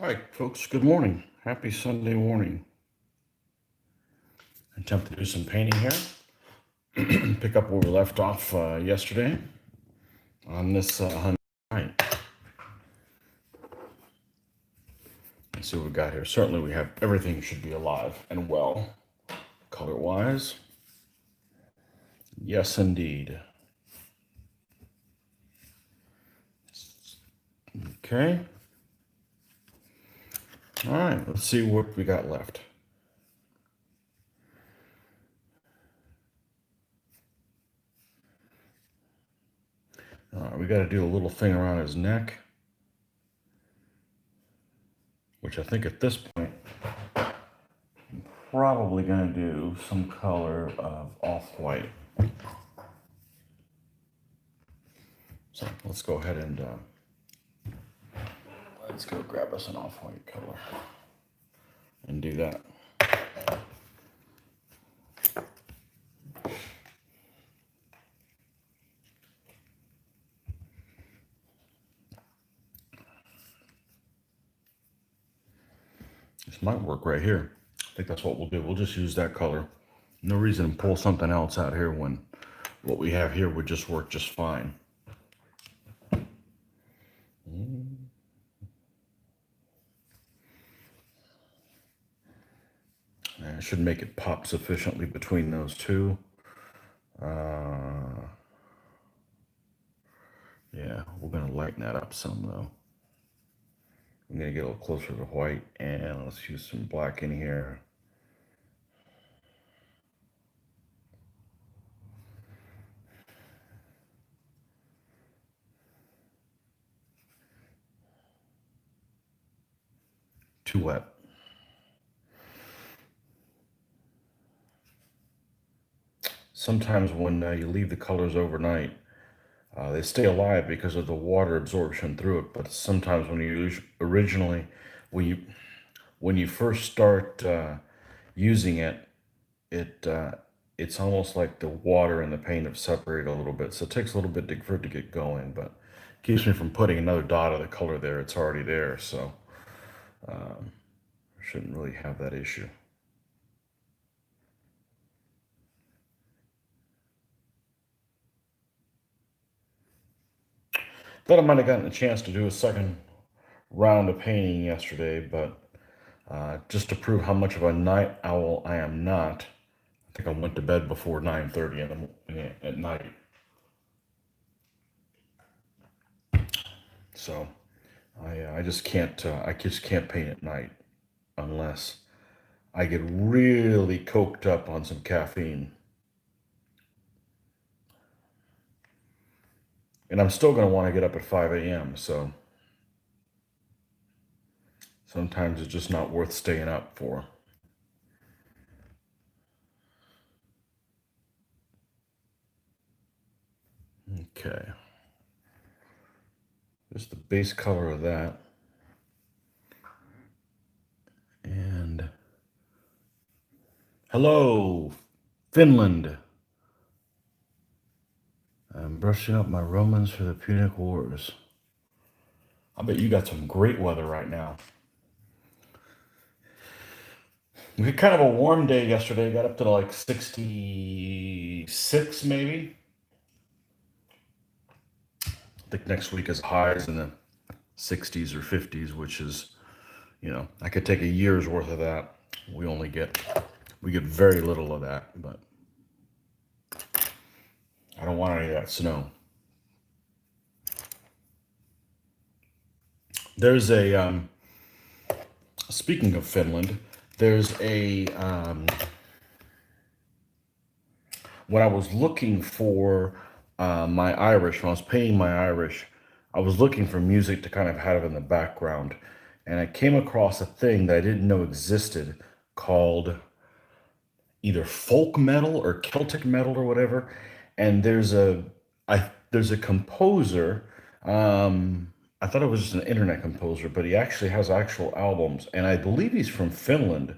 All right, folks, good morning. Happy Sunday morning. Attempt to do some painting here. Pick up where we left off yesterday on this night. Let's see what we got here. Certainly we have everything should be alive and well, color-wise. Yes, indeed. Okay. All right, let's see what we got left. All right, we got to do a little thing around his neck, which I think at this point, probably going to do some color of off-white. So let's go ahead and let's go grab us an off-white color and do that. This might work right here. I think that's what we'll do. We'll just use that color. No reason to pull something else out here when what we have here would just work just fine. I should make it pop sufficiently between those two. Yeah, we're going to lighten that up some though. I'm going to get a little closer to white, and let's use some black in here. Too wet. Sometimes when you leave the colors overnight, they stay alive because of the water absorption through it. But sometimes when you originally, when you when you first start using it, it it's almost like the water and the paint have separated a little bit. So it takes a little bit for it to get going, but keeps me from putting another dot of the color there. It's already there, so shouldn't really have that issue. Thought I might have gotten a chance to do a second round of painting yesterday, but just to prove how much of a night owl I am not, I think I went to bed before 9:30 at night. So I just can't paint at night unless I get really coked up on some caffeine. And I'm still going to want to get up at 5 a.m. So sometimes it's just not worth staying up for. Okay. Just the base color of that. And hello, Finland. I'm brushing up my Romans for the Punic Wars. I bet you got some great weather right now. We had kind of a warm day yesterday. Got up to like 66 maybe. I think next week is highs in the 60s or 50s, which is, I could take a year's worth of that. We get very little of that, but I don't want any of that snow. There's speaking of Finland, there's when I was looking for my Irish, when I was painting my Irish, I was looking for music to kind of have in the background. And I came across a thing that I didn't know existed called either folk metal or Celtic metal or whatever. And there's a composer. I thought it was just an internet composer, but he actually has actual albums, and I believe he's from Finland,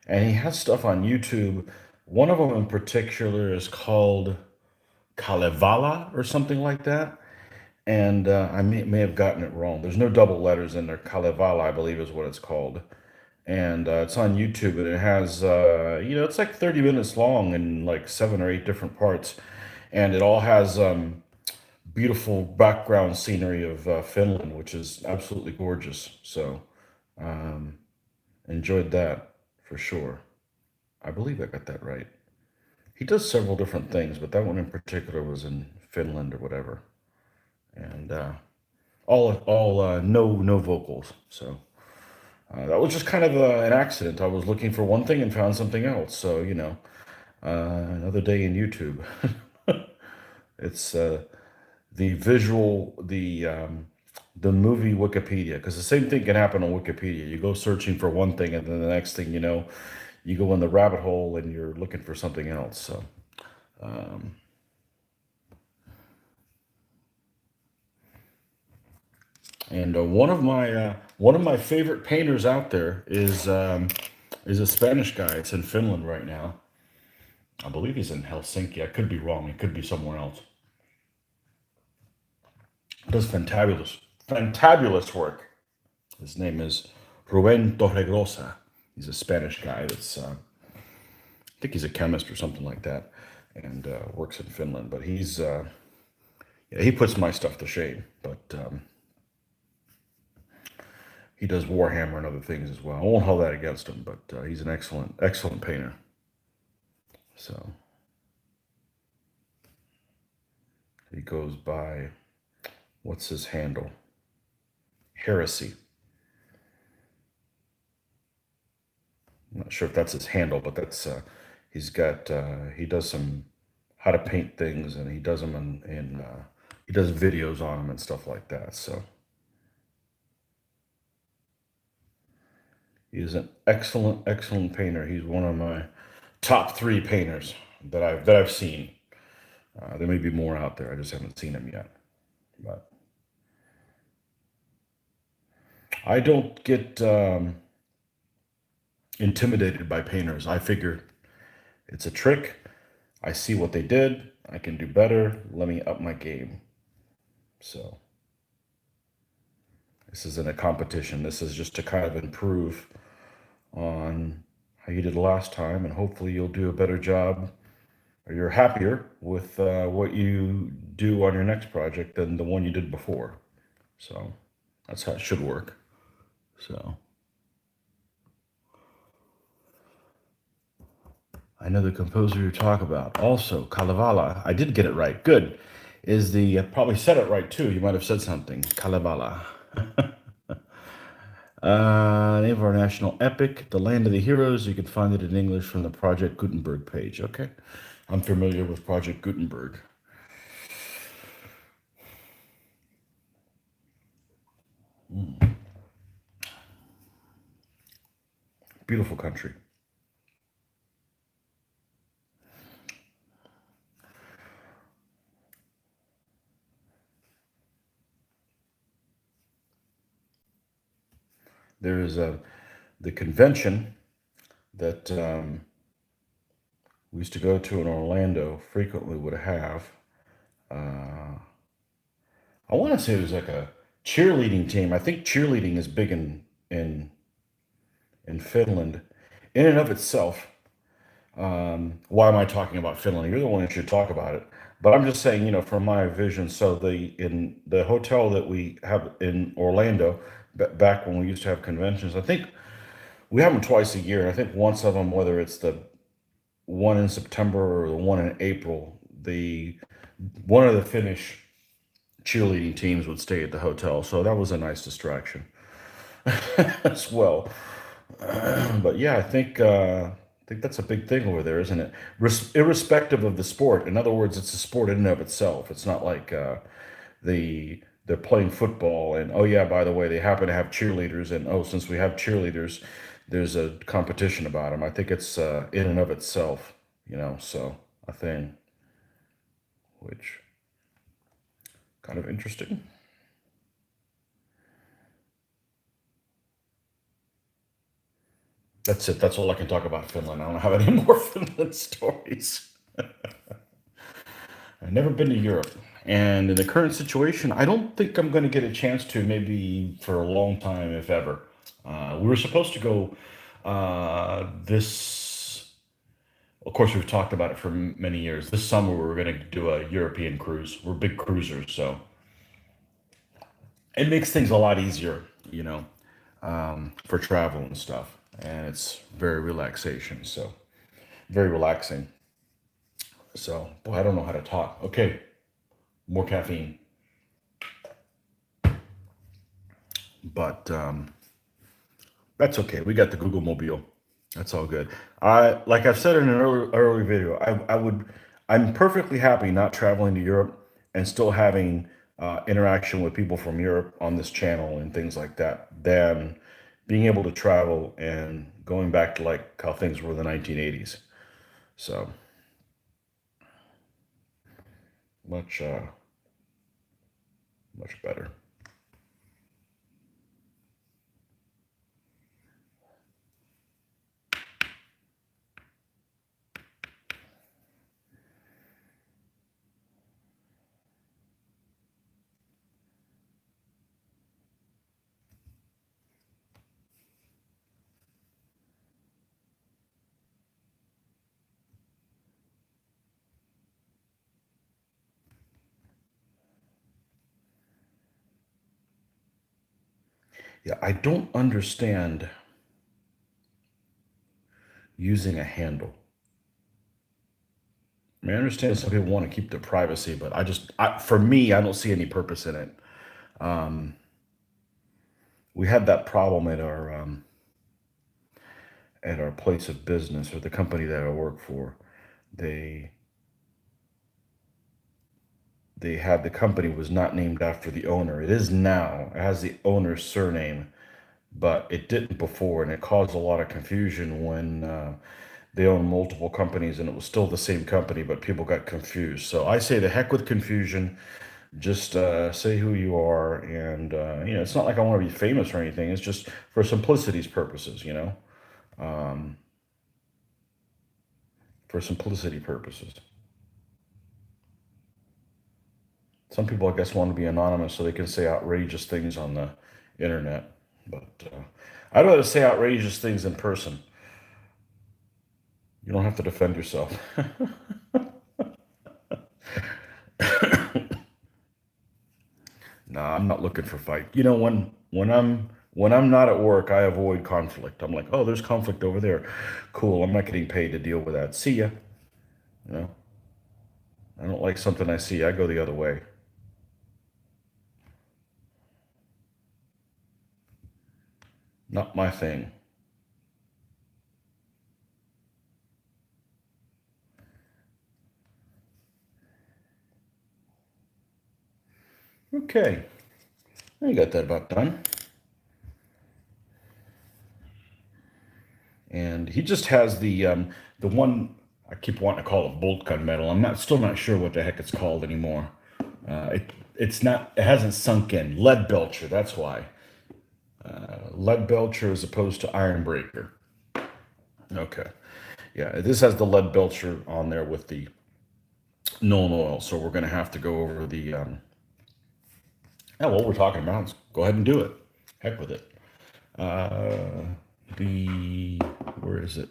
and he has stuff on YouTube. One of them in particular is called Kalevala or something like that, and I may have gotten it wrong. There's no double letters in there. Kalevala, I believe, is what it's called, and it's on YouTube, and it has it's like 30 minutes long and like 7 or 8 different parts, and it all has beautiful background scenery of Finland, which is absolutely gorgeous. So um, enjoyed that for sure. I believe I got that right. He does several different things, but that one in particular was in Finland or whatever, and all no vocals. So that was just kind of an accident. I was looking for one thing and found something else. So another day in YouTube. It's the visual, the movie Wikipedia, because the same thing can happen on Wikipedia. You go searching for one thing, and then the next thing you know, you go in the rabbit hole and you're looking for something else. So, um, and one of my favorite painters out there is a Spanish guy. It's in Finland right now. I believe he's in Helsinki. I could be wrong. He could be somewhere else. Does fantabulous work. His name is Rubén Torregrosa. He's a Spanish guy that's, I think he's a chemist or something like that, and works in Finland. But yeah, he puts my stuff to shame. But he does Warhammer and other things as well. I won't hold that against him, but he's an excellent painter. So he goes by, what's his handle? Heresy. I'm not sure if that's his handle, but that's he does some how to paint things, and he does them in he does videos on them and stuff like that. So he is an excellent painter. He's one of my top three painters that I've seen. There may be more out there. I just haven't seen them yet. But I don't get intimidated by painters. I figure it's a trick. I see what they did. I can do better. Let me up my game. So this isn't a competition. This is just to kind of improve on how you did last time, and hopefully you'll do a better job, or you're happier with what you do on your next project than the one you did before. So that's how it should work. So I know the composer you talk about. Also, Kalevala, I did get it right. Good. Is the I probably said it right too. You might have said something. Kalevala. Name of our national epic, The Land of the Heroes. You can find it in English from the Project Gutenberg page. Okay. I'm familiar with Project Gutenberg. Beautiful country. There is the convention that we used to go to in Orlando frequently would have. Uh, I want to say it was like a cheerleading team. I think cheerleading is big in Finland, in and of itself. Why am I talking about Finland? You're the one that should talk about it. But I'm just saying, from my vision. So in the hotel that we have in Orlando, back when we used to have conventions, I think we have them twice a year. I think once of them, whether it's the one in September or the one in April, the one of the Finnish cheerleading teams would stay at the hotel. So that was a nice distraction as well. But yeah, I think that's a big thing over there, isn't it? Irrespective of the sport. In other words, it's a sport in and of itself. It's not like they're playing football and, oh yeah, by the way, they happen to have cheerleaders, and oh, since we have cheerleaders, there's a competition about them. I think it's in and of itself, so a thing, which kind of interesting. That's it. That's all I can talk about Finland. I don't have any more Finland stories. I've never been to Europe. And in the current situation, I don't think I'm going to get a chance to, maybe for a long time, if ever. We were supposed to go this. Of course, we've talked about it for many years. This summer, we were going to do a European cruise. We're big cruisers, so it makes things a lot easier, for travel and stuff. And it's very relaxation, so very relaxing. So, boy, I don't know how to talk. Okay, more caffeine. But that's okay. We got the Google Mobile. That's all good. Like I've said in an early video, I'm perfectly happy not traveling to Europe and still having interaction with people from Europe on this channel and things like that, than being able to travel and going back to like how things were in the 1980s. So much, much better. Yeah, I don't understand using a handle. I mean, I understand some people want to keep their privacy, but for me, I don't see any purpose in it. Um, we had that problem at our place of business, or the company that I work for. They they had, the company was not named after the owner. It is now. It has the owner's surname, but it didn't before, and it caused a lot of confusion when they owned multiple companies and it was still the same company, but people got confused. So I say the heck with confusion. Just say who you are, and it's not like I want to be famous or anything. It's just for simplicity's purposes, um, for simplicity purposes. Some people, I guess, want to be anonymous so they can say outrageous things on the internet. But I'd rather say outrageous things in person. You don't have to defend yourself. Nah, I'm not looking for fight. When I'm not at work, I avoid conflict. I'm like, oh, there's conflict over there. Cool. I'm not getting paid to deal with that. See ya. You know, I don't like something I see. I go the other way. Not my thing. Okay, I got that about done. And he just has the one I keep wanting to call it bolt gun metal. I'm not still not sure what the heck it's called anymore. It's not. It hasn't sunk in. Lead belcher. That's why. Lead belcher as opposed to iron breaker. Okay. Yeah, this has the lead belcher on there with the known oil. So we're gonna have to go over the. Yeah, what we're talking about. Let's go ahead and do it. Heck with it. Uh, the where is it?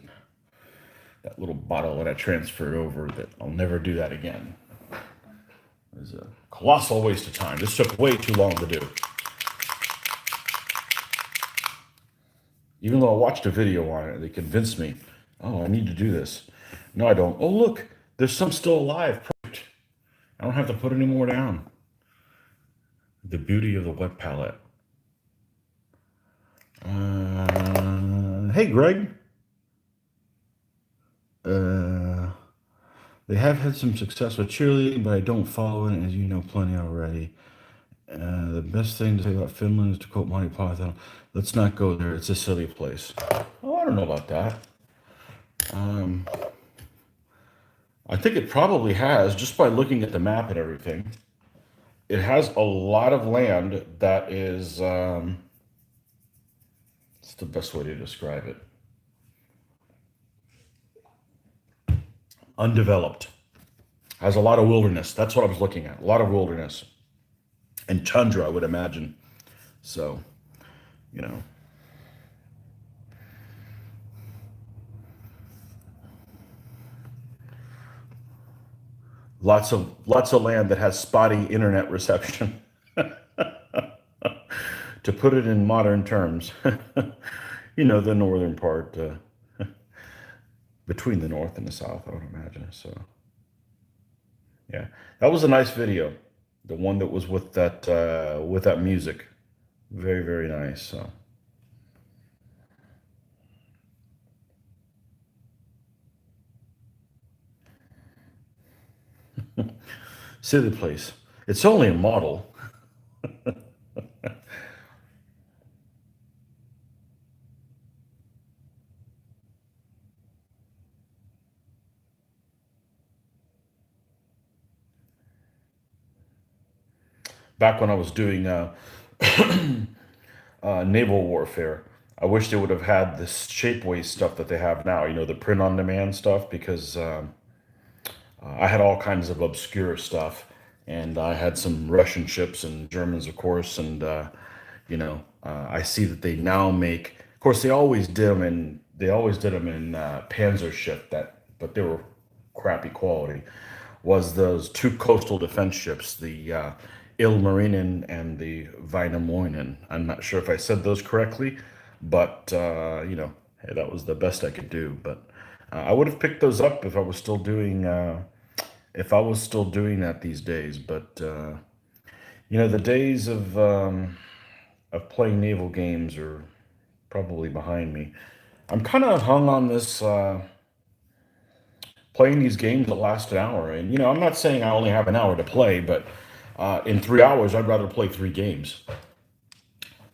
That little bottle that I transferred over. That I'll never do that again. It was a colossal waste of time. This took way too long to do. Even though I watched a video on it, they convinced me. Oh, I need to do this. No, I don't. Oh, look, there's some still alive. Perfect. I don't have to put any more down. The beauty of the wet palette. Hey, Greg. Uh, they have had some success with cheerleading, but I don't follow it, as you know plenty already. The best thing to say about Finland is to quote Monty Python, let's not go there. It's a silly place. Oh, I don't know about that. Um, I think it probably has, just by looking at the map and everything. It has a lot of land that is, it's the best way to describe it, undeveloped. Has a lot of wilderness. That's what I was looking at. A lot of wilderness and tundra, I would imagine. So, you know, lots of land that has spotty internet reception. To put it in modern terms, the northern part, between the north and the south, I would imagine. So, yeah, that was a nice video. The one that was with that music, very very nice. So, silly place. It's only a model. Back when I was doing naval warfare, I wish they would have had this shapeways stuff that they have now. The print on demand stuff, because I had all kinds of obscure stuff, and I had some Russian ships and Germans, of course, and I see that they now make. Of course, they always did them in Panzer ship, but they were crappy quality. Was those two coastal defense ships, the Ilmarinen and the Väinämöinen? I'm not sure if I said those correctly, but hey, that was the best I could do. But I would have picked those up if I was still doing that these days. But the days of playing naval games are probably behind me. I'm kind of hung on this playing these games that last an hour, and I'm not saying I only have an hour to play, but in 3 hours I'd rather play three games,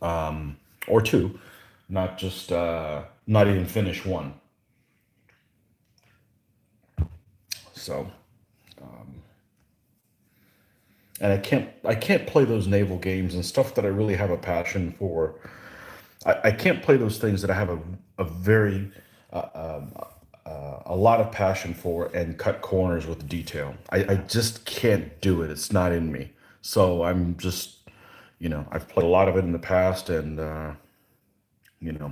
or two, not even finish one. So, and I can't play those naval games and stuff that I really have a passion for. I can't play those things that I have a very a lot of passion for and cut corners with detail. I just can't do it. It's not in me. So I'm just, I've played a lot of it in the past, and you know,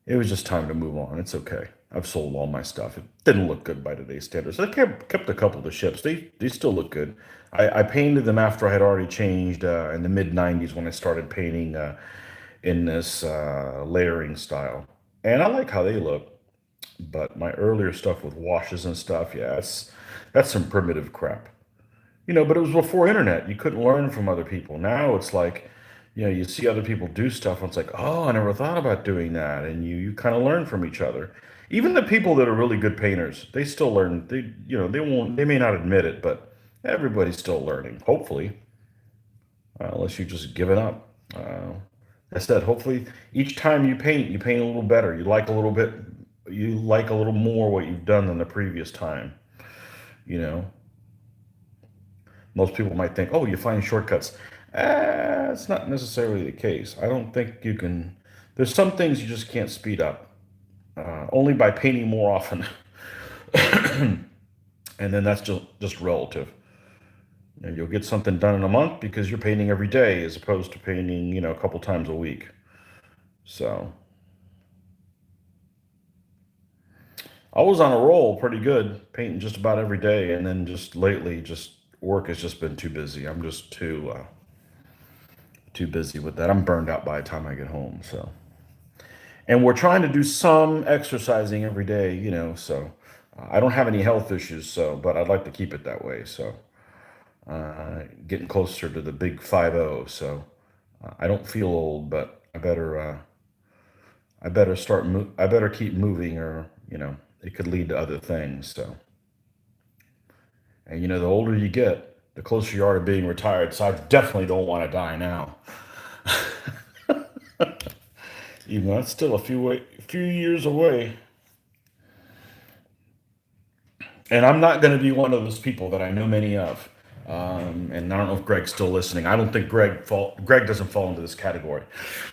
it was just time to move on. It's okay. I've sold all my stuff. It didn't look good by today's standards. I kept a couple of the ships. They still look good. I painted them after I had already changed in the mid '90s, when I started painting in this layering style, and I like how they look. But my earlier stuff with washes and stuff, yeah, that's some primitive crap. But it was before internet. You couldn't learn from other people. Now it's like, you see other people do stuff, and it's like, oh, I never thought about doing that. And you kind of learn from each other. Even the people that are really good painters, they still learn. They may not admit it, but everybody's still learning, hopefully, unless you just give it up. I said, hopefully, each time you paint a little better. You like a little more what you've done than the previous time. You know, Most people might think, oh, you find shortcuts. It's not necessarily the case. I don't think you can. There's some things you just can't speed up, only by painting more often. And then that's just relative. You'll get something done in a month because you're painting every day as opposed to painting, a couple times a week. So I was on a roll pretty good, painting just about every day, and then just lately, just work has just been too busy. I'm just too busy with that. I'm burned out by the time I get home. So, and we're trying to do some exercising every day, So I don't have any health issues, but I'd like to keep it that way. So getting closer to the big 50. So I don't feel old, but I better keep moving, or it could lead to other things. So, and the older you get, the closer you are to being retired. So I definitely don't want to die now. Even though that's still a few years away. And I'm not going to be one of those people that I know many of. And I don't know if Greg's still listening. I don't think Greg doesn't fall into this category.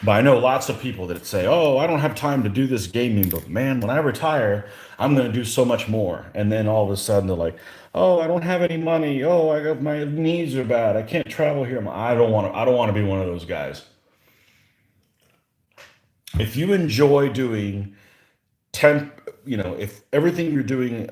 But I know lots of people that say, "Oh, I don't have time to do this gaming, but man, when I retire, I'm going to do so much more." And then all of a sudden they're like, Oh, I don't have any money. Oh, I got my knees are bad. I can't travel here. I don't want to. I don't want to be one of those guys. If you enjoy doing 10, if everything you're doing,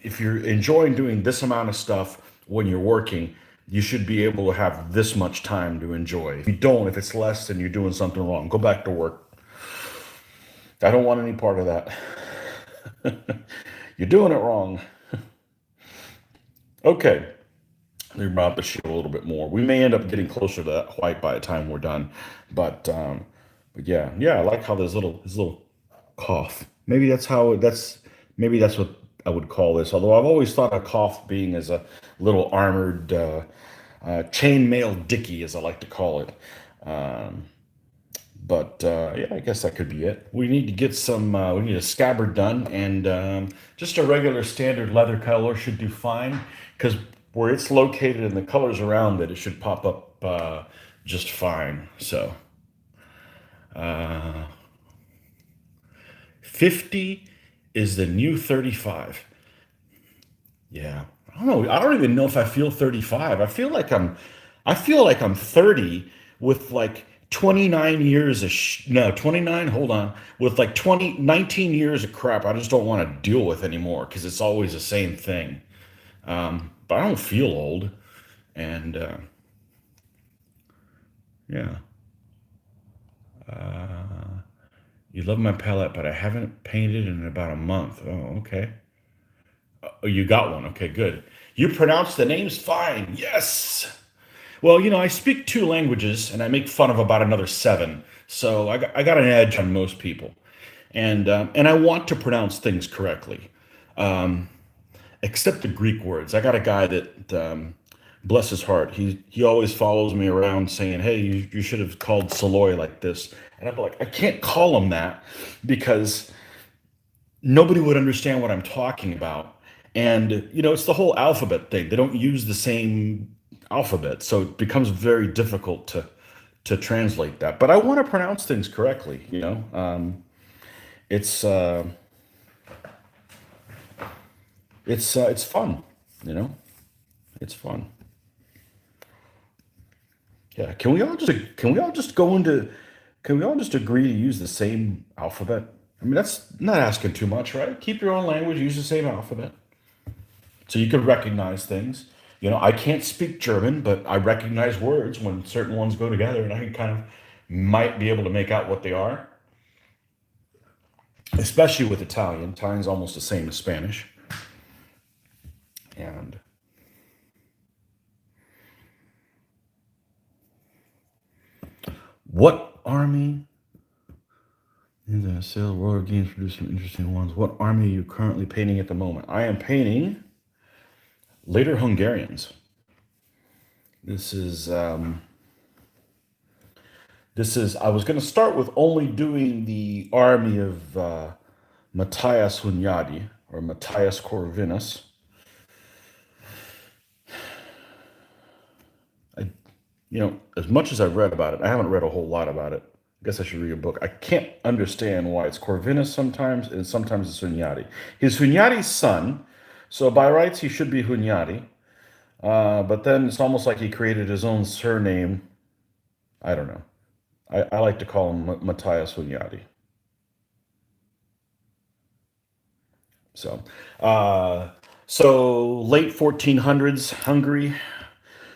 if you're enjoying doing this amount of stuff when you're working, you should be able to have this much time to enjoy. If you don't, if it's less, then you're doing something wrong. Go back to work. I don't want any part of that. You're doing it wrong. Okay. Let me rub the shit a little bit more. We may end up getting closer to that white by the time we're done. But yeah, yeah, I like how there's his little cough. Maybe that's what I would call this. Although I've always thought of cough being as a little armored chainmail dicky, as I like to call it. Um, but yeah, I guess that could be it. We need to get some. We need a scabbard done, and just a regular standard leather color should do fine. Because where it's located and the colors around it, it should pop up just fine. So 50 is the new 35. Yeah. I don't know. I don't even know if I feel 35. I feel like I'm 30 with like 29 years of no, 29, hold on. With like 19 years of crap I just don't want to deal with anymore because it's always the same thing. But I don't feel old. And yeah. You love my palette, but I haven't painted in about a month. Oh, okay. Oh, you got one. Okay, good. You pronounce the names fine. Yes. Well, I speak two languages and I make fun of about another seven. So I got an edge on most people. And I want to pronounce things correctly, except the Greek words. I got a guy that, bless his heart, he always follows me around saying, "Hey, you should have called Saloy like this." And I'm like, I can't call him that because nobody would understand what I'm talking about. And, it's the whole alphabet thing. They don't use the same alphabet, so it becomes very difficult to translate that. But I want to pronounce things correctly. It's it's fun, you know. It's fun. Yeah. Can we all just agree to use the same alphabet? I mean, that's not asking too much, right? Keep your own language, use the same alphabet. So you could recognize things. I can't speak German, but I recognize words when certain ones go together, and I can kind of might be able to make out what they are. Especially with Italian. Italian's almost the same as Spanish. And what army in the sale Royal Games produced some interesting ones? What army are you currently painting at the moment? I am painting later Hungarians. This is I was going to start with only doing the army of Matthias Hunyadi or Matthias Corvinus. I, as much as I've read about it, I haven't read a whole lot about it. I guess I should read a book. I can't understand why it's Corvinus sometimes and sometimes it's Hunyadi. He's Hunyadi's son, so by rights he should be Hunyadi. But then it's almost like he created his own surname. I don't know. I like to call him Matthias Hunyadi. So, uh, so late 1400s Hungary.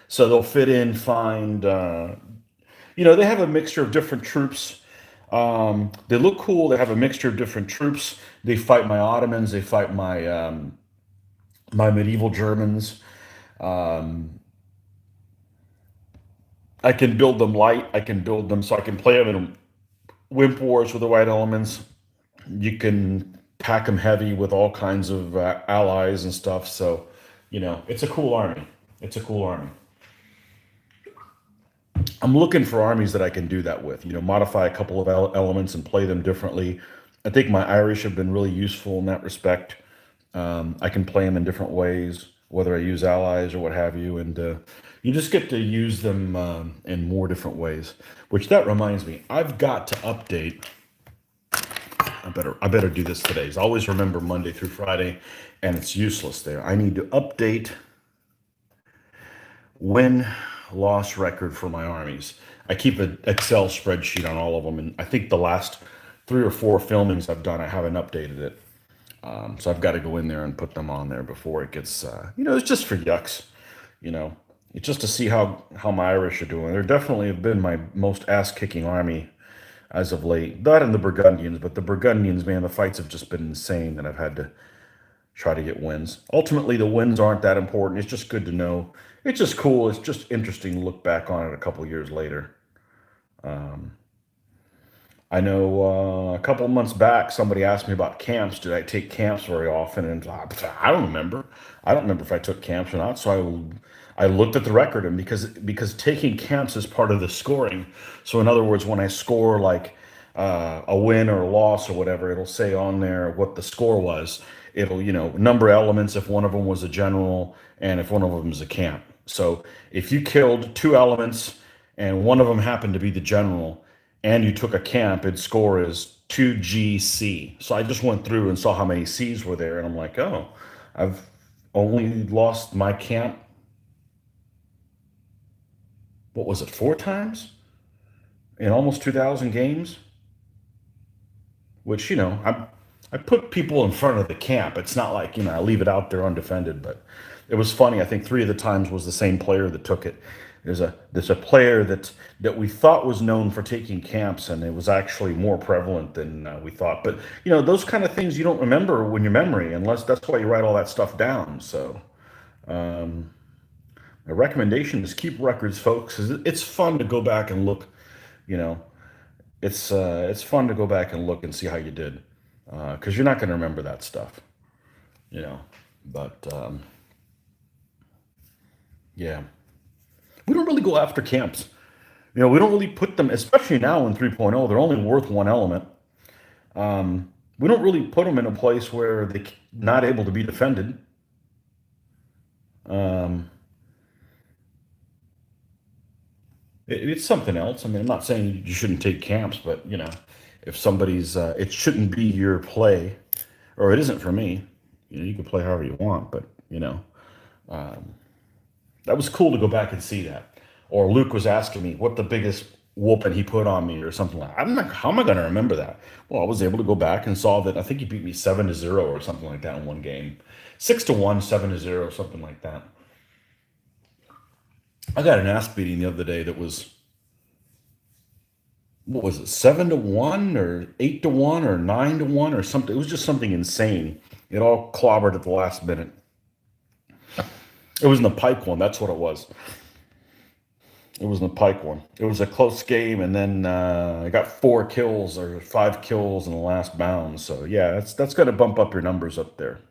So they'll fit in, find, they have a mixture of different troops. They look cool. They have a mixture of different troops. They fight my Ottomans. They fight my medieval Germans. Um, I can build them light. I can build them so I can play them in Wimp Wars with the white elements. You can pack them heavy with all kinds of allies and stuff. So, it's a cool army. It's a cool army. I'm looking for armies that I can do that with. Modify a couple of elements and play them differently. I think my Irish have been really useful in that respect. I can play them in different ways, whether I use allies or what have you, and you just get to use them in more different ways. Which that reminds me, I've got to update I better do this today. 'Cause I always remember Monday through Friday, and it's useless there. I need to update win loss record for my armies. I keep an Excel spreadsheet on all of them, and I think the last 3 or 4 filmings I've done, I haven't updated it. So I've got to go in there and put them on there before it gets, it's just for yucks, you know. It's just to see how my Irish are doing. They definitely have been my most ass-kicking army as of late. Not in the Burgundians, but the Burgundians, man, the fights have just been insane, and I've had to try to get wins. Ultimately, the wins aren't that important. It's just good to know. It's just cool. It's just interesting to look back on it a couple years later. I know a couple of months back, somebody asked me about camps. Did I take camps very often? And I don't remember. I don't remember if I took camps or not. So I looked at the record, and because taking camps is part of the scoring. So in other words, when I score like a win or a loss or whatever, it'll say on there what the score was. It'll number elements if one of them was a general and if one of them is a camp. So if you killed 2 elements and one of them happened to be the general and you took a camp, its score is 2GC. So I just went through and saw how many C's were there, and I'm like, oh, I've only lost my camp, what was it, 4 times in almost 2,000 games? Which, I put people in front of the camp. It's not like, I leave it out there undefended, but it was funny. I think 3 of the times was the same player that took it. There's a player that we thought was known for taking camps, and it was actually more prevalent than we thought. But those kind of things you don't remember when your memory, unless that's why you write all that stuff down. So my recommendation is keep records, folks. 'Cause it's fun to go back and look. You know, it's fun to go back and look and see how you did, because you're not going to remember that stuff. You know, but yeah, we don't really go after camps. We don't really put them, especially now in 3.0, they're only worth 1 element. We don't really put them in a place where they're not able to be defended. Um, it's something else. I mean, I'm not saying you shouldn't take camps, but if somebody's, it shouldn't be your play, or it isn't for me. You can play however you want, but um, that was cool to go back and see that. Or Luke was asking me what the biggest whooping he put on me or something like. I'm like, how am I going to remember that? Well, I was able to go back and saw that. I think he beat me 7-0 or something like that in one game, 6-1, 7-0, something like that. I got an ass beating the other day that was, what was it, 7-1 or 8-1 or 9-1 or something. It was just something insane. It all clobbered at the last minute. It was in the Pike one. That's what it was. It was in the Pike one. It was a close game, and then I got 4 kills or 5 kills in the last bound. So yeah, that's going to bump up your numbers up there.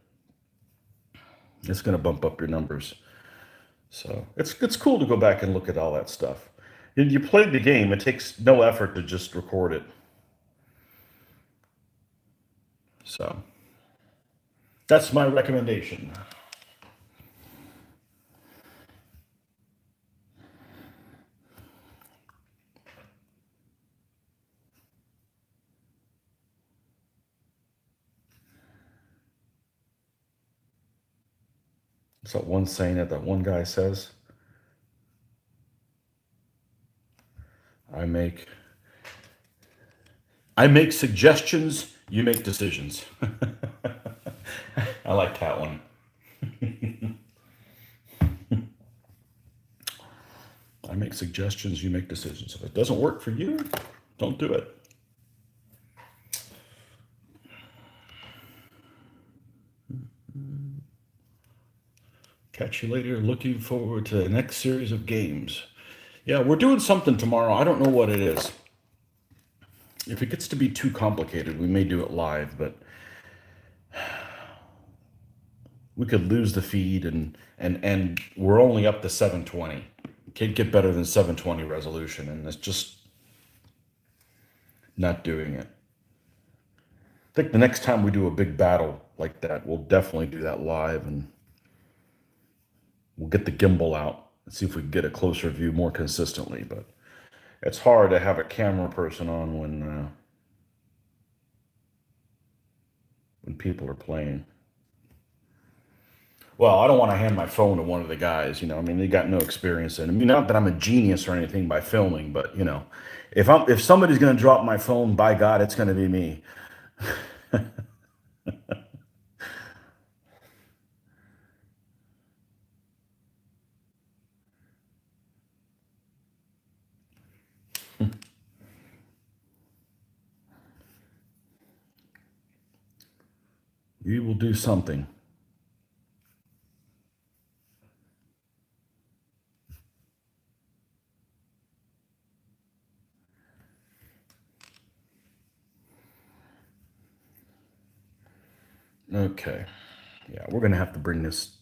It's going to bump up your numbers. So it's cool to go back and look at all that stuff. You played the game. It takes no effort to just record it. So that's my recommendation. It's that one saying that one guy says. I make I make suggestions. You make decisions. I like that one. I make suggestions. You make decisions. If it doesn't work for you, don't do it. Catch you later. Looking forward to the next series of games. Yeah, we're doing something tomorrow. I don't know what it is. If it gets to be too complicated, we may do it live, but we could lose the feed, and we're only up to 720. Can't get better than 720 resolution, and it's just not doing it. I think the next time we do a big battle like that, we'll definitely do that live, and we'll get the gimbal out and see if we can get a closer view more consistently. But it's hard to have a camera person on when when people are playing. Well, I don't want to hand my phone to one of the guys, I mean, they got no experience in it. I mean, not that I'm a genius or anything by filming, but if somebody's going to drop my phone, by God, it's going to be me. You will do something. Okay. Yeah, we're going to have to bring this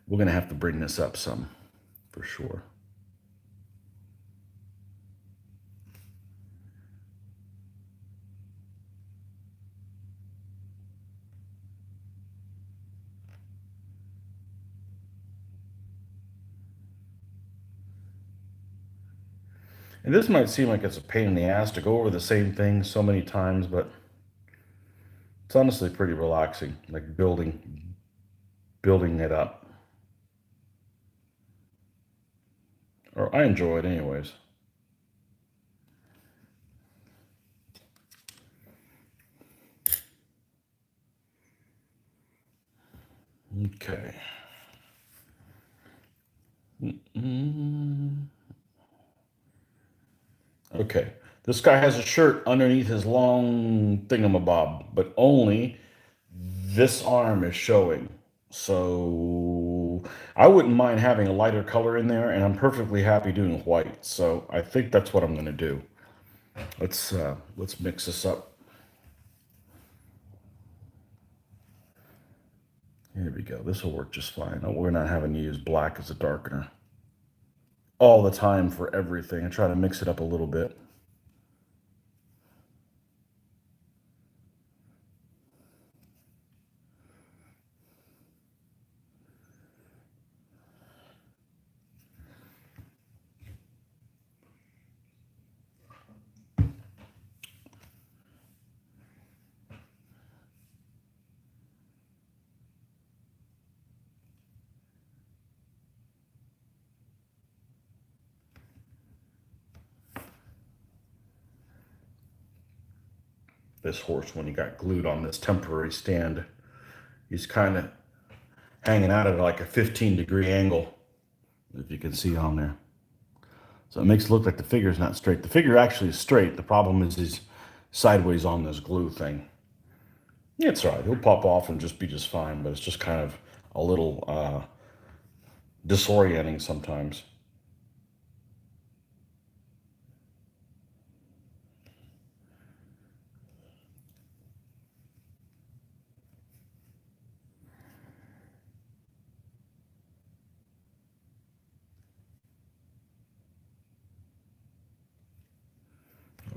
we're going to have to bring this up some for sure. And this might seem like it's a pain in the ass to go over the same thing so many times, but it's honestly pretty relaxing, like building it up. Or I enjoy it anyways. Okay. Mm, okay. This guy has a shirt underneath his long thingamabob, but only this arm is showing. So I wouldn't mind having a lighter color in there, and I'm perfectly happy doing white. So I think that's what I'm going to do. Let's mix this up. Here we go. This will work just fine. We're not having to use black as a darkener all the time for everything. I try to mix it up a little bit. This horse, when he got glued on this temporary stand, he's kind of hanging out at like a 15-degree angle, if you can see on there. So it makes it look like the figure's not straight. The figure actually is straight. The problem is he's sideways on this glue thing. Yeah, it's all right. He'll pop off and just be just fine, but it's just kind of a little disorienting sometimes.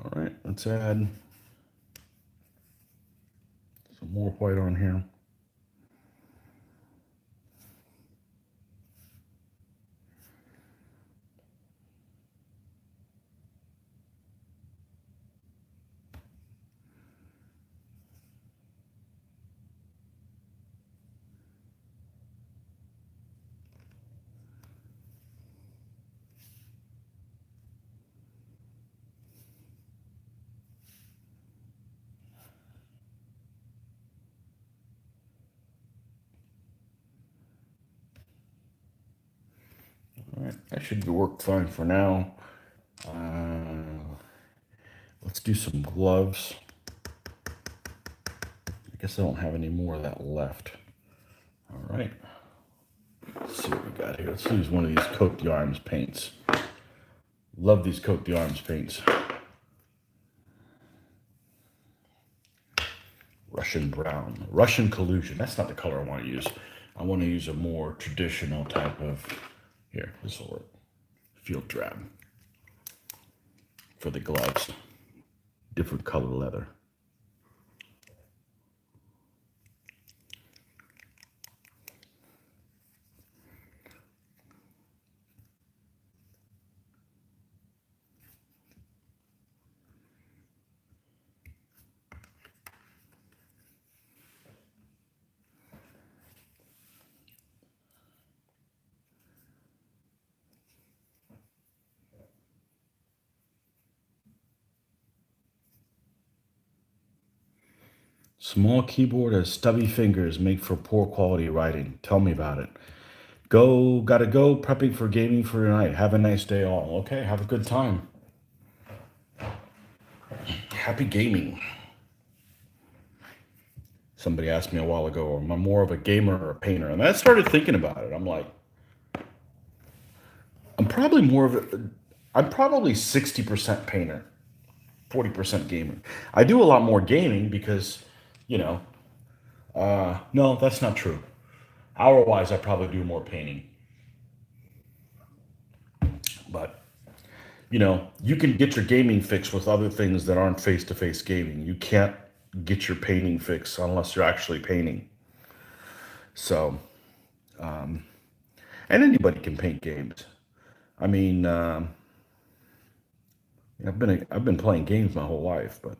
All right, let's add some more white on here. All right, that should work fine for now. Let's do some gloves. I guess I don't have any more of that left. All right. Let's see what we got here. Let's use one of these coat the arms paints. Love these coat the arms paints. Russian brown. Russian collusion. That's not the color I want to use. I want to use a more traditional type of, here, this will work. Field drab for the gloves. Different color leather. Small keyboard has stubby fingers make for poor quality writing. Tell me about it. Go, gotta go, prepping for gaming for tonight. Have a nice day all. Okay, have a good time. Happy gaming. Somebody asked me a while ago, am I more of a gamer or a painter? And I started thinking about it. I'm like, I'm probably more of a, I'm probably 60% painter, 40% gamer. I do a lot more gaming because, you know, no, that's not true. Hour wise, I probably do more painting. But, you can get your gaming fix with other things that aren't face to face gaming. You can't get your painting fix unless you're actually painting. So, and anybody can paint games. I mean, I've been playing games my whole life, but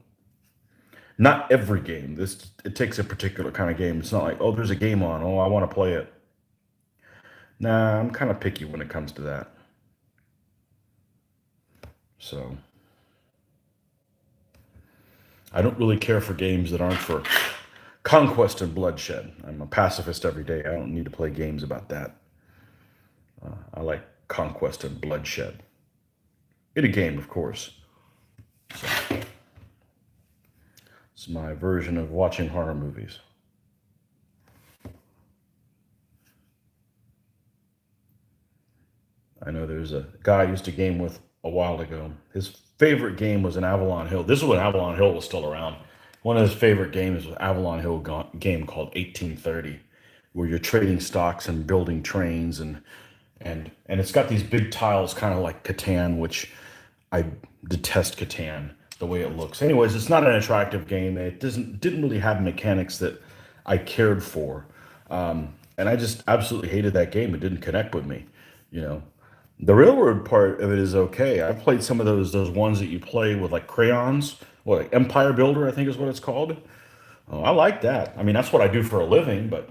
not every game. This it takes a particular kind of game. It's not like, oh, there's a game on. Oh, I want to play it. Nah, I'm kind of picky when it comes to that. So I don't really care for games that aren't for conquest and bloodshed. I'm a pacifist every day. I don't need to play games about that. I like conquest and bloodshed in a game, of course. So it's my version of watching horror movies. I know there's a guy I used to game with a while ago. His favorite game was an Avalon Hill. This is when Avalon Hill was still around. One of his favorite games was Avalon Hill game called 1830, where you're trading stocks and building trains and it's got these big tiles, kind of like Catan, which I detest Catan the way it looks. Anyways, it's not an attractive game. It didn't really have mechanics that I cared for, and I just absolutely hated that game. It didn't connect with me, you know. The railroad part of it is okay. I've played some of those ones that you play with like crayons, what like Empire Builder, I think is what it's called. Oh, I like that. I mean, that's what I do for a living. But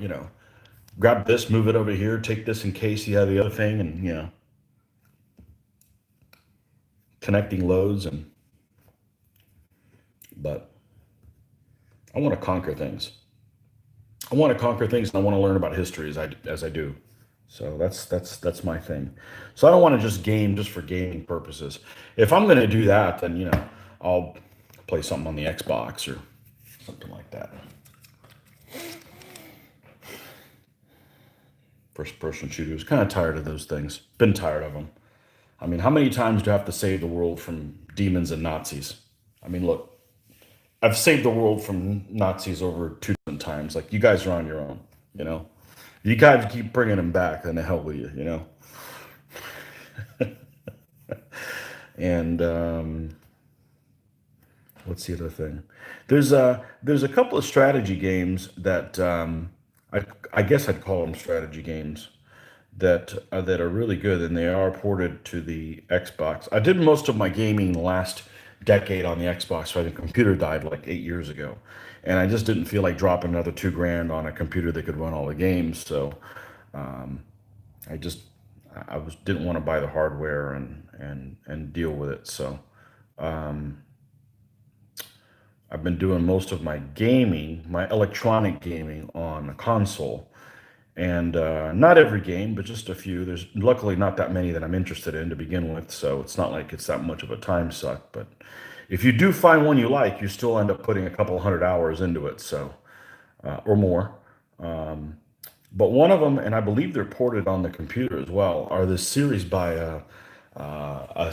grab this, move it over here, take this in case you have the other thing, and connecting loads. And but I want to conquer things. I want to conquer things, and I want to learn about history as I do. So that's my thing. So I don't want to just game just for gaming purposes. If I'm going to do that, then I'll play something on the Xbox or something like that. First person shooters. Kind of tired of those things. Been tired of them. I mean, how many times do I have to save the world from demons and Nazis? I mean, look, I've saved the world from Nazis over 2 times. Like, you guys are on your own, you know? You guys keep bringing them back, then the hell with you. And what's the other thing? There's a couple of strategy games that I guess I'd call them strategy games that are really good, and they are ported to the Xbox. I did most of my gaming last decade on the Xbox, so the computer died like 8 years ago, and I just didn't feel like dropping another 2 grand on a computer that could run all the games. So I just I was didn't want to buy the hardware and deal with it. So I've been doing most of my gaming, my electronic gaming, on a console. And not every game, but just a few. There's luckily not that many that I'm interested in to begin with, so it's not like it's that much of a time suck. But if you do find one you like, you still end up putting a couple hundred hours into it, so or more. But one of them, and I believe they're ported on the computer as well, are this series by I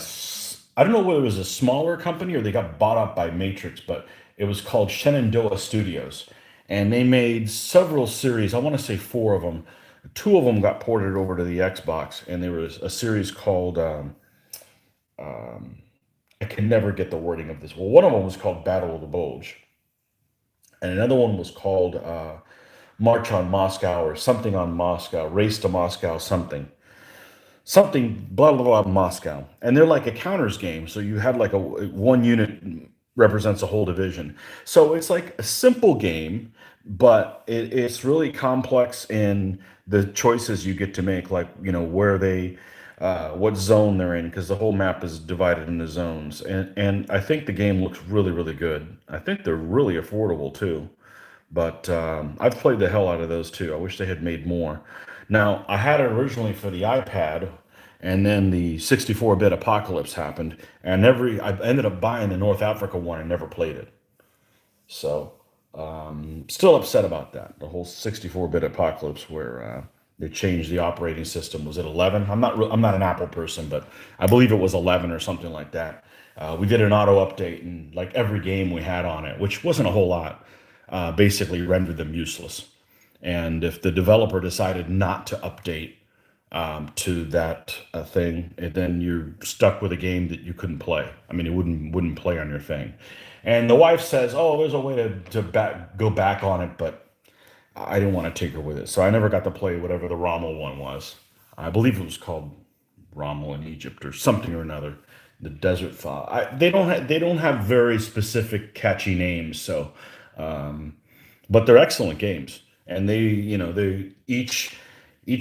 don't know whether it was a smaller company or they got bought up by Matrix, but it was called Shenandoah Studios, and they made several series. I want to say four of them. Two of them got ported over to the Xbox, and there was a series called I can never get the wording of this. Well, one of them was called Battle of the Bulge, and another one was called March on Moscow or something on Moscow, Race to Moscow, something blah blah blah Moscow, and they're like a counters game. So you had like a one unit represents a whole division. So it's like a simple game, but it's really complex in the choices you get to make, like where they, what zone they're in, because the whole map is divided into zones, and I think the game looks really really good. I think they're really affordable too. But I've played the hell out of those too. I wish they had made more. Now, I had it originally for the iPad, and then the 64-bit apocalypse happened, and I ended up buying the North Africa one and never played it. So, still upset about that. The whole 64-bit apocalypse where they changed the operating system. Was it 11? I'm not an Apple person, but I believe it was 11 or something like that. We did an auto update, and like every game we had on it, which wasn't a whole lot, basically rendered them useless. And if the developer decided not to update to that thing, and then you're stuck with a game that you couldn't play. I mean, it wouldn't play on your thing. And the wife says, "Oh, there's a way go back on it," but I didn't want to tinker with it, so I never got to play whatever the Rommel one was. I believe it was called Rommel in Egypt or something or another. The Desert File. They don't have very specific catchy names, so but they're excellent games, and they each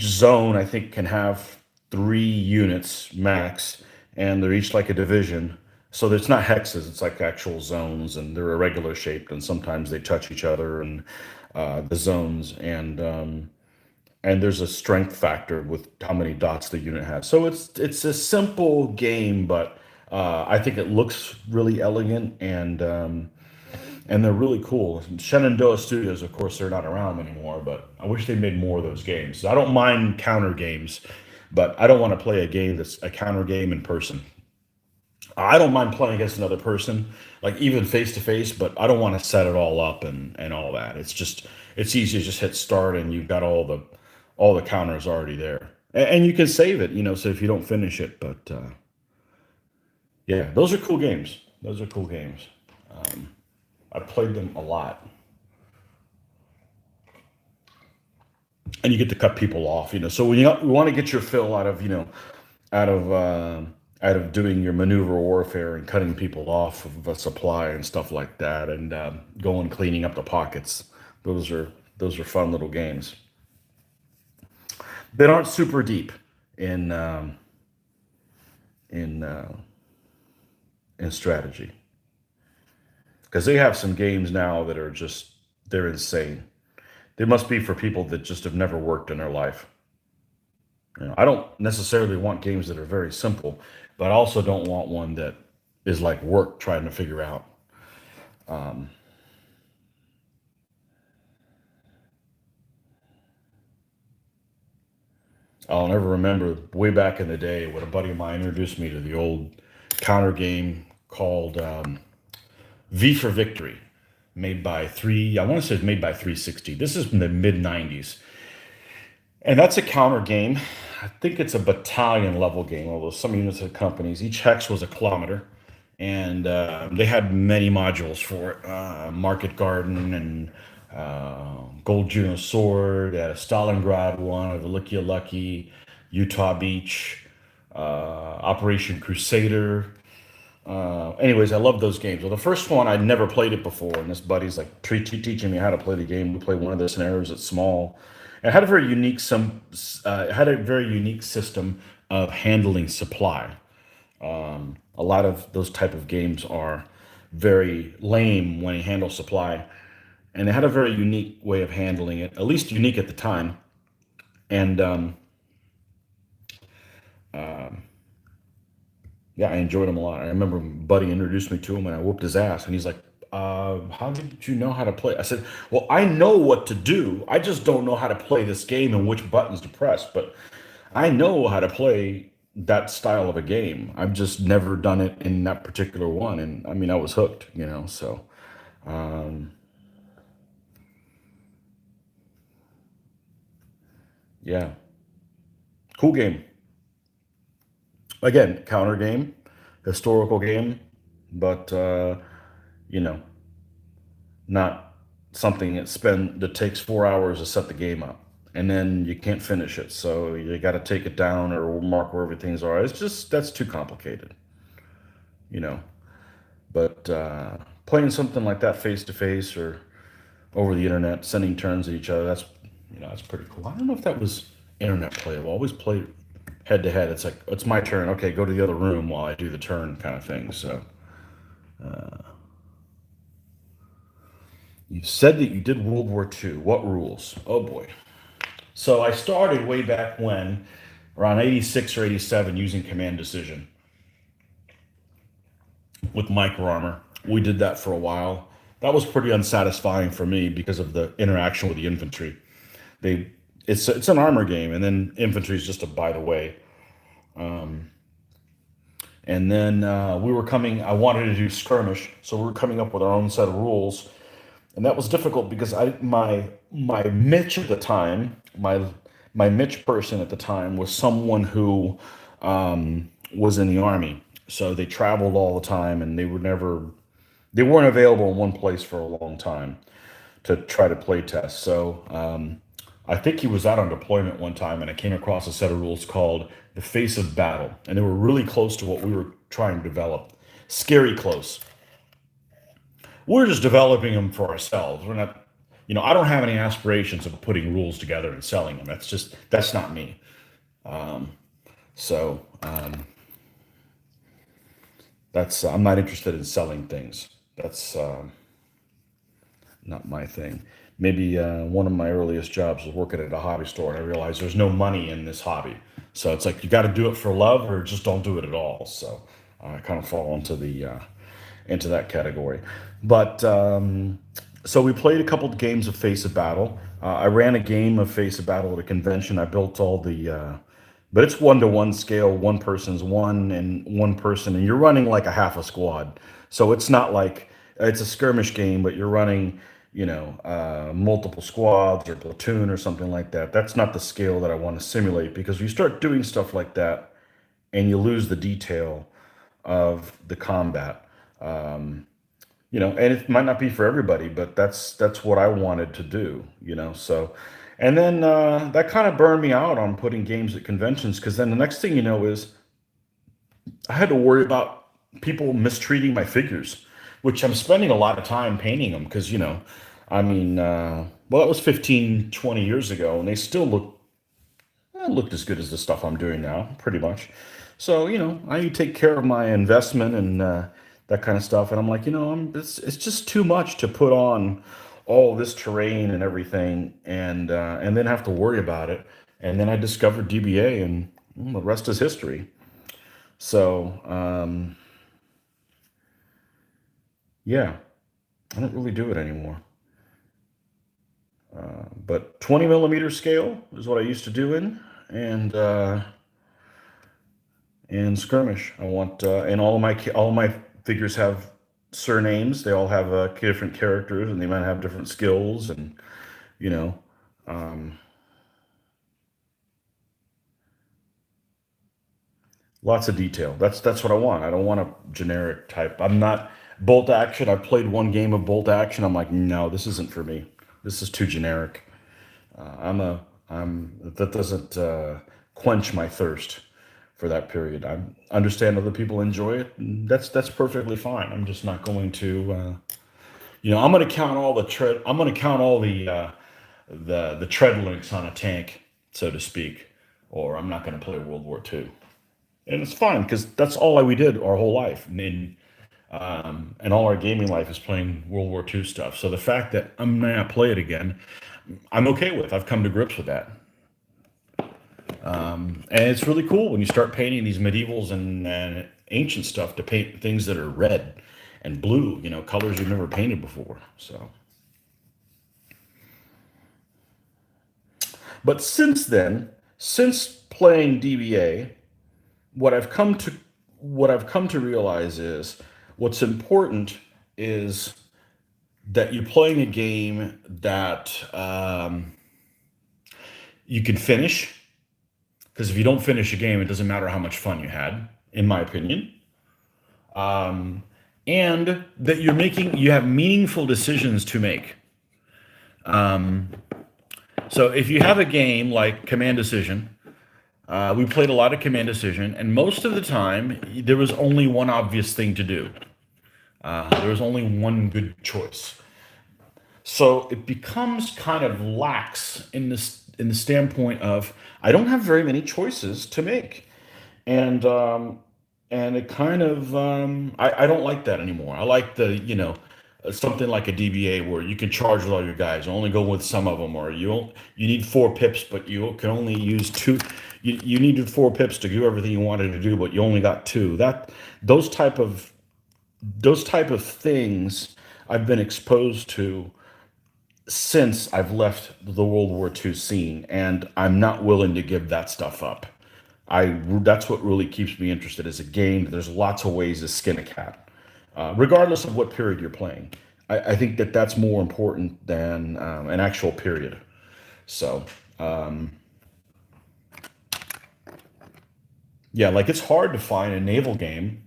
zone I think can have 3 units max, and they're each like a division. So it's not hexes; it's like actual zones, and they're irregular shaped, and sometimes they touch each other, and the zones, and there's a strength factor with how many dots the unit has. So it's a simple game, but I think it looks really elegant, and they're really cool. Shenandoah Studios, of course, they're not around anymore, but I wish they made more of those games. I don't mind counter games, but I don't want to play a game that's a counter game in person. I don't mind playing against another person, like even face to face, but I don't want to set it all up and all that. It's easy to just hit start and you've got all the counters already there, and you can save it, so if you don't finish it. But yeah, those are cool games. Those are cool games. I played them a lot. And you get to cut people off. So when you want to get your fill out of out of uh, out of doing your maneuver warfare and cutting people off of a supply and stuff like that, and going cleaning up the pockets. Those are fun little games that aren't super deep in in uh, in strategy, because they have some games now that are just they're insane. They must be for people that just have never worked in their life. I don't necessarily want games that are very simple, but I also don't want one that is like work trying to figure out. I'll never remember way back in the day when a buddy of mine introduced me to the old counter game called V for Victory, made by I want to say it's made by 360. This is in the mid 90s. And that's a counter game. I think it's a battalion level game, although some units of companies, each hex was a kilometer. And they had many modules for it, Market Garden and Gold Juno Sword. They had a Stalingrad one, a Velikia Lucky, Utah Beach, Operation Crusader. Anyways, I love those games. Well, the first one, I'd never played it before, and this buddy's like teaching me how to play the game. We played one of the scenarios at small. It had a very unique it had a very unique system of handling supply. A lot of those type of games are very lame when you handle supply, and it had a very unique way of handling it, at least unique at the time. And yeah, I enjoyed him a lot. I remember Buddy introduced me to him and I whooped his ass. And he's like, how did you know how to play? I said, well, I know what to do. I just don't know how to play this game and which buttons to press. But I know how to play that style of a game. I've just never done it in that particular one. And I mean, I was hooked. So yeah, cool game. Again, counter game, historical game, but you know, not something that takes 4 hours to set the game up, and then you can't finish it. So you got to take it down or mark where everything's are. It's just that's too complicated, you know. But playing something like that face to face or over the internet, sending turns at each other, that's pretty cool. I don't know if that was internet play. I've always played head to head. It's like it's my turn. Okay, go to the other room while I do the turn kind of thing. So You said that you did World War II. What rules? Oh boy. So I started way back when, around 86 or 87, using command decision with micro armor. We did that for a while. That was pretty unsatisfying for me because of the interaction with the infantry. They, it's an armor game, and then infantry is just a by the way. And then we were coming. I wanted to do skirmish, so we were coming up with our own set of rules, and that was difficult because my Mitch at the time, my Mitch person at the time was someone who was in the army, so they traveled all the time, and they weren't available in one place for a long time to try to play test. So I think he was out on deployment one time, and I came across a set of rules called the Face of Battle, and they were really close to what we were trying to develop. Scary close. We're just developing them for ourselves. We're not, I don't have any aspirations of putting rules together and selling them. That's not me. So that's I'm not interested in selling things. That's not my thing. Maybe one of my earliest jobs was working at a hobby store, and I realized there's no money in this hobby. So it's like you got to do it for love, or just don't do it at all. So I kind of fall into that category. But so we played a couple of games of Face of Battle. I ran a game of Face of Battle at a convention. I built all but it's 1-to-1 scale. One person's one and one person, and you're running like a half a squad. So it's not like it's a skirmish game, but you're running, multiple squads or platoon or something like that. That's not the scale that I want to simulate, because you start doing stuff like that and you lose the detail of the combat. And it might not be for everybody, but that's what I wanted to do. So, and then that kind of burned me out on putting games at conventions, because then the next thing you know is I had to worry about people mistreating my figures, which I'm spending a lot of time painting them because, well, that was 15, 20 years ago, and they still looked as good as the stuff I'm doing now, pretty much. So, I take care of my investment and that kind of stuff. And I'm like, it's just too much to put on all this terrain and everything, and then have to worry about it. And then I discovered DBA, and the rest is history. So, yeah, I don't really do it anymore. But 20 millimeter scale is what I used to do in, and skirmish. I want and all of my figures have surnames. They all have different characters, and they might have different skills, and you know, um, lots of detail. That's what I want. I don't want a generic type. I'm not bolt action. I played one game of bolt action. I'm like, no, this isn't for me. This is too generic. I'm that doesn't quench my thirst for that period. I understand other people enjoy it, and that's perfectly fine. I'm just not going to. I'm going to count all the tread. I'm going to count all the tread links on a tank, so to speak, or I'm not going to play World War II, and it's fine because that's all we did our whole life. And all our gaming life is playing World War II stuff. So the fact that I may not play it again, I'm okay with. I've come to grips with that. And it's really cool when you start painting these medievals and ancient stuff to paint things that are red and blue, colors you've never painted before. So, but since then, since playing DBA, what I've come to what I've come to realize is what's important is that you're playing a game that you can finish. Because if you don't finish a game, it doesn't matter how much fun you had, in my opinion. Um, and that you have meaningful decisions to make. So if you have a game like Command Decision, we played a lot of Command Decision, and most of the time there was only one obvious thing to do. There was only one good choice. So it becomes kind of lax in the standpoint of I don't have very many choices to make, and it kind of I don't like that anymore. I like the something like a DBA where you can charge with all your guys, only go with some of them, or you need 4 pips, but you can only use two. You needed 4 pips to do everything you wanted to do, but you only got two. Those type of those type of things I've been exposed to since I've left the World War II scene, and I'm not willing to give that stuff up. That's what really keeps me interested as a game. There's lots of ways to skin a cat, regardless of what period you're playing. I think that that's more important than an actual period. So yeah, like it's hard to find a naval game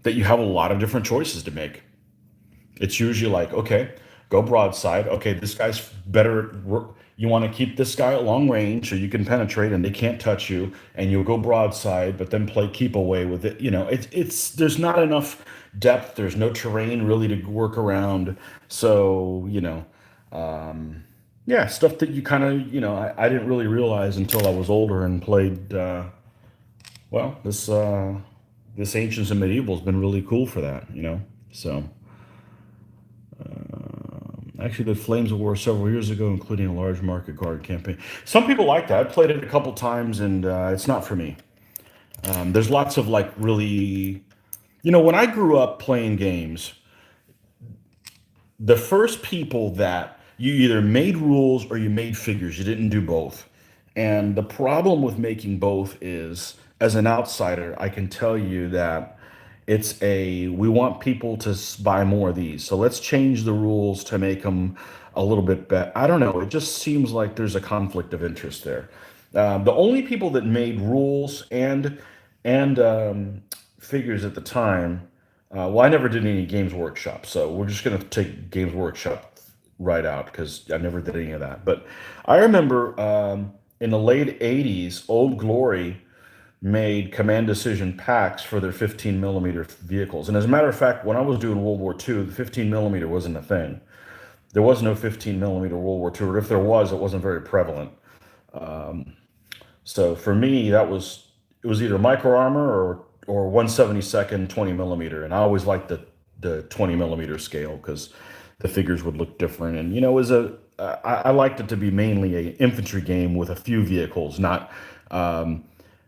that you have a lot of different choices to make. It's usually like, okay, go broadside. Okay, this guy's better. You want to keep this guy at long range so you can penetrate and they can't touch you, and you'll go broadside, but then play keep away with it. It's there's not enough depth. There's no terrain really to work around. So yeah, stuff that you kind of I didn't really realize until I was older and played. Well, this ancients and medieval has been really cool for that. So. Actually did Flames of War several years ago, including a large market guard campaign. Some people like that. I played it a couple times, and it's not for me. There's lots of like really, when I grew up playing games, the first people that you either made rules or you made figures. You didn't do both. And the problem with making both is, as an outsider, I can tell you that we want people to buy more of these. So let's change the rules to make them a little bit better. I don't know. It just seems like there's a conflict of interest there. The only people that made rules and figures at the time, well, I never did any Games Workshop, so we're just going to take Games Workshop right out because I never did any of that. But I remember in the late 80s, Old Glory made command decision packs for their 15 millimeter vehicles. And as a matter of fact, when I was doing World War II, the 15 millimeter wasn't a thing. There was no 15 millimeter World War II, or if there was, it wasn't very prevalent. So for me, it was either micro armor or 1/72nd 20 millimeter, and I always liked the 20 millimeter scale because the figures would look different. And it was I liked it to be mainly a infantry game with a few vehicles, not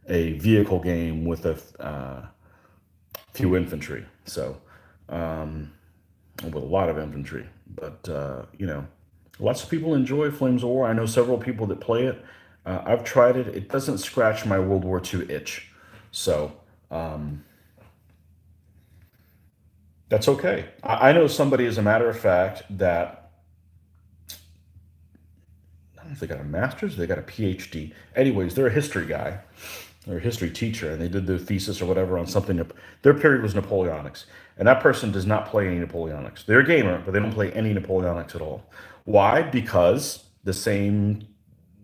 a vehicle game with a few infantry. So with a lot of infantry, but lots of people enjoy Flames of War. I know several people that play it. I've tried it. It doesn't scratch my World War II itch. So that's okay. I know somebody, as a matter of fact, that I don't know if they got a master's, they got a PhD. Anyways, they're a history guy. They're a history teacher, and they did their thesis or whatever on something. Their period was Napoleonics, and that person does not play any Napoleonics. They're a gamer, but they don't play any Napoleonics at all. Why? Because the same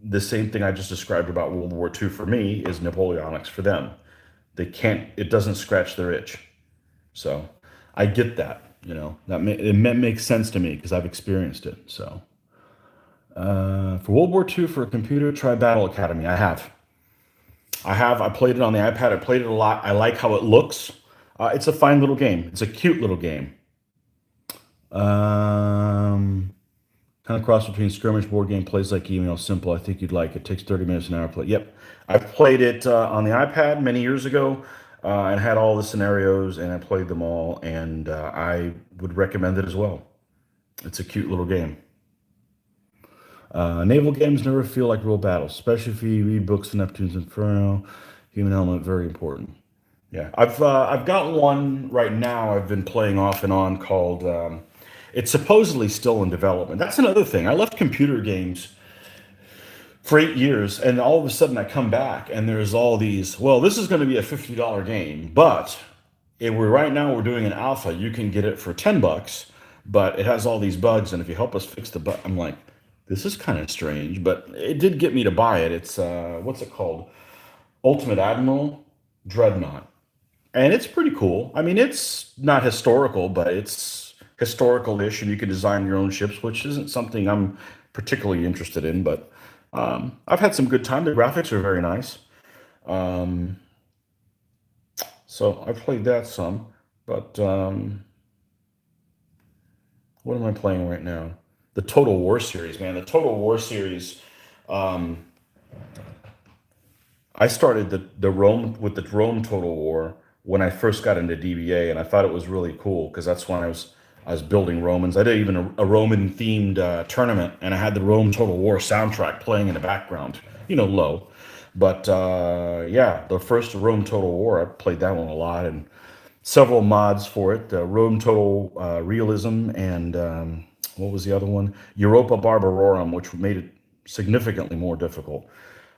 thing I just described about World War II for me is Napoleonics for them. They can't. It doesn't scratch their itch. So I get that. It makes sense to me because I've experienced it. So for World War II for a computer, try Battle Academy. I played it on the iPad. I played it a lot. I like how it looks. It's a fine little game. It's a cute little game. Um, Kind of cross between skirmish board game, plays like email, simple. I think you'd like it. Takes 30 minutes an hour to play. Yep. I've played it on the iPad many years ago and had all the scenarios, and I played them all, and I would recommend it as well. It's a cute little game. Naval games never feel like real battles, especially if you read books of Neptune's Inferno. Human element, very important. Yeah, I've got one right now. I've been playing off and on called. It's supposedly still in development. That's another thing. I left computer games for 8 years, and all of a sudden I come back, and there's all these. Well, this is going to be a $50 game, but right now we're doing an alpha. You can get it for $10, but it has all these bugs, and if you help us fix the bug, I'm like, this is kind of strange, but it did get me to buy it. It's what's it called? Ultimate Admiral Dreadnought. And it's pretty cool. I mean, it's not historical, but it's historical-ish, and you can design your own ships, which isn't something I'm particularly interested in. But I've had some good time. The graphics are very nice, so I've played that some. But What am I playing right now? The Total War series, man. The Total War series. Um, I started the Rome with the Rome Total War when I first got into DBA, and I thought it was really cool because that's when I was building Romans. I did even a Roman themed tournament, and I had the Rome Total War soundtrack playing in the background, low. But yeah, the first Rome Total War, I played that one a lot, and several mods for it. Rome Total Realism, and what was the other one? Europa Barbarorum, which made it significantly more difficult.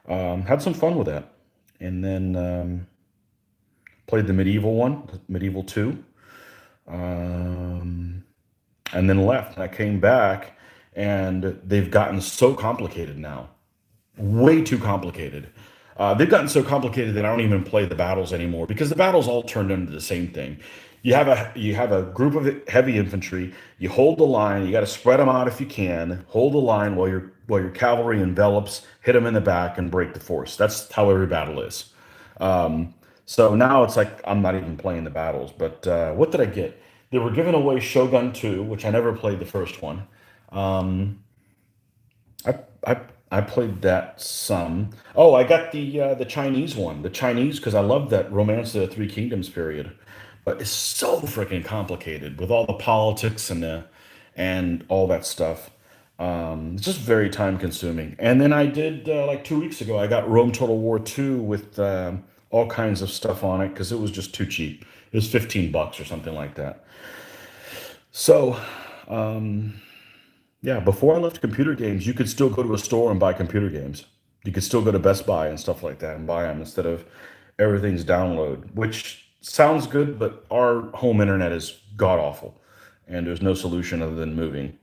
Had some fun with that, and then played the medieval one, medieval two, um, and then left. And I came back, and they've gotten so complicated now, way too complicated. They've gotten so complicated that I don't even play the battles anymore because the battles all turned into the same thing. You have a group of heavy infantry. You hold the line. You got to spread them out if you can. Hold the line while your cavalry envelops, hit them in the back, and break the force. That's how every battle is. So now it's like I'm not even playing the battles. But what did I get? They were giving away Shogun 2, which I never played the first one. Um, I I I played that some. Oh, I got the Chinese one. The Chinese because I love that Romance of the Three Kingdoms period, but it's so freaking complicated with all the politics and all that stuff. It's just very time consuming. And then I did like 2 weeks ago. I got Rome Total War 2 with all kinds of stuff on it because it was just too cheap. It was $15 or something like that. So yeah, before I left computer games, you could still go to a store and buy computer games. You could still go to Best Buy and stuff like that and buy them instead of everything's download, which sounds good, but our home internet is god awful, and there's no solution other than moving.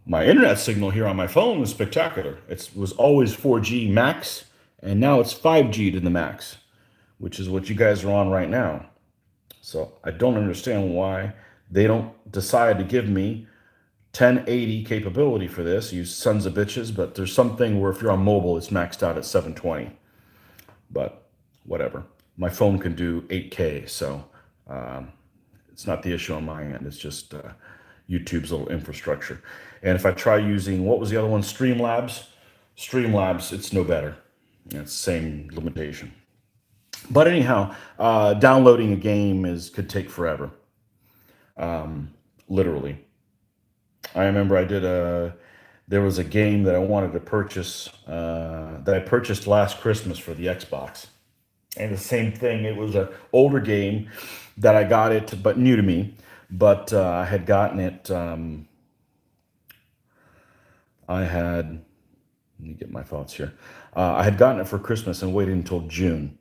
My internet signal here on my phone is spectacular. It was always 4G max, and now it's 5G to the max, which is what you guys are on right now. So I don't understand why they don't decide to give me 1080 capability for this, you sons of bitches, but there's something where if you're on mobile, it's maxed out at 720. But whatever. My phone can do 8K, so it's not the issue on my end. It's just YouTube's little infrastructure. And if I try using, what was the other one? Streamlabs, it's no better. It's the same limitation. But anyhow, downloading a game could take forever, literally. I remember there was a game that I wanted to purchase that I purchased last Christmas for the Xbox, and the same thing. It was an older game that I got it, but new to me. But I had gotten it. I had Let me get my thoughts here. I had gotten it for Christmas and waited until June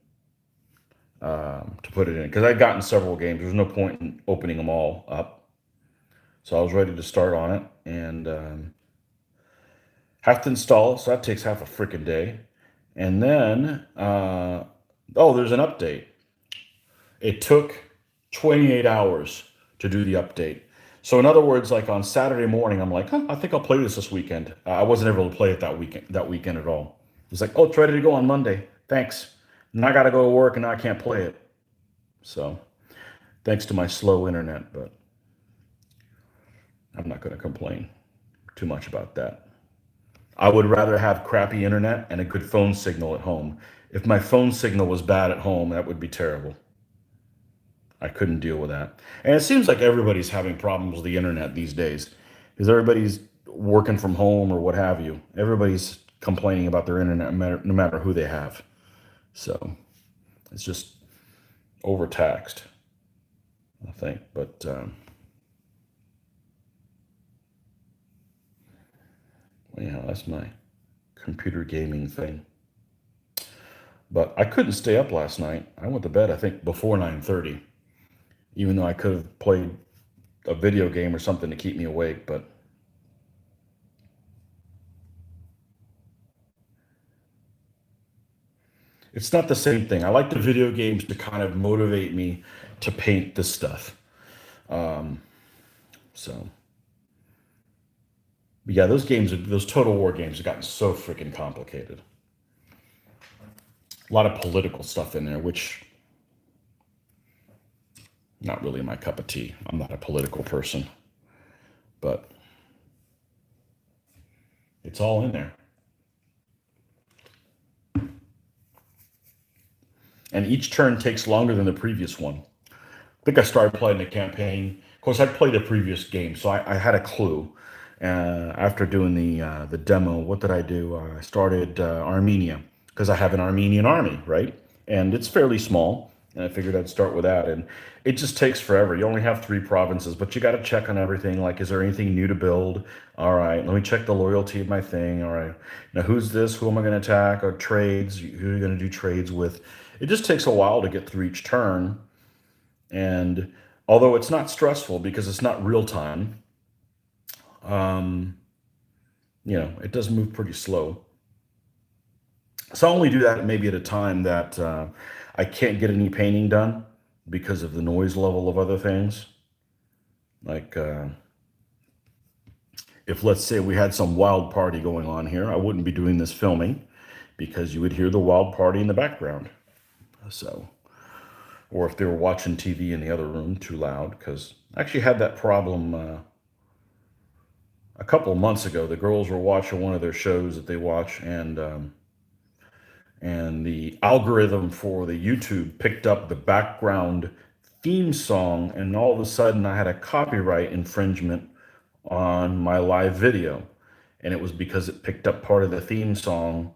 to put it in because I'd gotten several games. There was no point in opening them all up, so I was ready to start on it and. Have to install it, so that takes half a freaking day. And then, oh, there's an update. It took 28 hours to do the update. So in other words, like on Saturday morning, I'm like, huh, I think I'll play this weekend. I wasn't able to play it that weekend at all. It was like, oh, it's ready to go on Monday. Thanks. And I got to go to work, and now I can't play it. So thanks to my slow internet, but I'm not going to complain too much about that. I would rather have crappy internet and a good phone signal at home. If my phone signal was bad at home, that would be terrible. I couldn't deal with that. And it seems like everybody's having problems with the internet these days because everybody's working from home or what have you. Everybody's complaining about their internet no matter who they have. So it's just overtaxed, I think. But anyhow, that's my computer gaming thing. But I couldn't stay up last night. I went to bed, I think, before 9:30, even though I could have played a video game or something to keep me awake. But it's not the same thing. I like the video games to kind of motivate me to paint this stuff. So, but yeah, those Total War games have gotten so freaking complicated. A lot of political stuff in there, which Not really my cup of tea. I'm not a political person, but it's all in there. And each turn takes longer than the previous one. I think I started playing the campaign. Of course, I'd played a previous game, so I had a clue. After doing the demo, what did I do? I started Armenia because I have an Armenian army, right? And it's fairly small, and I figured I'd start with that. And it just takes forever. You only have three provinces, but you got to check on everything. Like, is there anything new to build? All right, let me check the loyalty of my thing. All right, now who's this? Who am I going to attack? Or trades? Who are you going to do trades with? It just takes a while to get through each turn, and although it's not stressful because it's not real time, um, it does move pretty slow. So I only do that maybe at a time that I can't get any painting done because of the noise level of other things. Like if, let's say, we had some wild party going on here, I wouldn't be doing this filming because you would hear the wild party in the background. So, or if they were watching TV in the other room too loud, because I actually had that problem a couple of months ago. The girls were watching one of their shows that they watch, and the algorithm for the YouTube picked up the background theme song, and all of a sudden I had a copyright infringement on my live video, and it was because it picked up part of the theme song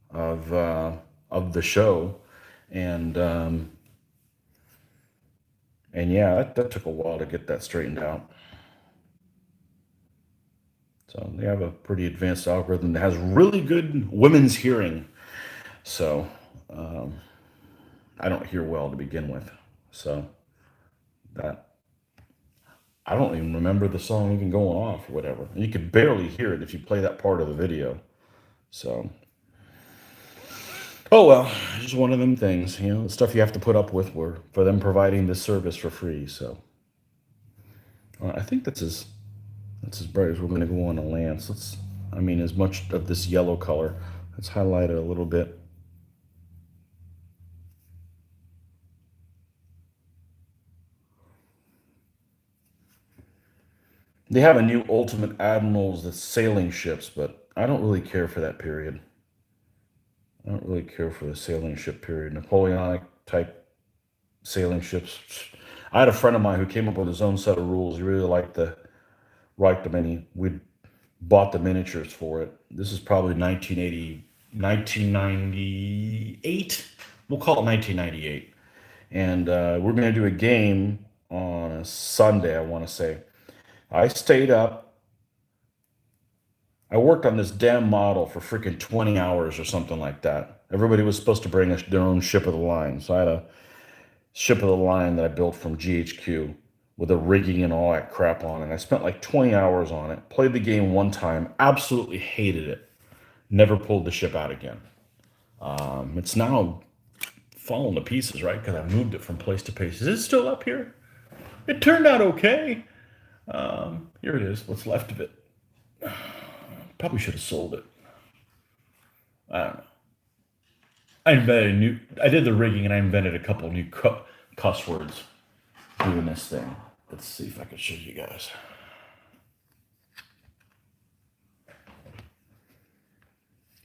of uh, of the show, and yeah, that took a while to get that straightened out. So they have a pretty advanced algorithm that has really good women's hearing. So um, I don't hear well to begin with. So that I don't even remember the song even going off or whatever. You could barely hear it if you play that part of the video. So, oh well, just one of them things, the stuff you have to put up with for them providing this service for free. So I think that's as bright as we're going to go on a lance. I mean, as much of this yellow color. Let's highlight it a little bit. They have a new Ultimate Admirals that's sailing ships, but I don't really care for that period. I don't really care for the sailing ship period. Napoleonic type sailing ships. I had a friend of mine who came up with his own set of rules. He really liked them, and we bought the miniatures for it. This is probably 1980, 1998. We'll call it 1998. And we're going to do a game on a Sunday, I want to say. I stayed up. I worked on this damn model for freaking 20 hours or something like that. Everybody was supposed to bring their own ship of the line. So I had a ship of the line that I built from GHQ with a rigging and all that crap on it. I spent like 20 hours on it. Played the game one time, absolutely hated it. Never pulled the ship out again. It's now falling to pieces, right? Because I moved it from place to place. Is it still up here? It turned out okay. Here it is. What's left of it? Probably should have sold it. I don't know. I did the rigging and I invented a couple new cuss words doing this thing. Let's see if I can show you guys.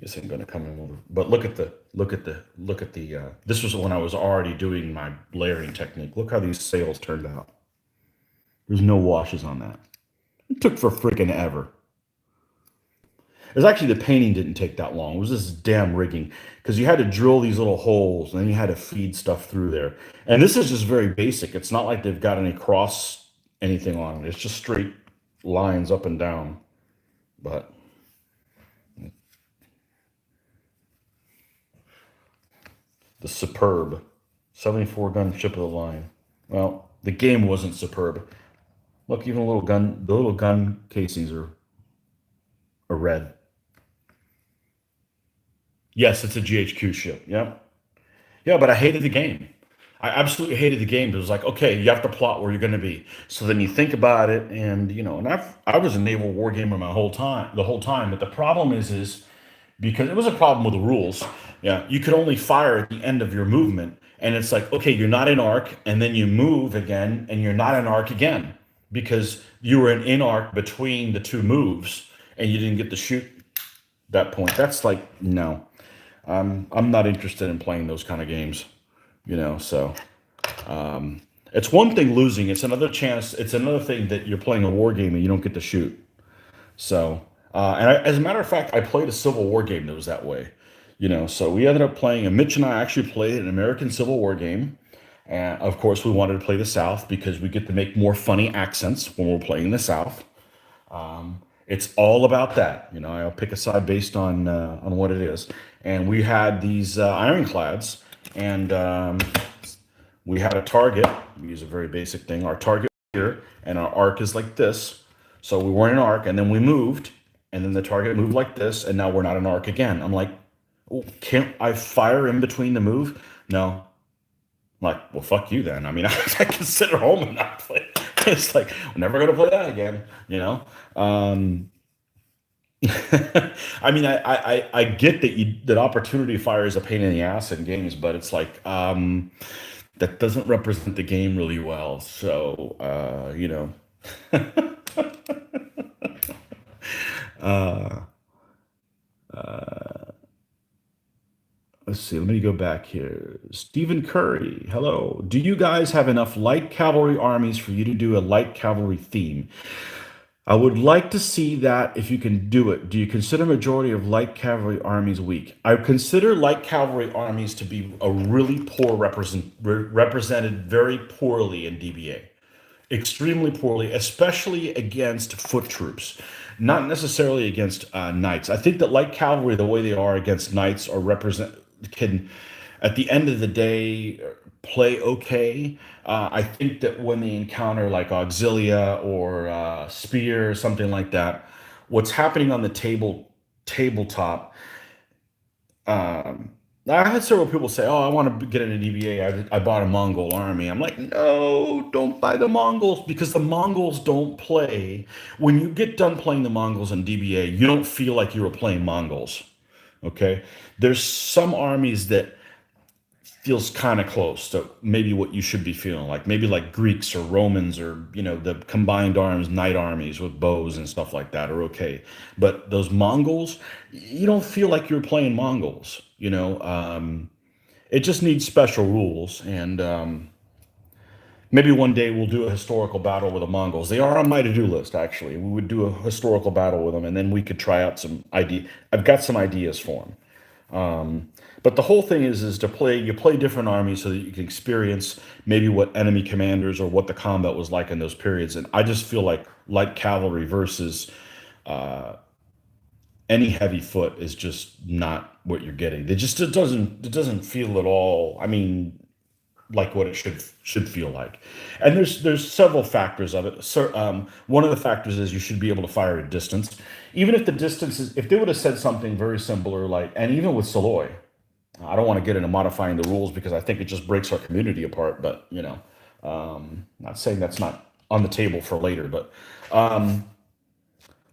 Guess I'm gonna come in over. But look at the. This was when I was already doing my layering technique. Look how these sails turned out. There's no washes on that. It took for freaking ever. It was actually the painting didn't take that long. It was this damn rigging because you had to drill these little holes and then you had to feed stuff through there. And this is just very basic. It's not like they've got any cross anything on it. It's just straight lines up and down. But the superb 74 gun ship of the line. Well, the game wasn't superb. Look, even the little gun casings are red. Yes, it's a GHQ ship. Yep. Yeah, but I hated the game. I absolutely hated the game. It was like, okay, you have to plot where you're going to be. So then you think about it, and and I was a naval war gamer the whole time. But the problem is because it was a problem with the rules. Yeah, you could only fire at the end of your movement, And it's like, okay, you're not in arc, and then you move again, and you're not in arc again because you were in arc between the two moves, and you didn't get to shoot that point. That's like, no, I'm not interested in playing those kind of games, So it's one thing losing; it's another chance. It's another thing that you're playing a war game and you don't get to shoot. So, as a matter of fact, I played a Civil War game that was that way. So we ended up playing, and Mitch and I actually played an American Civil War game. And of course, we wanted to play the South because we get to make more funny accents when we're playing the South. It's all about that. I'll pick a side based on what it is. And we had these ironclads, and we had a target. We use a very basic thing. Our target here, and our arc is like this. So we weren't an arc, and then we moved, and then the target moved like this, and now we're not an arc again. I'm like, oh, can't I fire in between the move? No. I'm like, well, fuck you then. I mean, I can sit at home and not play. It's like, I'm never going to play that again. I mean, I get that that opportunity fire is a pain in the ass in games, but it's like, that doesn't represent the game really well. So, uh, let's see. Let me go back here. Stephen Curry, hello. Do you guys have enough light cavalry armies for you to do a light cavalry theme? I would like to see that if you can do it. Do you consider majority of light cavalry armies weak? I consider light cavalry armies to be a really poor represented very poorly in DBA, extremely poorly, especially against foot troops, not necessarily against knights. I think that light cavalry, the way they are against knights, or represent can, at the end of the day, play okay. I think that when they encounter like auxilia or spear, something like that, what's happening on the tabletop. Um, I had several people say, "Oh, I want to get into DBA. I bought a Mongol army." I'm like, "No, don't buy the Mongols because the Mongols don't play. When you get done playing the Mongols in DBA, you don't feel like you were playing Mongols." Okay, there's some armies that feels kind of close to maybe what you should be feeling like, maybe like Greeks or Romans, or the combined arms knight armies with bows and stuff like that are okay. But those Mongols, you don't feel like you're playing Mongols. It just needs special rules, and maybe one day we'll do a historical battle with the Mongols. They are on my to-do list, actually. We would do a historical battle with them, and then we could try out some idea. I've got some ideas for them. But the whole thing is to play. You play different armies so that you can experience maybe what enemy commanders or what the combat was like in those periods. And I just feel like light cavalry versus any heavy foot is just not what you're getting. It doesn't feel at all. I mean, like what it should feel like. And there's several factors of it. So one of the factors is you should be able to fire at distance, even if the distance is. If they would have said something very similar, like, and even with Saloy, I don't want to get into modifying the rules because I think it just breaks our community apart. But not saying that's not on the table for later, but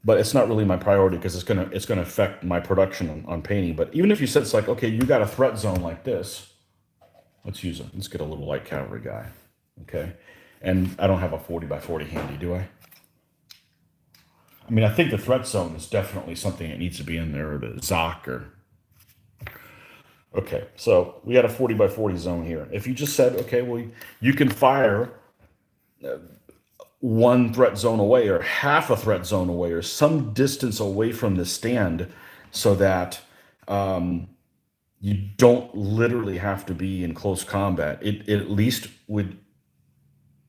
it's not really my priority because it's gonna affect my production on painting. But even if you said it's like, okay, you got a threat zone like this. Let's get a little light cavalry guy. Okay. And I don't have a 40 by 40 handy, do I? I mean, I think the threat zone is definitely something that needs to be in there, or the Zoc or. Okay. So we got a 40 by 40 zone here. If you just said, okay, well, you can fire one threat zone away or half a threat zone away or some distance away from the stand so that you don't literally have to be in close combat. It at least would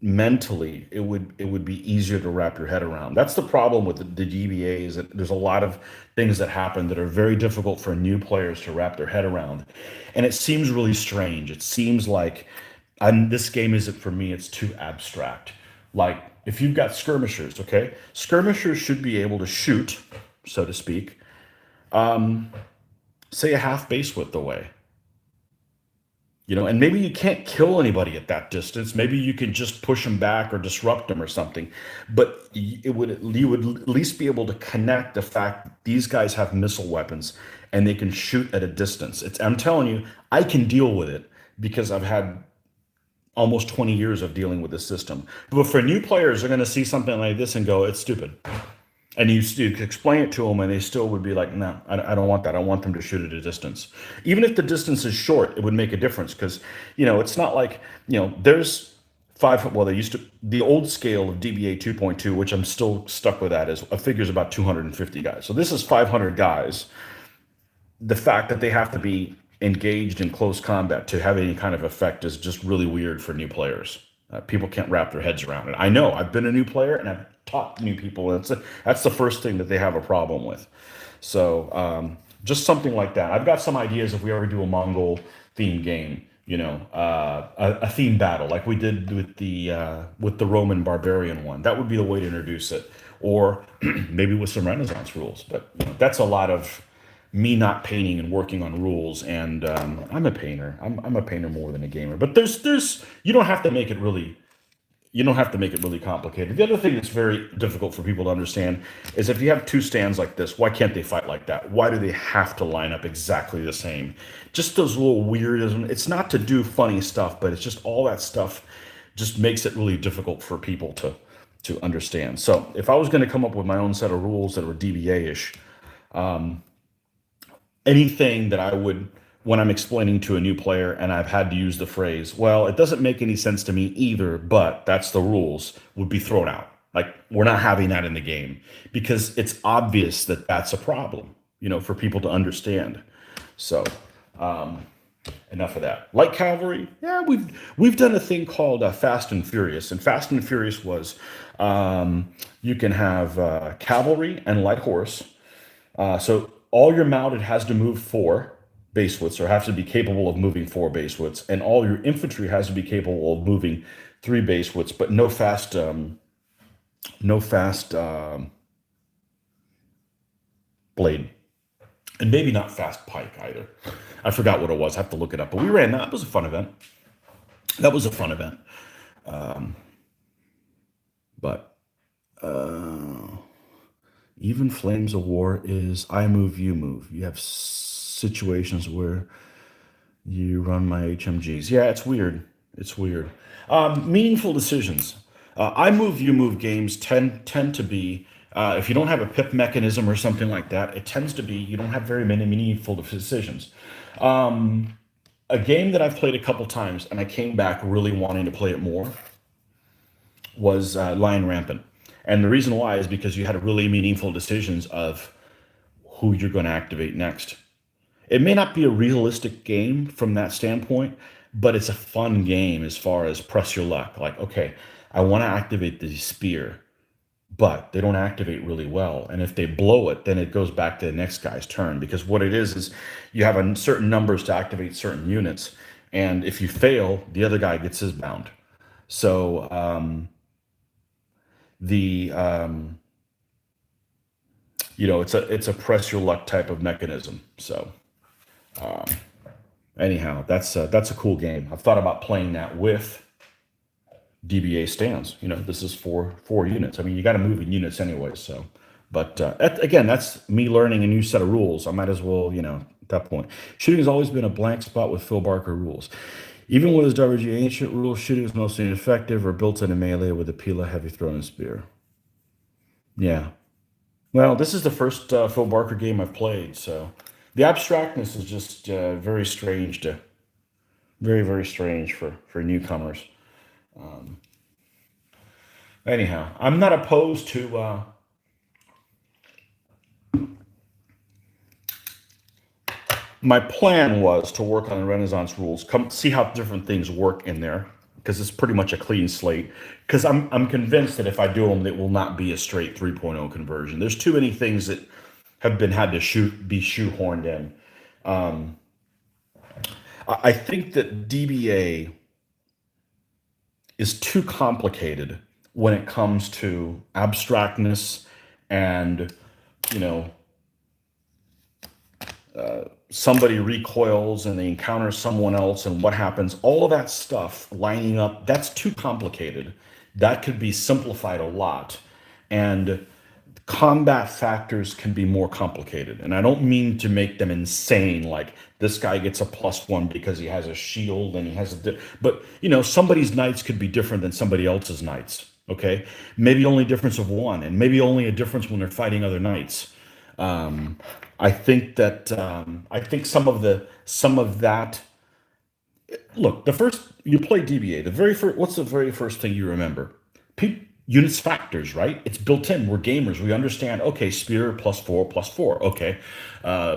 mentally it would be easier to wrap your head around. That's the problem with the GBA, is that there's a lot of things that happen that are very difficult for new players to wrap their head around, and it seems really strange. It seems like this game isn't for me. It's too abstract. Like if you've got skirmishers, okay, skirmishers should be able to shoot, so to speak, say a half base width away. And maybe you can't kill anybody at that distance. Maybe you can just push them back or disrupt them or something. But you would at least be able to connect the fact that these guys have missile weapons and they can shoot at a distance. I'm telling you, I can deal with it because I've had almost 20 years of dealing with the system. But for new players, they're going to see something like this and go, "It's stupid." And you could explain it to them, and they still would be like, "No, I don't want that. I want them to shoot at a distance." Even if the distance is short, it would make a difference because, it's not like, there's well, they used to, the old scale of DBA 2.2, which I'm still stuck with that, is a figure's about 250 guys. So this is 500 guys. The fact that they have to be engaged in close combat to have any kind of effect is just really weird for new players. People can't wrap their heads around it. I know, I've been a new player and I've taught new people, and that's the first thing that they have a problem with. So just something like that. I've got some ideas if we ever do a Mongol themed game, a theme battle like we did with the Roman barbarian one. That would be the way to introduce it, or maybe with some Renaissance rules. But that's a lot of me not painting and working on rules. And I'm a painter. I'm a painter more than a gamer. But there's you don't have to make it really you don't have to make it really complicated. The other thing that's very difficult for people to understand is if you have two stands like this, why can't they fight like that? Why do they have to line up exactly the same? Just those little weirdisms. It's not to do funny stuff, but it's just all that stuff just makes it really difficult for people to understand. So if I was going to come up with my own set of rules that were DBA-ish, anything that I would, when I'm explaining to a new player and I've had to use the phrase, "Well, it doesn't make any sense to me either, but that's the rules," would be thrown out. Like, we're not having that in the game because it's obvious that that's a problem, for people to understand. So, enough of that. Light cavalry, yeah, we've done a thing called Fast and Furious, and Fast and Furious was, you can have cavalry and light horse. So all your mounted has to move 4 base widths, or has to be capable of moving 4 base widths, and all your infantry has to be capable of moving 3 base widths, but no fast blade, and maybe not fast pike either. I forgot what it was. I have to look it up. But we ran that. It was a fun event. That was a fun event. But even Flames of War is I move, you move. You have situations where you run my HMGs. Yeah, it's weird. It's weird. Meaningful decisions. I move, you move games tend to be, if you don't have a pip mechanism or something like that, it tends to be you don't have very many meaningful decisions. A game that I've played a couple times and I came back really wanting to play it more was Lion Rampant. And the reason why is because you had really meaningful decisions of who you're going to activate next. It may not be a realistic game from that standpoint, but it's a fun game as far as press your luck. Like, okay, I want to activate the spear, but they don't activate really well. And if they blow it, then it goes back to the next guy's turn, because what it is you have a certain numbers to activate certain units. And if you fail, the other guy gets his bound. So the it's a press your luck type of mechanism. So anyhow, that's a cool game. I've thought about playing that with DBA stands. This is four units. I mean, you got to move in units anyway. So, but again, that's me learning a new set of rules. I might as well, at that point. Shooting has always been a blank spot with Phil Barker rules. Even with his WG ancient rules, shooting is mostly ineffective or built in a melee with a Pila, heavy throw, and spear. Yeah. Well, this is the first Phil Barker game I've played, so the abstractness is just very, very strange for newcomers. Anyhow, I'm not opposed to. My plan was to work on the Renaissance rules, come see how different things work in there, because it's pretty much a clean slate. Because I'm convinced that if I do them, it will not be a straight 3.0 conversion. There's too many things that have had to be shoehorned in. I think that DBA is too complicated when it comes to abstractness and, somebody recoils and they encounter someone else and what happens, all of that stuff lining up, that's too complicated. That could be simplified a lot. And combat factors can be more complicated. And I don't mean to make them insane, like this guy gets a +1 because he has a shield and he has but somebody's knights could be different than somebody else's knights. Okay. Maybe only a difference of one, and maybe only a difference when they're fighting other knights. Um, I think some of that. Look, the first you play DBA, the very first. What's the very first thing you remember? Units factors, right? It's built in. We're gamers. We understand. Okay, spear +4 +4. Okay,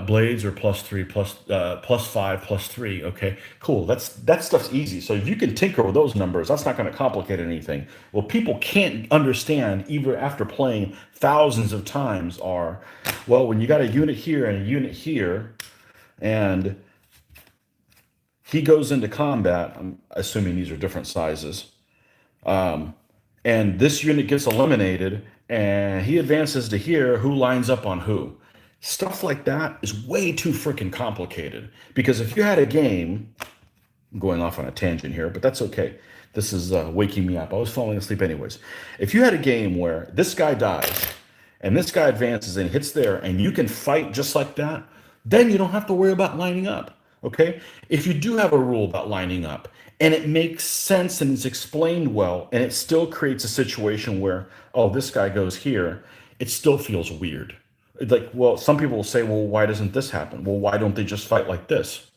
blades are +3 +5 +3. Okay, cool. That stuff's easy. So if you can tinker with those numbers, that's not going to complicate anything. Well, people can't understand even after playing thousands of times. Are well, when you got a unit here and a unit here, and he goes into combat. I'm assuming these are different sizes. And this unit gets eliminated, and he advances to here. Who lines up on who? Stuff like that is way too freaking complicated. Because if you had a game, I'm going off on a tangent here, but that's okay. This is waking me up. I was falling asleep anyways. If you had a game where this guy dies and this guy advances and hits there and you can fight just like that, then you don't have to worry about lining up. Okay? If you do have a rule about lining up and it makes sense and it's explained well and it still creates a situation where, oh, this guy goes here, it still feels weird. Like, well, some people will say, well, why doesn't this happen? Well, why don't they just fight like this?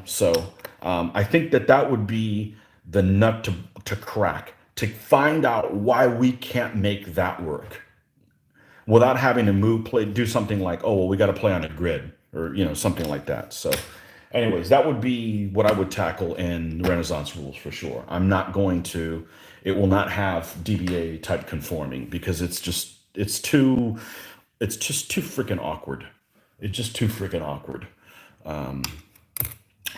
So I think that would be the nut to crack, to find out why we can't make that work without having to do something like, oh, well, we got to play on a grid, or something like that. So anyways, that would be what I would tackle in Renaissance rules for sure. I'm not going to It will not have DBA type conforming, because it's just too freaking awkward. It's just too freaking awkward.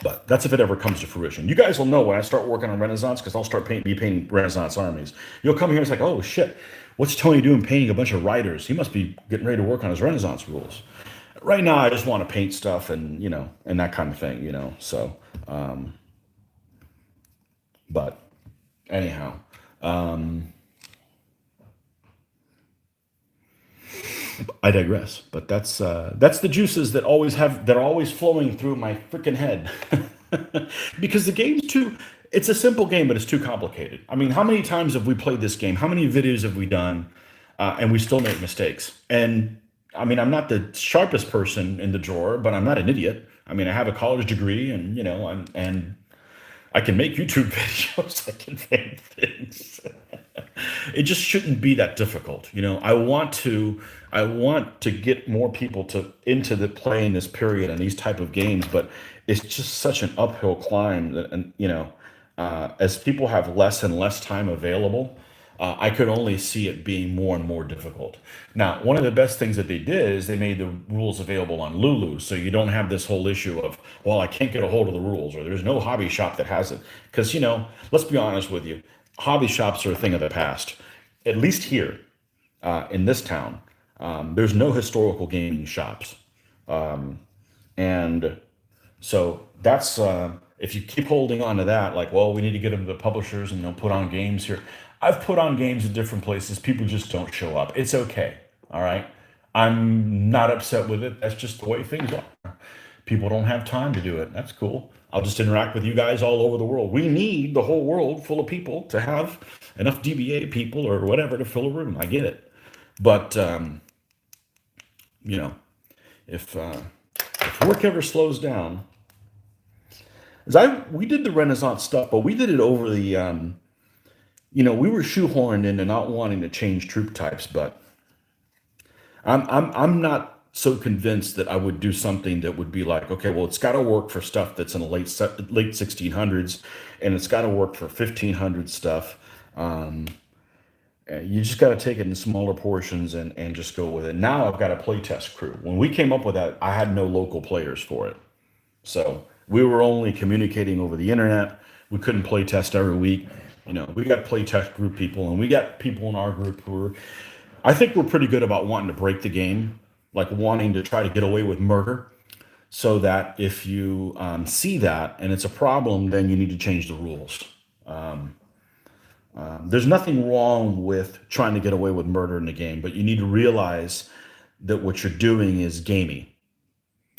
But that's if it ever comes to fruition. You guys will know when I start working on Renaissance, because I'll start painting Renaissance armies. You'll come here and it's like, oh shit, what's Tony doing painting a bunch of riders? He must be getting ready to work on his Renaissance rules. Right now, I just want to paint stuff and that kind of thing. So, but anyhow, I digress. But that's the juices that are always flowing through my freaking head. Because the game's too it's a simple game, but it's too complicated. I mean, how many times have we played this game? How many videos have we done? And we still make mistakes. And I mean, I'm not the sharpest person in the drawer, but I'm not an idiot. I mean, I have a college degree, and and I can make YouTube videos. I can make things. It just shouldn't be that difficult. I want to get more people to into the playing this period and these type of games, but it's just such an uphill climb that, and as people have less and less time available, I could only see it being more and more difficult. Now, one of the best things that they did is they made the rules available on Lulu, so you don't have this whole issue of, well, I can't get a hold of the rules, or there's no hobby shop that has it. Because, let's be honest with you, hobby shops are a thing of the past. At least here, in this town, there's no historical gaming shops. And so that's if you keep holding on to that, like, well, we need to get them to the publishers and they'll put on games here. I've put on games in different places. People just don't show up. It's okay. All right. I'm not upset with it. That's just the way things are. People don't have time to do it. That's cool. I'll just interact with you guys all over the world. We need the whole world full of people to have enough DBA people or whatever to fill a room. I get it. But, you know, if work ever slows down, we did the Renaissance stuff, but we did it over the, we were shoehorned into not wanting to change troop types, but I'm not so convinced that I would do something that would be like, okay, well, it's got to work for stuff that's in the late 1600s, and it's got to work for 1500 stuff. You just got to take it in smaller portions and just go with it. Now I've got a playtest crew. When we came up with that, I had no local players for it. So we were only communicating over the internet. We couldn't play test every week. We got play test group people, and we got people in our group who are, I think we're pretty good about wanting to break the game, like wanting to try to get away with murder, so that if you see that and it's a problem, then you need to change the rules. There's nothing wrong with trying to get away with murder in the game, but you need to realize that what you're doing is gamey.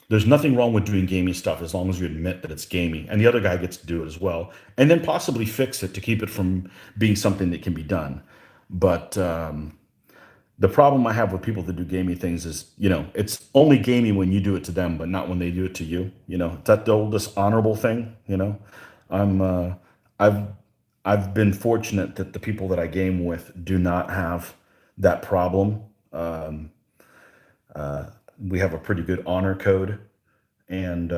There's nothing wrong with doing gamey stuff as long as you admit that it's gamey, and the other guy gets to do it as well, and then possibly fix it to keep it from being something that can be done. But the problem I have with people that do gamey things is, it's only gamey when you do it to them, but not when they do it to you. It's that the old dishonorable thing. I'm I've I've been fortunate that the people that I game with do not have that problem. Um, we have a pretty good honor code, and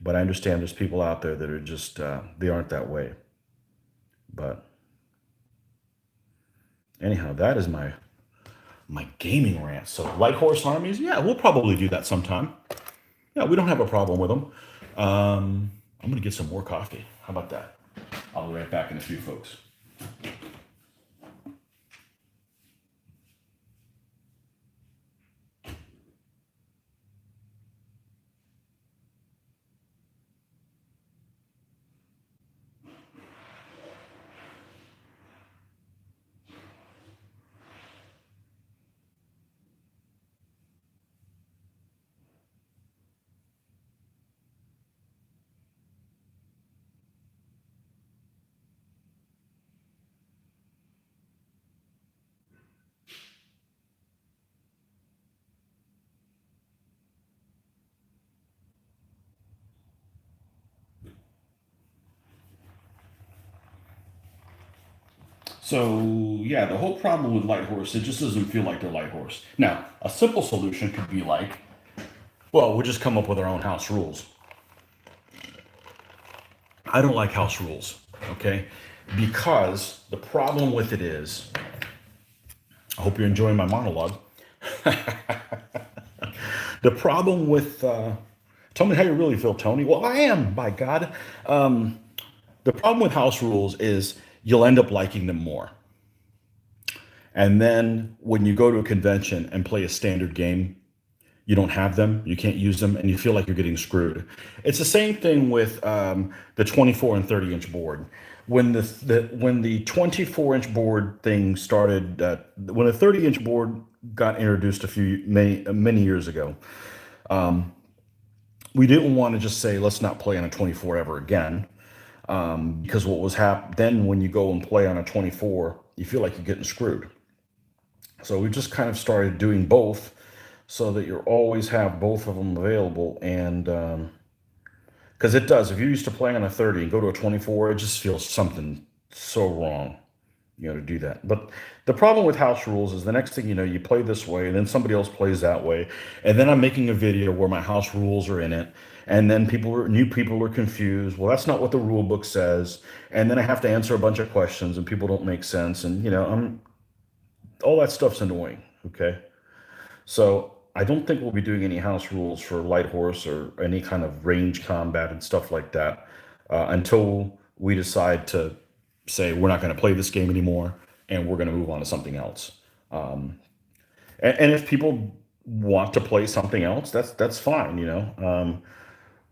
but I understand there's people out there that are just they aren't that way. But anyhow, that is my gaming rant. So light horse armies, yeah, we'll probably do that sometime. Yeah, we don't have a problem with them. I'm gonna get some more coffee. How about that? I'll be right back in a few, folks. So yeah, the whole problem with light horse, it just doesn't feel like they're light horse. Now, a simple solution could be like, well, we'll just come up with our own house rules. I don't like house rules, okay? Because the problem with it is, I hope you're enjoying my monologue. The problem with, tell me how you really feel, Tony. Well, I am, by God. The problem with house rules is you'll end up liking them more. And then when you go to a convention and play a standard game, you don't have them, you can't use them, and you feel like you're getting screwed. It's the same thing with the 24 and 30-inch board. When the 24-inch board thing started, when the 30-inch board got introduced many years ago, we didn't want to just say let's not play on a 24 ever again, because what was then when you go and play on a 24, you feel like you're getting screwed. So we just kind of started doing both so that you always have both of them available. And because it does, if you're used to playing on a 30 and go to a 24, it just feels something so wrong, to do that. But the problem with house rules is the next thing you know, you play this way, and then somebody else plays that way. And then I'm making a video where my house rules are in it. And then new people are confused. Well, that's not what the rule book says. And then I have to answer a bunch of questions, and people don't make sense. And all that stuff's annoying. Okay. So I don't think we'll be doing any house rules for light horse or any kind of range combat and stuff like that until we decide to say we're not going to play this game anymore and we're going to move on to something else. And if people want to play something else, that's fine.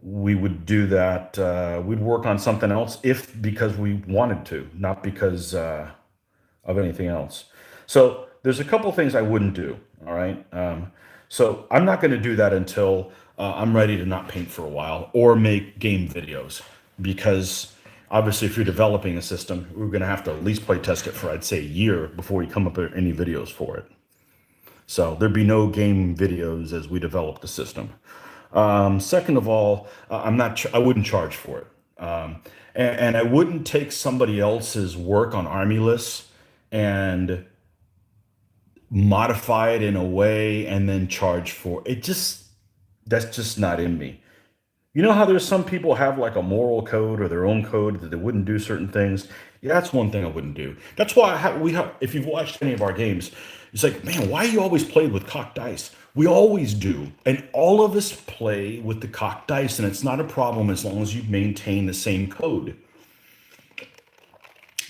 We would do that. We'd work on something else if because we wanted to, not because of anything else. So there's a couple things I wouldn't do. All right. So I'm not going to do that until I'm ready to not paint for a while or make game videos, because obviously if you're developing a system, we're going to have to at least play test it for, I'd say, a year before we come up with any videos for it. So there'd be no game videos as we develop the system. Second of all, I wouldn't charge for it. And I wouldn't take somebody else's work on Army lists and modify it in a way and then charge for it. That's just not in me. You know how there's some people have like a moral code or their own code that they wouldn't do certain things. Yeah, that's one thing I wouldn't do. That's why if you've watched any of our games, it's like, man, why you always played with cocked dice? We always do, and all of us play with the cocked dice, and it's not a problem as long as you maintain the same code.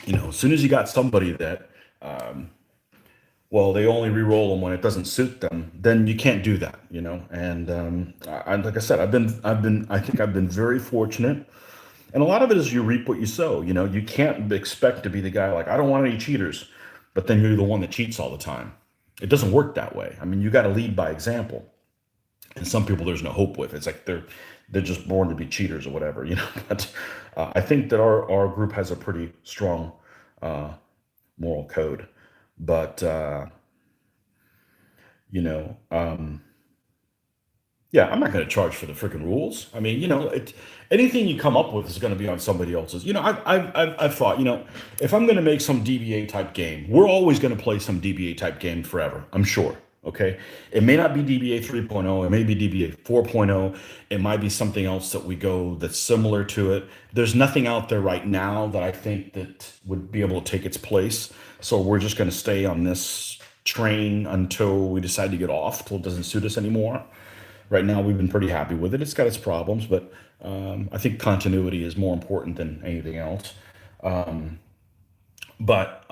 As soon as you got somebody that well, they only re-roll them when it doesn't suit them, then you can't do that. And like I said, I think I've been very fortunate And a lot of it is you reap what you sow. You know, you can't expect to be the guy like, I don't want any cheaters, but then you're the one that cheats all the time. It doesn't work that way. I mean, you got to lead by example. And some people there's no hope with. It's like they're just born to be cheaters or whatever, you know. But I think that our group has a pretty strong uh, moral code. But you know, yeah, I'm not going to charge for the freaking rules. I mean, you know, anything you come up with is going to be on somebody else's. You know, I've thought, you know, if I'm going to make some DBA type game, we're always going to play some DBA type game forever. I'm sure. Okay, it may not be DBA 3.0. It may be DBA 4.0. It might be something else that we go that's similar to it. There's nothing out there right now that I think that would be able to take its place. So we're just going to stay on this train until we decide to get off, till it doesn't suit us anymore. Right now, we've been pretty happy with it. It's got its problems, but I think continuity is more important than anything else. But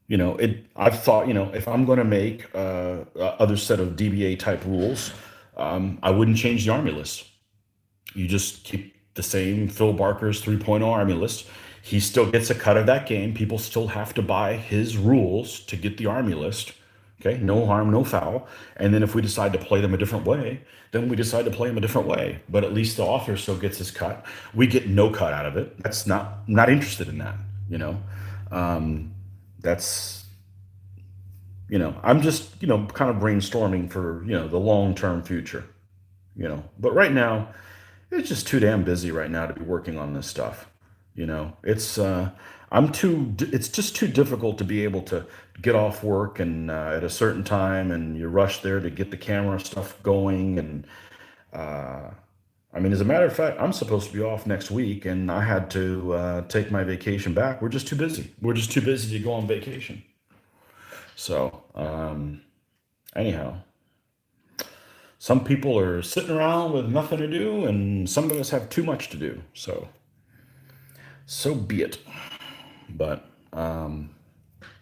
you know, I've thought, you know, if I'm going to make other set of DBA type rules, I wouldn't change the army list. You just keep the same Phil Barker's 3.0 Army list. He still gets a cut of that game. People still have to buy his rules to get the Army list. Okay, no harm, no foul. And then if we decide to play them a different way, then we decide to play them a different way. But at least the author still gets his cut. We get no cut out of it. That's not interested in that. You know, that's I'm just kind of brainstorming for the long term future. But right now it's just too damn busy right now to be working on this stuff. It's just too difficult to be able to get off work and at a certain time and you rush there to get the camera stuff going. And I mean, as a matter of fact, I'm supposed to be off next week and I had to take my vacation back. We're just too busy. We're just too busy to go on vacation. So, anyhow, some people are sitting around with nothing to do, and some of us have too much to do. So be it. But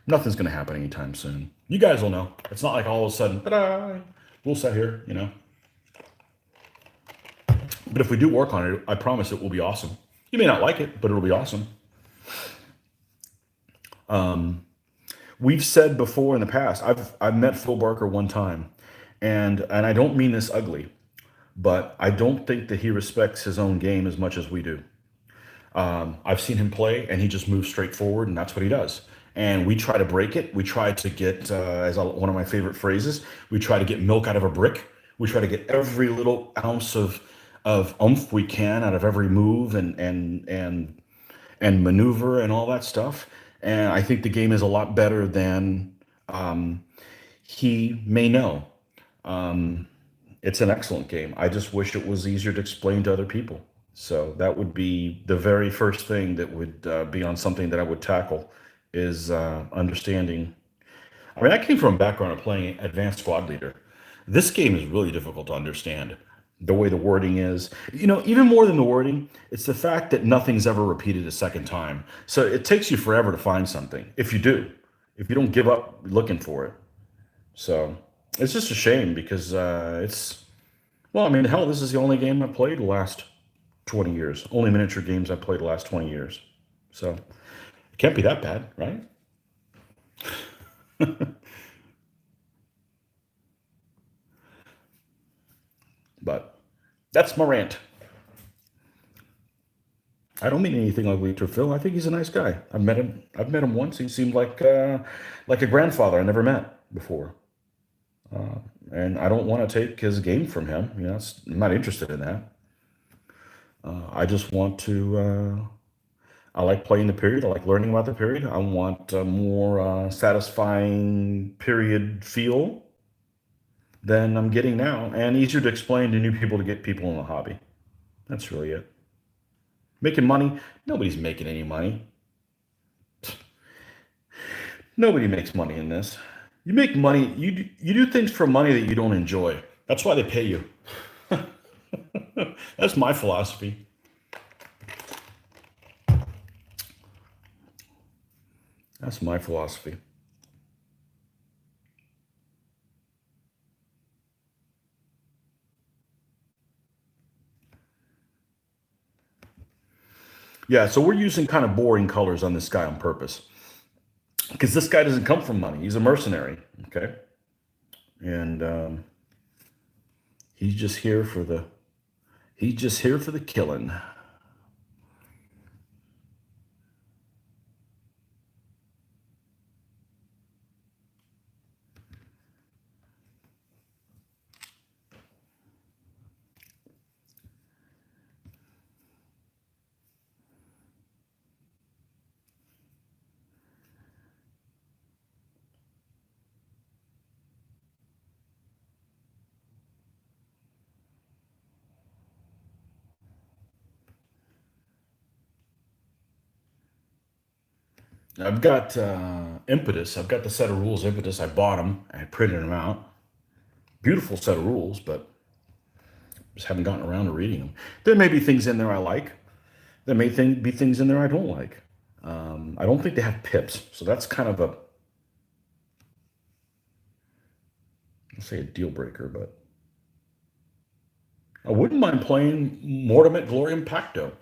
nothing's going to happen anytime soon. You guys will know. It's not like all of a sudden, ta-da, we'll sit here. But if we do work on it, I promise it will be awesome. You may not like it, but it'll be awesome. We've said before in the past, I've met Phil Barker one time, and I don't mean this ugly, but I don't think that he respects his own game as much as we do. I've seen him play, and he just moves straight forward, and that's what he does. And we try to break it. We try to get, one of my favorite phrases, we try to get milk out of a brick. We try to get every little ounce of oomph we can out of every move and maneuver and all that stuff. And I think the game is a lot better than he may know. It's an excellent game. I just wish it was easier to explain to other people. So that would be the very first thing that would be on something that I would tackle is understanding. I mean, I came from a background of playing Advanced Squad Leader. This game is really difficult to understand. The way the wording is, even more than the wording, it's the fact that nothing's ever repeated a second time. So it takes you forever to find something. If you don't give up looking for it. So it's just a shame because well, I mean, hell, this is the only game I've played the last 20 years. Only miniature games I've played the last 20 years. So it can't be that bad, right? But that's my rant. I don't mean anything ugly to Phil. I think he's a nice guy. I've met him. I've met him once. He seemed like a grandfather I never met before. And I don't want to take his game from him. I'm not interested in that. I just want to. I like playing the period. I like learning about the period. I want a more satisfying period feel than I'm getting now, and easier to explain to new people to get people in the hobby. That's really it. Making money? Nobody's making any money. Nobody makes money in this. You make money. You do things for money that you don't enjoy. That's why they pay you. That's my philosophy. That's my philosophy. Yeah, so we're using kind of boring colors on this guy on purpose because this guy doesn't come from money. He's a mercenary, okay, and he's just here for the he's just here for the killing. I've got impetus. I've got the set of rules impetus. I bought them. I printed them out. Beautiful set of rules, but just haven't gotten around to reading them. There may be things in there I like. There may be things in there I don't like. I don't think they have pips, so that's kind of a, I'll say a deal breaker, but I wouldn't mind playing Mortem et Gloriam Pacto.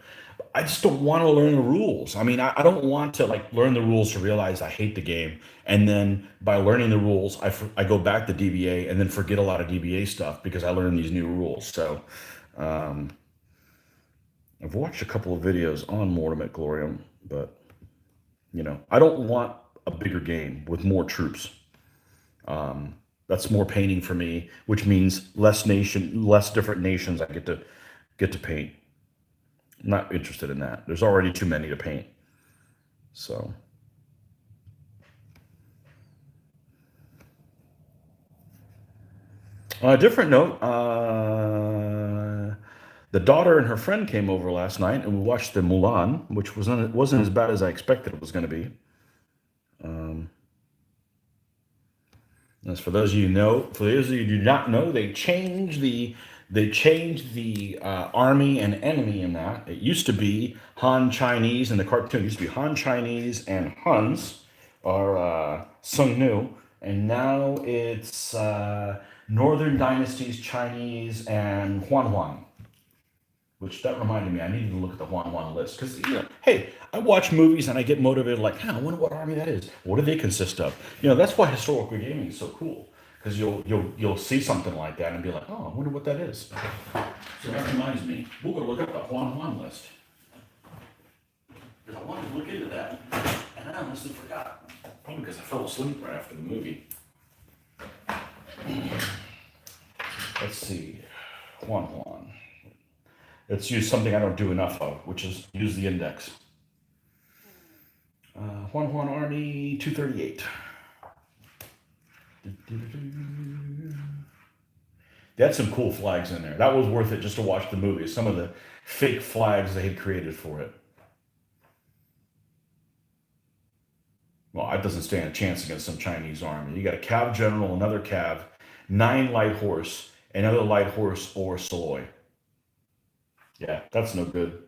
I just don't want to learn the rules. I mean, I don't want to like learn the rules to realize I hate the game, and then by learning the rules, I go back to DBA and then forget a lot of DBA stuff because I learned these new rules. So um, I've watched a couple of videos on Mortem et Gloriam, but I don't want a bigger game with more troops. That's more painting for me, which means less different nations I get to paint. I'm not interested in that. There's already too many to paint. So, on a different note, the daughter and her friend came over last night, and we watched the Mulan, which wasn't as bad as I expected it was going to be. Um, As for those of you who know, for those of you who do not know, they changed the army and enemy in that. It used to be Han Chinese in the cartoon. It used to be Han Chinese and Huns, or Sung Nu, and now it's Northern Dynasties Chinese and Huan Huan. Which that reminded me, I needed to look at the Juan Juan list because hey, I watch movies and I get motivated. Like, I wonder what army that is. What do they consist of? That's why historical gaming is so cool because you'll see something like that and be like, oh, I wonder what that is. So that reminds me, we're gonna look up the Juan Juan list because I wanted to look into that and I honestly forgot. Probably because I fell asleep right after the movie. Let's see, Juan Juan. Let's use something I don't do enough of, which is use the index. Juan Juan Army 238. They had some cool flags in there. That was worth it just to watch the movie. Some of the fake flags they had created for it. Well, that doesn't stand a chance against some Chinese army. You got a cav general, another cav, 9 light horse, another light horse, or Saloy. Yeah, that's no good.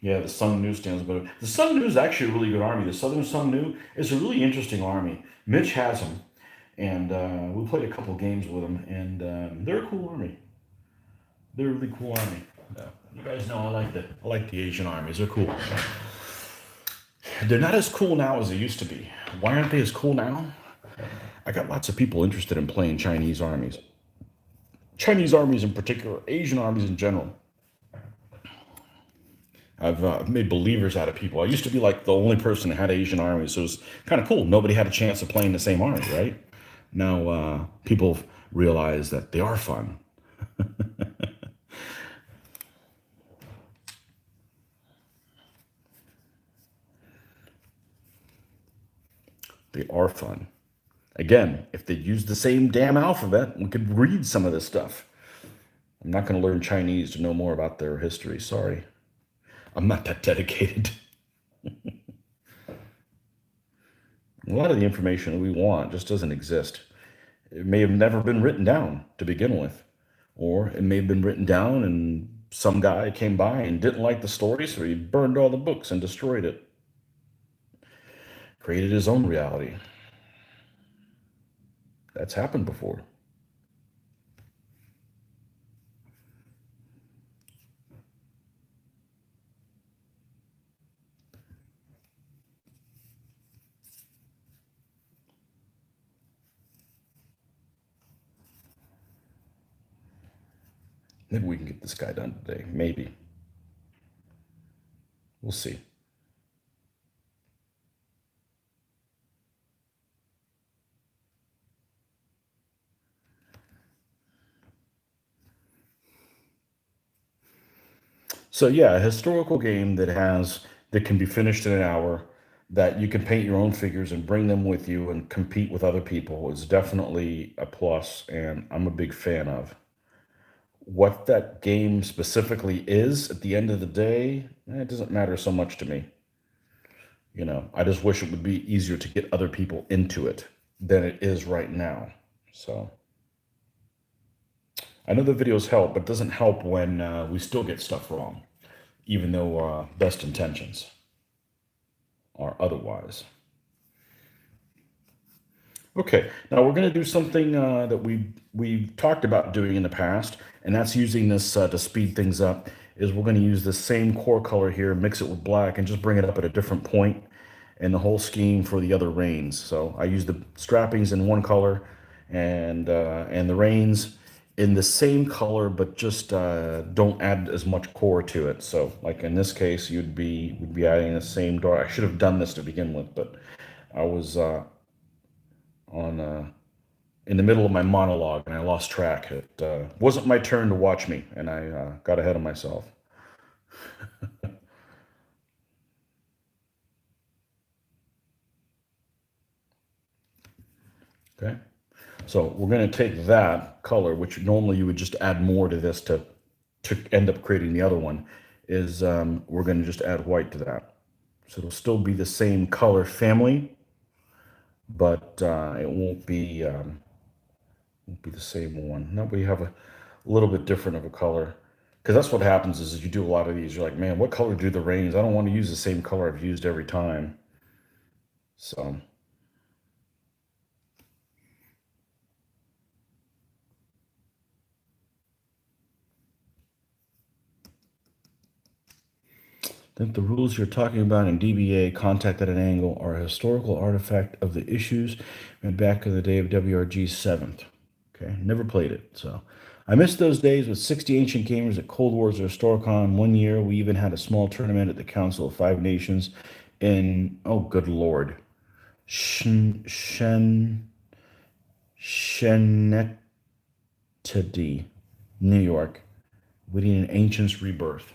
Yeah, the Sun Nu stands better. The Sun Nu is actually a really good army. The Southern Sun Nu is a really interesting army. Mitch has them, and we played a couple games with them, and they're a cool army. They're a really cool army. Yeah. You guys know I like the Asian armies. They're cool. They're not as cool now as they used to be. Why aren't they as cool now? I got lots of people interested in playing Chinese armies. Chinese armies in particular, Asian armies in general. I've made believers out of people. I used to be like the only person that had Asian armies, so it was kind of cool. Nobody had a chance of playing the same army, right? Now people realize that they are fun. They are fun. Again, if they used the same damn alphabet, we could read some of this stuff. I'm not going to learn Chinese to know more about their history. Sorry. I'm not that dedicated. A lot of the information that we want just doesn't exist. It may have never been written down to begin with, or it may have been written down and some guy came by and didn't like the story, so he burned all the books and destroyed it, created his own reality. That's happened before. Maybe we can get this guy done today. Maybe. We'll see. So yeah, a historical game that can be finished in an hour, that you can paint your own figures and bring them with you and compete with other people is definitely a plus, and I'm a big fan of. What that game specifically is at the end of the day, it doesn't matter so much to me. I just wish it would be easier to get other people into it than it is right now. So I know the videos help, but it doesn't help when we still get stuff wrong, even though best intentions are otherwise. Okay, now we're going to do something that we talked about doing in the past, and that's using this to speed things up. Is we're going to use the same core color here, mix it with black, and just bring it up at a different point in the whole scheme for the other reins. So I use the strappings in one color, and the reins in the same color, but just don't add as much core to it. So like in this case, would be adding the same dark. I should have done this to begin with, but I was on in the middle of my monologue and I lost track. It wasn't my turn to watch me, and I got ahead of myself. Okay, so we're going to take that color, which normally you would just add more to this to end up creating the other one. Is we're going to just add white to that, so it'll still be the same color family, but it won't be the same one. No, we have a little bit different of a color. Because that's what happens is you do a lot of these. You're like, man, what color do the reins? I don't want to use the same color I've used every time. So I think the rules you're talking about in DBA, contact at an angle, are a historical artifact of the issues made back in the day of WRG 7th. Okay, never played it. So I miss those days with 60 ancient gamers at Cold Wars or Historicon. One year, we even had a small tournament at the Council of Five Nations in, oh, good Lord, Schenectady, New York. We need an Ancients Rebirth.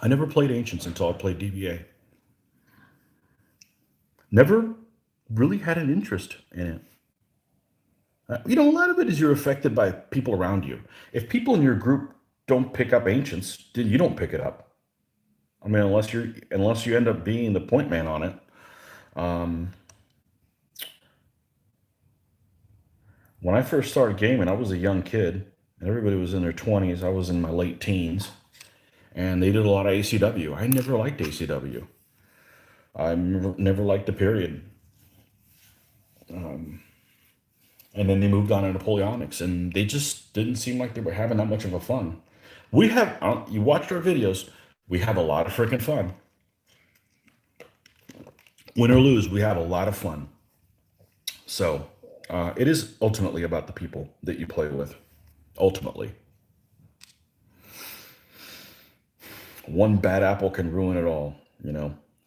I never played Ancients until I played DBA. Never really had an interest in it. A lot of it is you're affected by people around you. If people in your group don't pick up Ancients, then you don't pick it up. I mean, unless you end up being the point man on it. Um, when I first started gaming, I was a young kid, and everybody was in their 20s. I was in my late teens, and they did a lot of ACW. I never liked ACW. I never liked the period. And then they moved on to Napoleonics, and they just didn't seem like they were having that much of a fun. You watched our videos, we have a lot of freaking fun. Win or lose, we have a lot of fun. So it is ultimately about the people that you play with. Ultimately, one bad apple can ruin it all,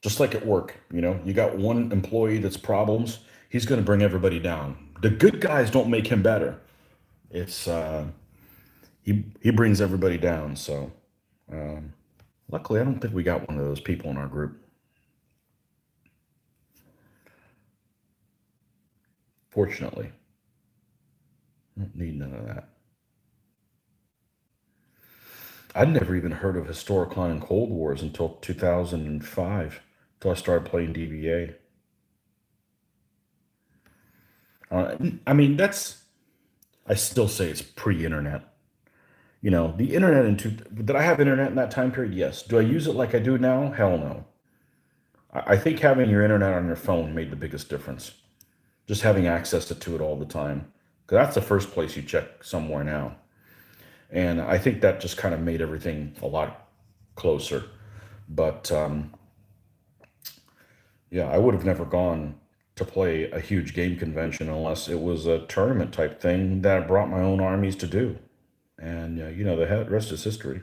just like at work. You got one employee that's problems, he's going to bring everybody down. The good guys don't make him better. It's he brings everybody down. So luckily, I don't think we got one of those people in our group. Fortunately, I don't need none of that. I'd never even heard of Historicon and Cold Wars until 2005, until I started playing DBA. I mean, I still say it's pre-internet. The internet did I have internet in that time period? Yes. Do I use it like I do now? Hell no. I think having your internet on your phone made the biggest difference. Just having access to it all the time. Because that's the first place you check somewhere now. And I think that just kind of made everything a lot closer. But yeah, I would have never gone to play a huge game convention unless it was a tournament type thing that I brought my own armies to do. And the rest is history.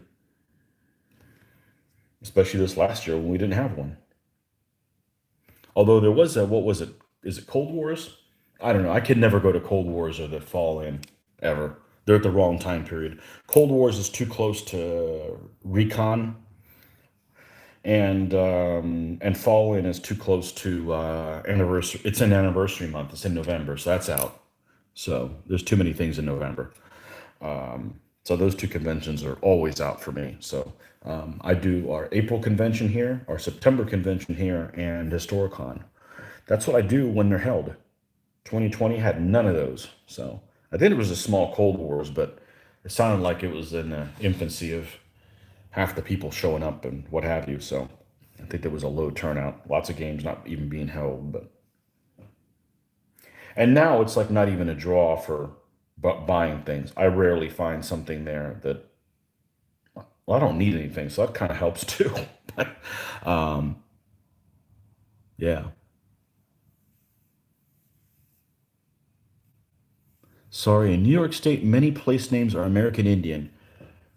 Especially this last year when we didn't have one. Although there was a, what was it? Is it Cold Wars? I don't know. I could never go to Cold Wars or the Fall In ever. They're at the wrong time period. Cold Wars is too close to Recon, and Fall In is too close to anniversary. It's an anniversary month. It's in November, so that's out. So there's too many things in November. So those two conventions are always out for me. So I do our April convention here, our September convention here, and Historicon. That's what I do when they're held. 2020 had none of those. So I think it was a small Cold Wars, but it sounded like it was in the infancy of half the people showing up and what have you. So I think there was a low turnout. Lots of games not even being held, but and now it's like not even a draw for buying things. I rarely find something there that, well, I don't need anything, so that kind of helps too. um, yeah. Sorry, in New York State, many place names are American Indian.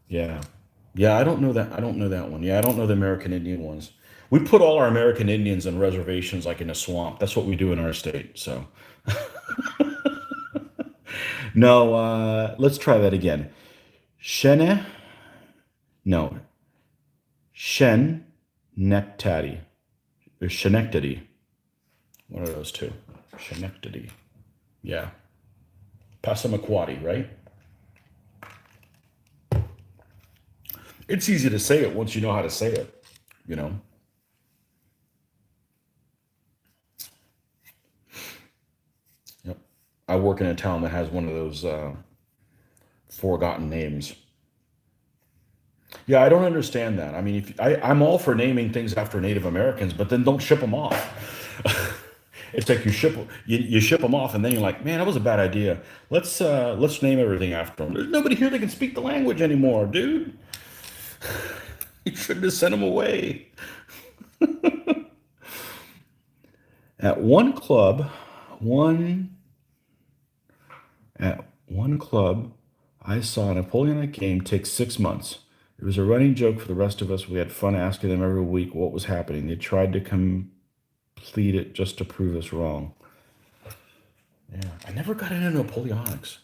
Yeah. Yeah, I don't know that. I don't know that one. Yeah, I don't know the American Indian ones. We put all our American Indians on reservations like in a swamp. That's what we do in our state. So, no, let's try that again. Shene? No. Shen Nectady. Or Schenectady. One of those two. Schenectady. Yeah. Passamaquoddy, right? It's easy to say it once you know how to say it, you know? Yep. I work in a town that has one of those forgotten names. Yeah, I don't understand that. I mean, if I'm all for naming things after Native Americans, but then don't ship them off. It's like you ship them off, and then you're like, man, that was a bad idea. Let's name everything after them. There's nobody here that can speak the language anymore, dude. You shouldn't have sent them away. At one club, one at one club, I saw a Napoleonic game take 6 months. It was a running joke for the rest of us. We had fun asking them every week what was happening. They tried to complete it just to prove us wrong. Yeah, I never got into Napoleonics.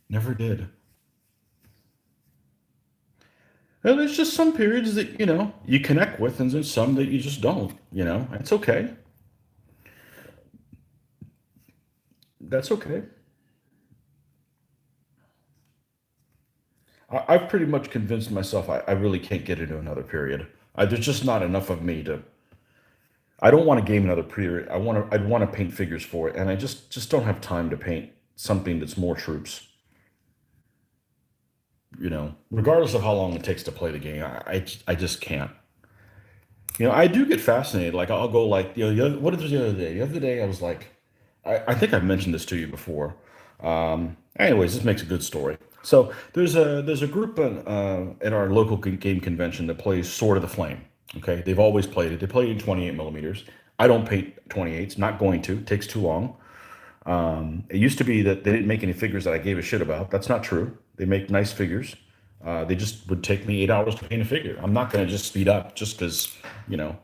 Never did. Well, there's just some periods that you connect with, and there's some that you just don't. It's okay. That's okay. I've pretty much convinced myself I really can't get into another period. There's just not enough of me to. I don't want to game another period. I'd want to paint figures for it, and I just don't have time to paint something that's more troops. Regardless of how long it takes to play the game, I just can't. I do get fascinated. Like I'll go like what was the other day? The other day I was like, I think I've mentioned this to you before. Anyways, this makes a good story. So there's a group at our local game convention that plays Sword of the Flame. Okay, they've always played it. They play it in 28 millimeters. I don't paint 28s. Not going to. It takes too long. It used to be that they didn't make any figures that I gave a shit about. That's not true. They make nice figures. They just would take me 8 hours to paint a figure. I'm not going to just speed up just because, you know,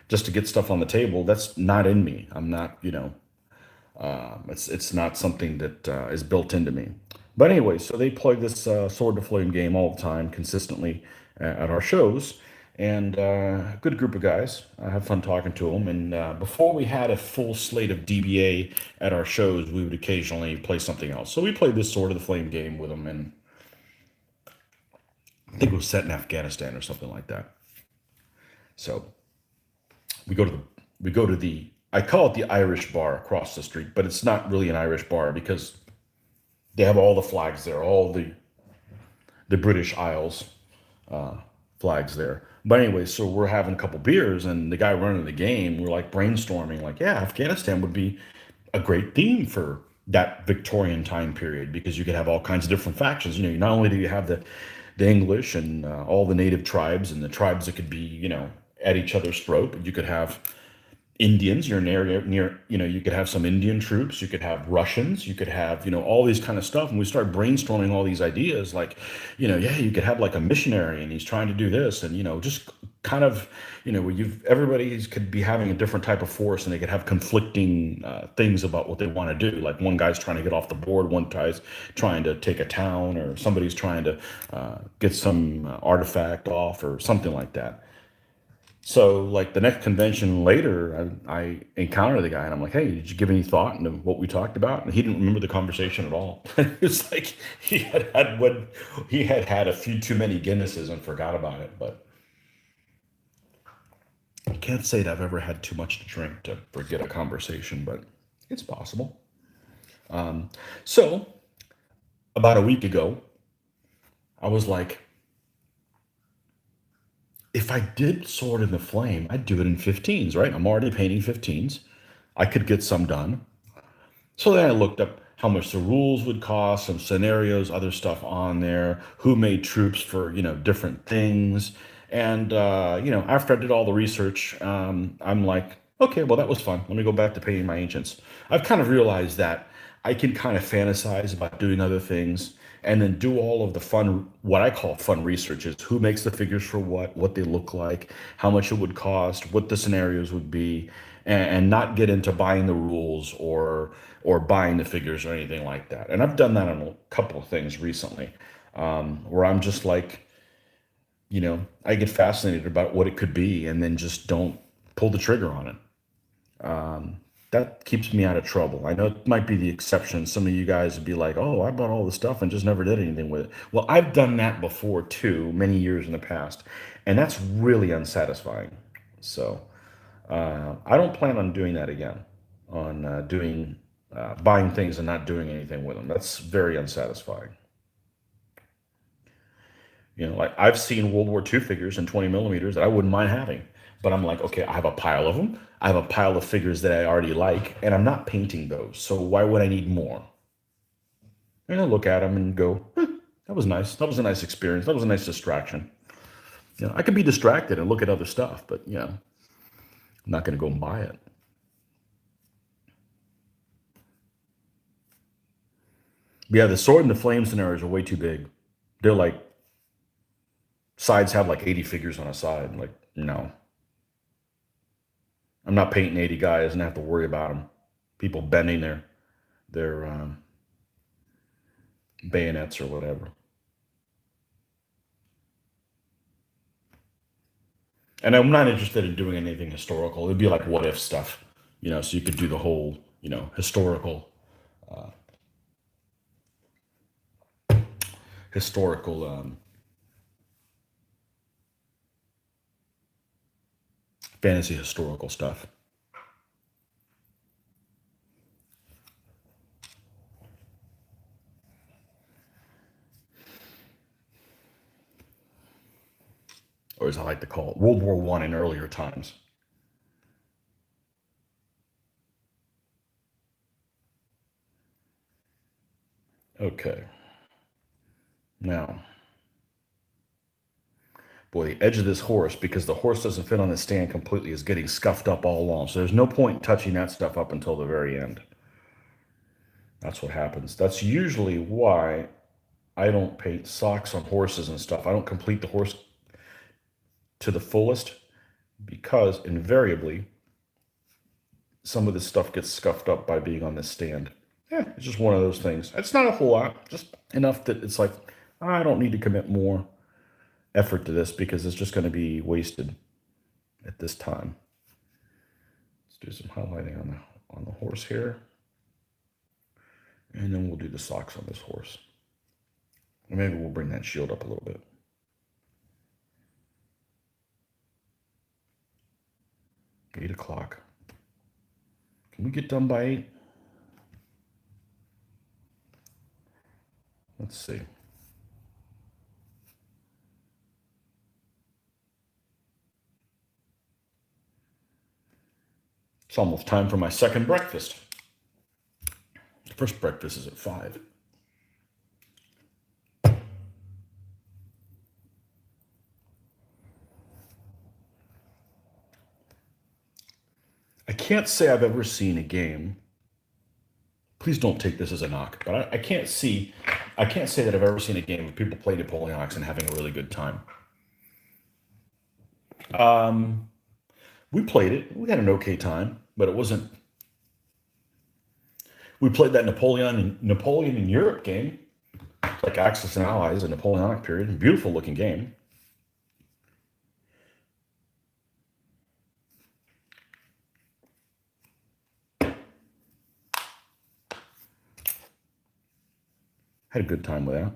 just to get stuff on the table. That's not in me. I'm not, it's not something that is built into me. But anyway, so they play this Sword to Flame game all the time, consistently at our shows. And good group of guys. I have fun talking to them. And before we had a full slate of DBA at our shows, we would occasionally play something else. So we played this Sword of the Flame game with them, and I think it was set in Afghanistan or something like that. So we go to the we go to the I call it the Irish bar across the street, but it's not really an Irish bar because they have all the flags there, all the British Isles flags there. But anyway, so we're having a couple beers, and the guy running the game, we're like brainstorming, like, yeah, Afghanistan would be a great theme for that Victorian time period because you could have all kinds of different factions. Not only do you have the English and all the native tribes and the tribes that could be, at each other's throat, but you could have Indians, you're near, you could have some Indian troops, you could have Russians, you could have, all these kind of stuff. And we start brainstorming all these ideas like, yeah, you could have like a missionary and he's trying to do this. And, just kind of, where everybody could be having a different type of force and they could have conflicting things about what they want to do. Like one guy's trying to get off the board, one guy's trying to take a town, or somebody's trying to get some artifact off or something like that. So, like the next convention later, I encountered the guy and I'm like, "Hey, did you give any thought into what we talked about?" And he didn't remember the conversation at all. It's like he had had a few too many Guinnesses and forgot about it. But I can't say that I've ever had too much to drink to forget a conversation, but it's possible. So, about a week ago, I was like, if I did Sword in the Flame, I'd do it in 15s, right? I'm already painting 15s. I could get some done. So then I looked up how much the rules would cost, some scenarios, other stuff on there, who made troops for, different things. And, after I did all the research, I'm like, okay, well, that was fun. Let me go back to painting my ancients. I've kind of realized that I can kind of fantasize about doing other things and then do all of the fun, what I call fun research is who makes the figures for what they look like, how much it would cost, what the scenarios would be, and not get into buying the rules or buying the figures or anything like that. And I've done that on a couple of things recently, where I'm just like, I get fascinated about what it could be and then just don't pull the trigger on it. That keeps me out of trouble. I know it might be the exception. Some of you guys would be like, "Oh, I bought all the stuff and just never did anything with it." Well, I've done that before too, many years in the past, and that's really unsatisfying. So I don't plan on doing that again. On doing buying things and not doing anything with them. That's very unsatisfying. Like I've seen World War II figures in 20 millimeters that I wouldn't mind having, but I'm like, okay, I have a pile of them. I have a pile of figures that I already like, and I'm not painting those. So why would I need more? And I look at them and go, that was nice. That was a nice experience. That was a nice distraction. I could be distracted and look at other stuff, but I'm not going to go and buy it. But yeah, the sword and the flame scenarios are way too big. They're like sides have like 80 figures on a side. Like, no, I'm not painting 80 guys and have to worry about them. People bending their bayonets or whatever. And I'm not interested in doing anything historical. It'd be like what if stuff, so you could do the whole, historical fantasy historical stuff. Or as I like to call it, World War One in earlier times. Okay. Now, boy, the edge of this horse, because the horse doesn't fit on the stand completely, is getting scuffed up all along. So there's no point in touching that stuff up until the very end. That's what happens. That's usually why I don't paint socks on horses and stuff. I don't complete the horse to the fullest because invariably some of this stuff gets scuffed up by being on this stand. Yeah, it's just one of those things. It's not a whole lot, just enough that it's like, I don't need to commit more effort to this because it's just going to be wasted at this time. Let's do some highlighting on the horse here. And then we'll do the socks on this horse. And maybe we'll bring that shield up a little bit. 8 o'clock. Can we get done by 8? Let's see. It's almost time for my second breakfast. The first breakfast is at 5. I can't say I've ever seen a game. Please don't take this as a knock, but I can't say that I've ever seen a game of people play Napoleonics and having a really good time. Um, we played it. We had an okay time, but it wasn't. We played that Napoleon in Europe game, like Axis and Allies, a Napoleonic period. Beautiful looking game. Had a good time with that.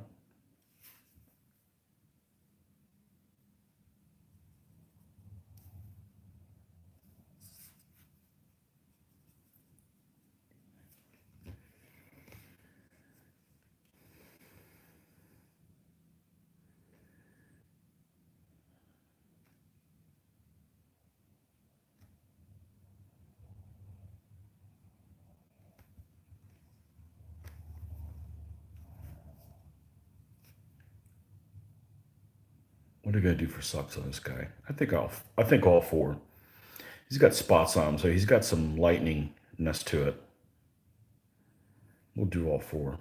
What are we gonna do for sucks on this guy? I think all four. He's got spots on him, so he's got some lightningness to it. We'll do all four,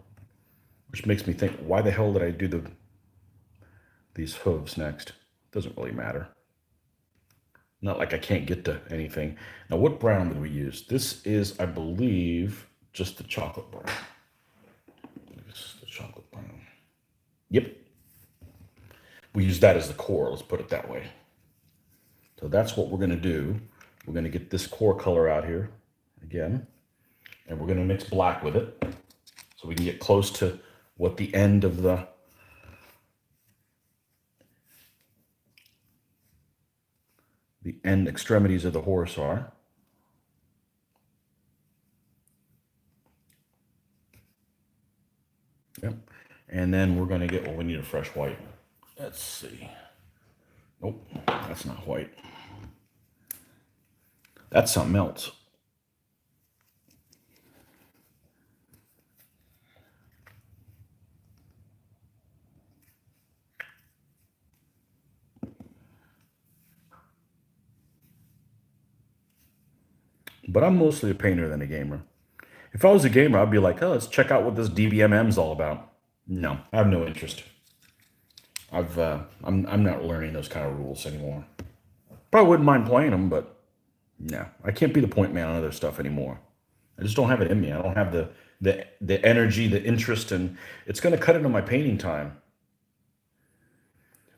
which makes me think, why the hell did I do these hooves next? Doesn't really matter. Not like I can't get to anything. Now, what brown did we use? This is, I believe, just the chocolate brown. This is the chocolate brown. Yep. We use that as the core, let's put it that way. So that's what we're gonna do. We're gonna get this core color out here again, and we're gonna mix black with it so we can get close to what the end of the end extremities of the horse are. Yep. And then we're gonna get, well, we need a fresh white. Let's see. Nope, that's not white. That's something else. But I'm mostly a painter than a gamer. If I was a gamer, I'd be like, oh, let's check out what this DBMM is all about. No, I have no interest. I'm not learning those kind of rules anymore. Probably wouldn't mind playing them, but no, I can't be the point man on other stuff anymore. I just don't have it in me. I don't have the energy, the interest, and it's going to cut into my painting time,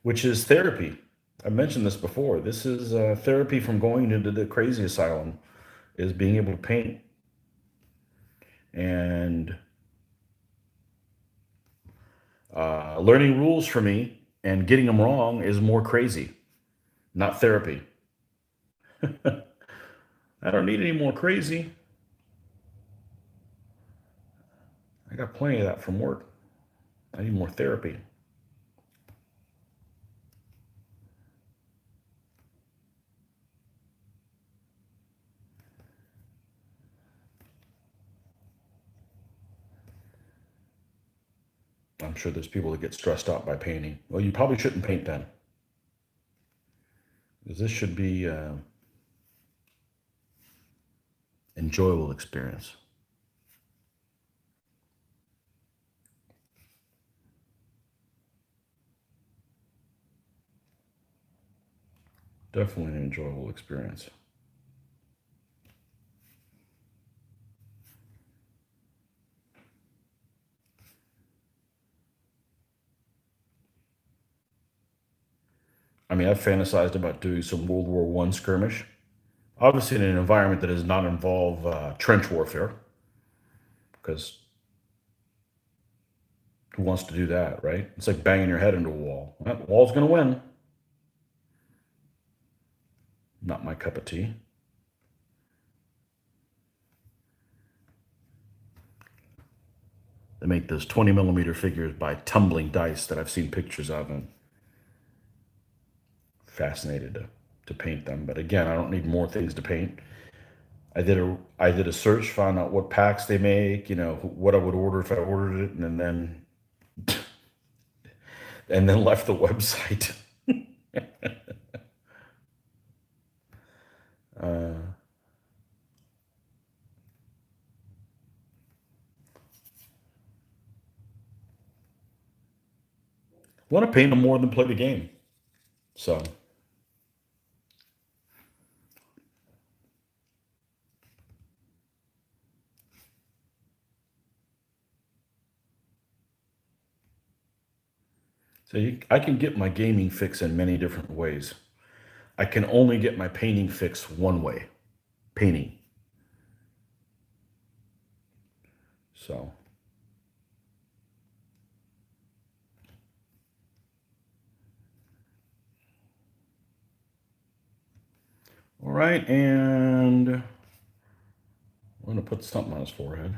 which is therapy. I mentioned this before. This is therapy from going into the crazy asylum, is being able to paint. And learning rules for me and getting them wrong is more crazy, not therapy. I don't need any more crazy. I got plenty of that from work. I need more therapy. I'm sure there's people that get stressed out by painting. Well, you probably shouldn't paint then, because this should be enjoyable experience. Definitely an enjoyable experience. I mean, I've fantasized about doing some World War One skirmish, obviously in an environment that does not involve trench warfare, because who wants to do that, right? It's like banging your head into a wall. Well, the wall's going to win. Not my cup of tea. They make those 20 millimeter figures by tumbling dice that I've seen pictures of, and fascinated to paint them. But again, I don't need more things to paint. I did a search, found out what packs they make, what I would order if I ordered it, and then left the website. want to paint them more than play the game. So, I can get my gaming fix in many different ways. I can only get my painting fix one way, painting. So, all right, and I'm going to put something on his forehead.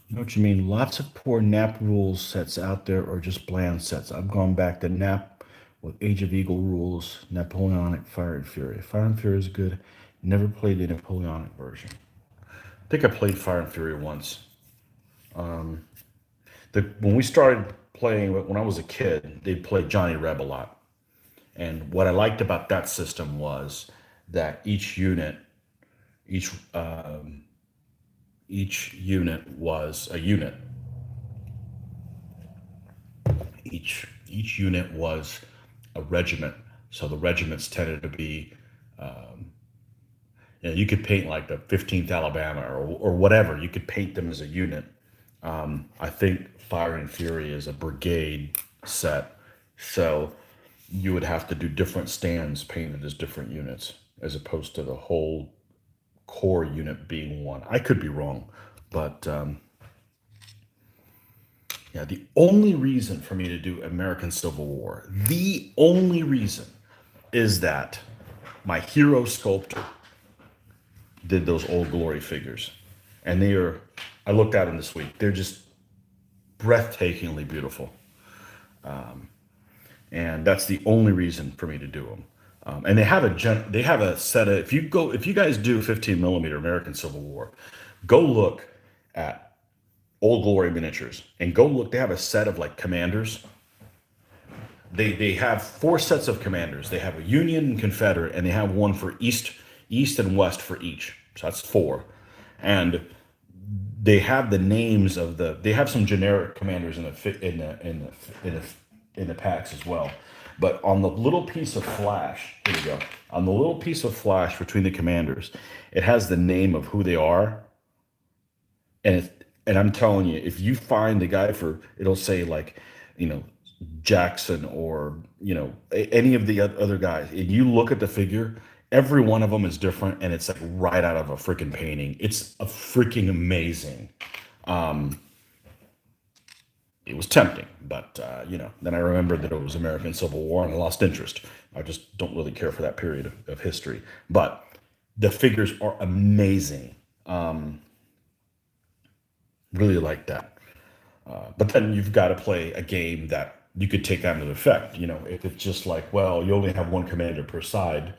I know what you mean. Lots of poor NAP rules sets out there or just bland sets. I've gone back to NAP with Age of Eagle rules, Napoleonic, Fire and Fury. Fire and Fury is good. Never played the Napoleonic version. I think I played Fire and Fury once. When we started playing, when I was a kid, they played Johnny Reb a lot. And what I liked about that system was that each each unit was a unit. Each unit was a regiment. So the regiments tended to be, you could paint like the 15th Alabama or whatever. You could paint them as a unit. I think Fire and Fury is a brigade set. So you would have to do different stands painted as different units as opposed to the whole core unit being one. I could be wrong, but yeah, the only reason for me to do American Civil War, the only reason is that my hero sculptor did those Old Glory figures. And I looked at them this week. They're just breathtakingly beautiful. And that's the only reason for me to do them. And they have a set of, if you guys do 15 millimeter American Civil War, go look at Old Glory miniatures and go look. They have a set of like commanders. They have four sets of commanders. They have a Union and Confederate, and they have one for East and West for each. So that's four, and they have the names of they have some generic commanders in the packs as well. But on the little piece of flash, here we go. On the little piece of flash between the commanders, it has the name of who they are, and I'm telling you, if you find the guy it'll say like, you know, Jackson or any of the other guys, and you look at the figure, every one of them is different, and it's like right out of a freaking painting. It's a freaking amazing. It was tempting, but then I remembered that it was American Civil War, and I lost interest. I just don't really care for that period of history. But the figures are amazing. Really like that. But then you've got to play a game that you could take that into effect. If it's just like, well, you only have one commander per side,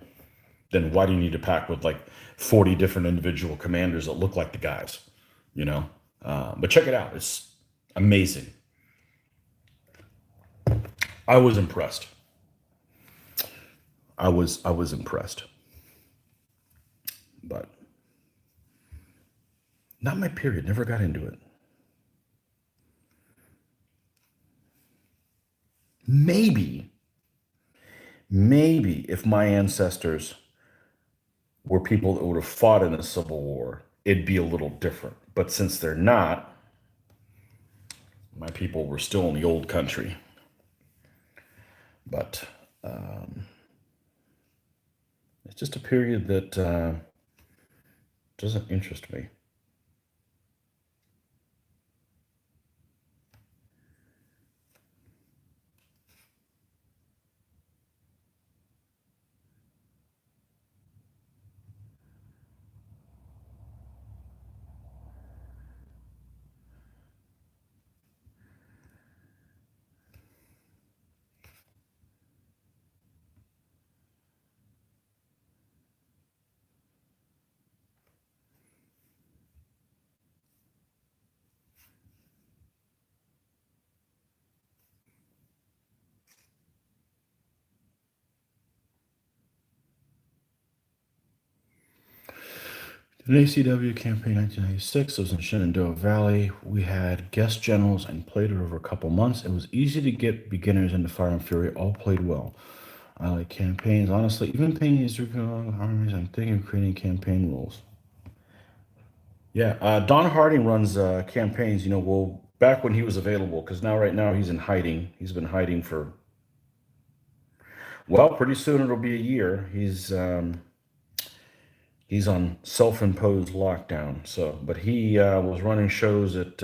then why do you need to pack with like 40 different individual commanders that look like the guys? But check it out. It's amazing. I was impressed. I was impressed. But not my period. Never got into it. Maybe, maybe if my ancestors were people that would have fought in the Civil War, it'd be a little different. But since they're not, my people were still in the old country. But it's just a period that doesn't interest me. An ACW campaign 1996. It was in Shenandoah Valley. We had guest generals and played it over a couple months. It was easy to get beginners into Fire and Fury. All played well. I like campaigns. Honestly, even paying these armies, I'm thinking of creating campaign rules. Yeah, Don Harding runs campaigns. Well, back when he was available, because right now he's in hiding. He's been hiding for, well, pretty soon it'll be a year. He's on self-imposed lockdown. So, but he was running shows at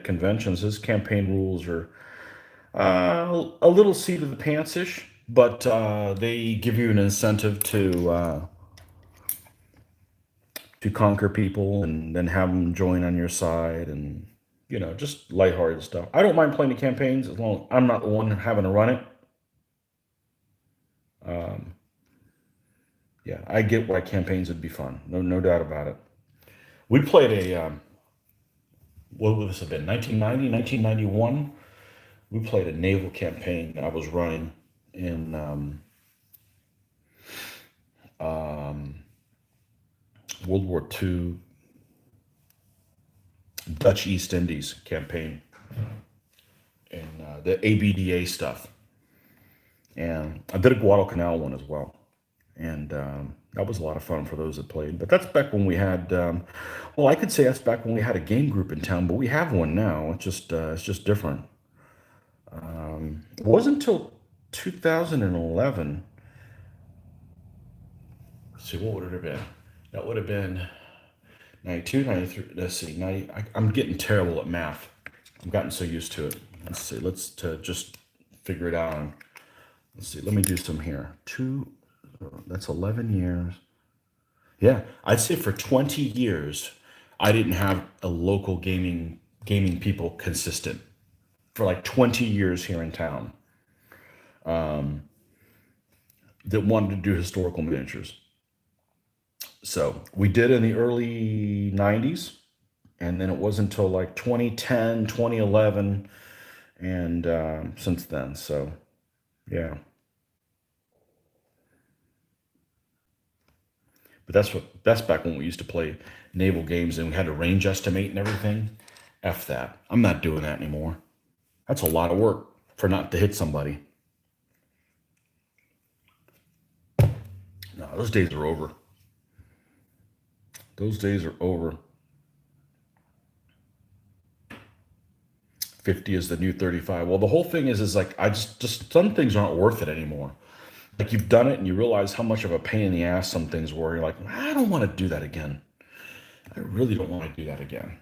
conventions. His campaign rules are a little seat of the pants-ish, but they give you an incentive to conquer people and then have them join on your side, and just lighthearted stuff. I don't mind playing the campaigns as long as I'm not the one having to run it. Um, yeah, I get why campaigns would be fun. No doubt about it. We played what would this have been? 1990, 1991. We played a naval campaign I was running in um, World War II Dutch East Indies campaign and the ABDA stuff. And I did a Guadalcanal one as well. And that was a lot of fun for those that played. But that's back when we had, well, I could say that's back when we had a game group in town, but we have one now. It's just different. It wasn't until 2011. Let's see, what would it have been? That would have been 92, 93. Let's see, 90. I'm getting terrible at math. I've gotten so used to it. Let's see, let's to just figure it out. Let's see, let me do some here. That's 11 years. Yeah, I'd say for 20 years, I didn't have a local gaming people consistent for like 20 years here in town that wanted to do historical miniatures. So we did in the early 90s, and then it wasn't until like 2010, 2011, and since then. So yeah, but that's back when we used to play naval games and we had to range estimate and everything. F that. I'm not doing that anymore. That's a lot of work for not to hit somebody. No, those days are over. Those days are over. 50 is the new 35. Well, the whole thing is like I just some things aren't worth it anymore. Like you've done it and you realize how much of a pain in the ass some things were. You're like, I don't want to do that again. I really don't want to do that again.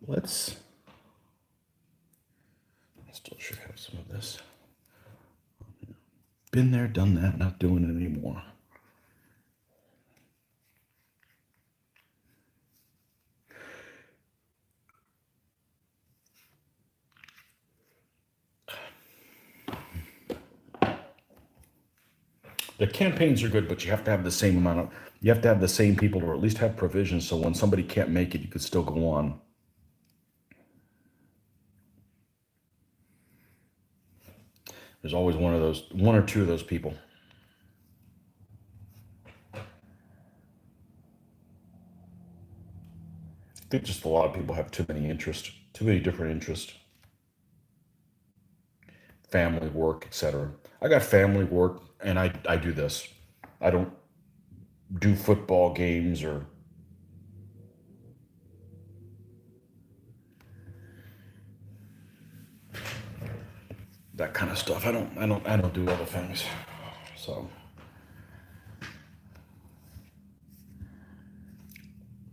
Let's. I still should have some of this. Been there, done that. Not doing it anymore. The campaigns are good, but you have to have the same amount of. You have to have the same people, or at least have provisions, so when somebody can't make it, you could still go on. There's always one or two of those people. I think just a lot of people have too many interests, too many different interests, family, work, etc. I got family, work, and I do this. I don't do football games or that kind of stuff. I don't do other things. So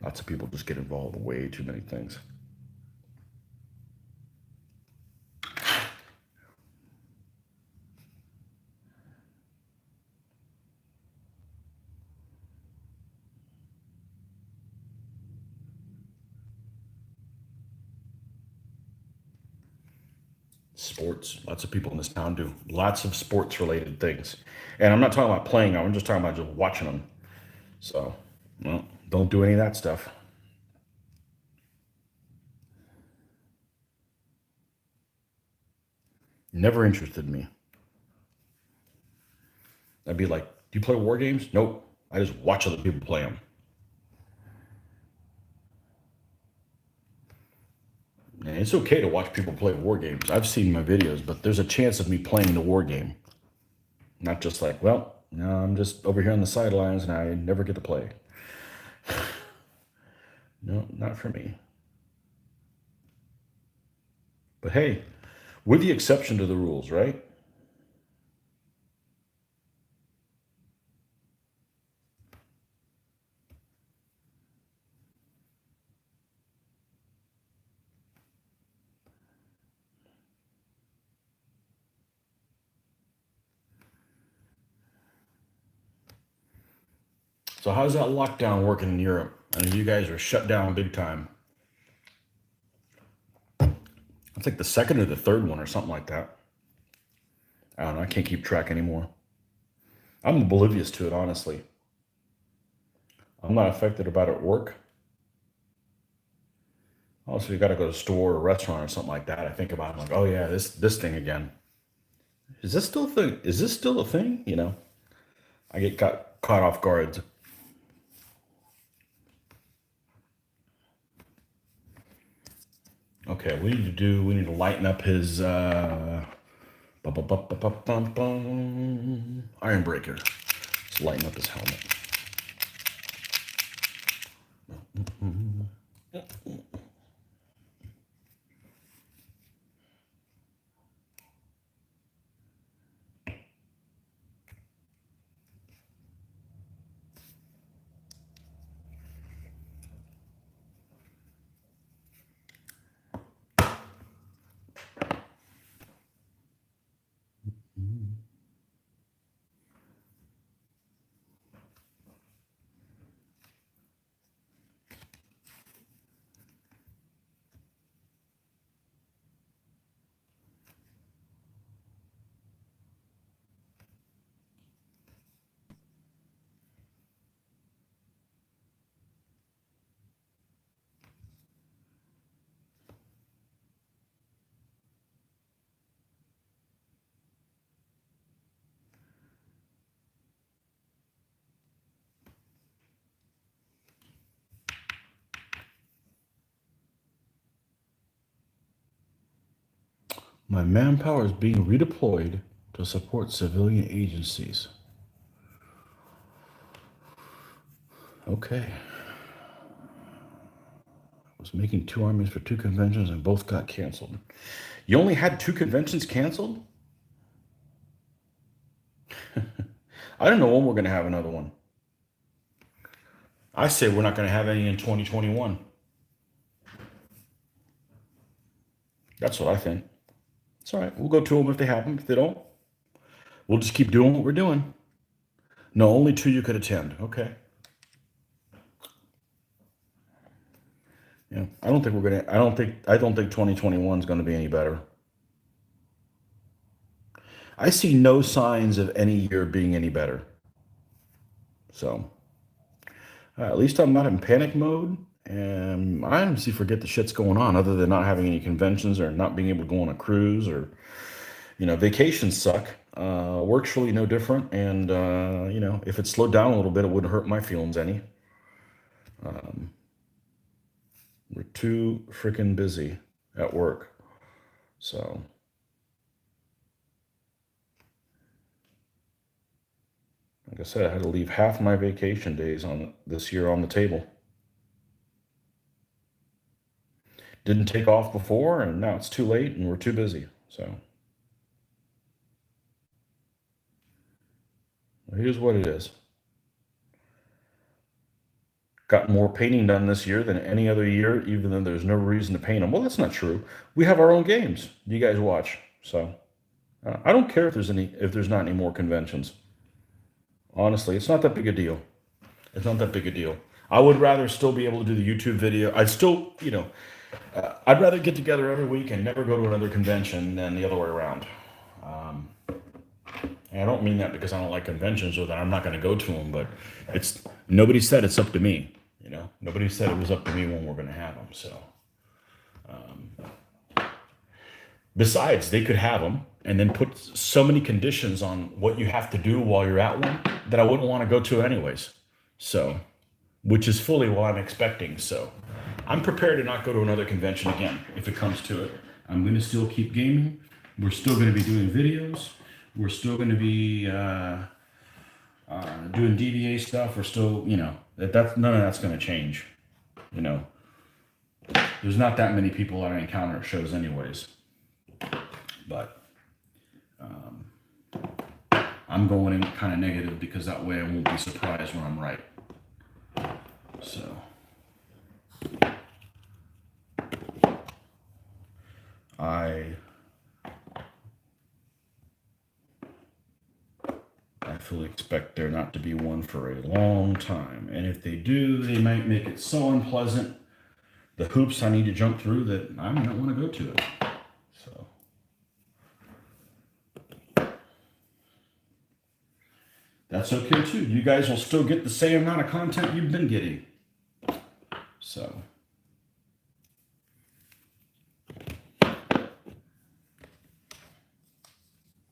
lots of people just get involved in way too many things. Sports. Lots of people in this town do lots of sports related things. And I'm not talking about playing them, I'm just talking about just watching them. So, well, don't do any of that stuff. Never interested in me. I'd be like, do you play war games? Nope. I just watch other people play them. And it's okay to watch people play war games. I've seen my videos, but there's a chance of me playing the war game. Not just like, well, no, I'm just over here on the sidelines and I never get to play. No, not for me. But hey, with the exception to the rules, right? So how's that lockdown working in Europe? I mean, you guys are shut down big time. It's like the second or the third one or something like that. I don't know. I can't keep track anymore. I'm oblivious to it, honestly. I'm not affected about it at work. Also, you got to go to a store or restaurant or something like that. I think about it, I'm like, oh yeah, this thing again. Is this still a thing? Is this still a thing? I get caught off guard. Okay, we need to lighten up his iron breaker. Let's lighten up his helmet. My manpower is being redeployed to support civilian agencies. Okay. I was making two armies for two conventions and both got canceled. You only had two conventions canceled? I don't know when we're going to have another one. I say we're not going to have any in 2021. That's what I think. It's all right. We'll go to them if they have them. If they don't, we'll just keep doing what we're doing. No, only two you could attend. Okay. Yeah. I don't think we're gonna. I don't think 2021 is going to be any better. I see no signs of any year being any better. So at least I'm not in panic mode, and I honestly forget the shit's going on, other than not having any conventions or not being able to go on a cruise or vacations suck. Work's really no different, and if it slowed down a little bit, it wouldn't hurt my feelings any. We're too freaking busy at work, so like I said, I had to leave half my vacation days on this year on the table. Didn't take off before, and now it's too late, and we're too busy. So here's what it is. Got more painting done this year than any other year, even though there's no reason to paint them. Well, that's not true. We have our own games. You guys watch, so I don't care if there's not any more conventions. Honestly, it's not that big a deal. It's not that big a deal. I would rather still be able to do the YouTube video. I'd rather get together every week and never go to another convention than the other way around. Um, and I don't mean that because I don't like conventions or that I'm not going to go to them, but nobody said it's up to me. Nobody said it was up to me when we're going to have them. So, besides, they could have them and then put so many conditions on what you have to do while you're at one that I wouldn't want to go to anyways. So, which is fully what I'm expecting. So, I'm prepared to not go to another convention again if it comes to it. I'm going to still keep gaming. We're still going to be doing videos. We're still going to be doing DVA stuff. We're still, that's none of that's going to change. You know, there's not that many people that I encounter at shows, anyways. But I'm going in kind of negative because that way I won't be surprised when I'm right. So. I fully expect there not to be one for a long time. And if they do, they might make it so unpleasant, the hoops I need to jump through, that I might not want to go to it. So. That's okay too. You guys will still get the same amount of content you've been getting. So.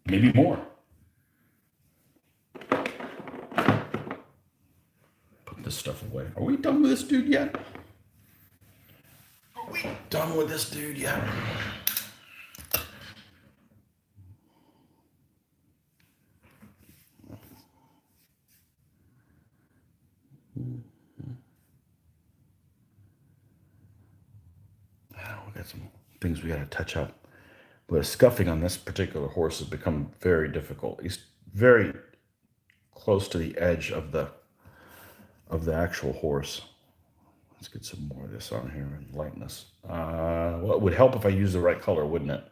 Maybe more. Put this stuff away. Are we done with this dude yet? Are we done with this dude yet? We got some things we got to touch up. But scuffing on this particular horse has become very difficult. He's very close to the edge of the actual horse. Let's get some more of this on here and lightness. Well, it would help if I used the right color, wouldn't it?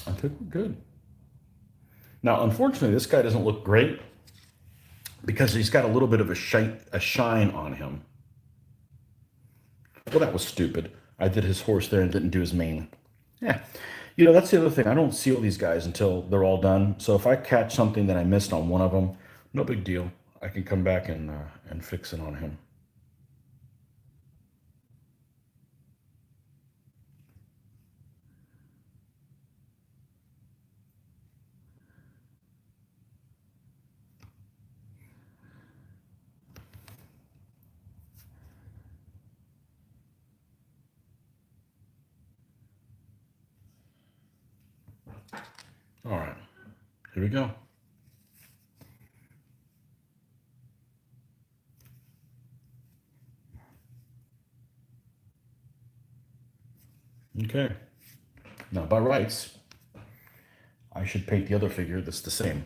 I think we're good. Now, unfortunately, this guy doesn't look great because he's got a little bit of a shine on him. Well, that was stupid. I did his horse there and didn't do his mane. Yeah. That's the other thing. I don't seal these guys until they're all done. So if I catch something that I missed on one of them, no big deal. I can come back and fix it on him. All right. Here we go. Okay. Now, by rights, I should paint the other figure that's the same,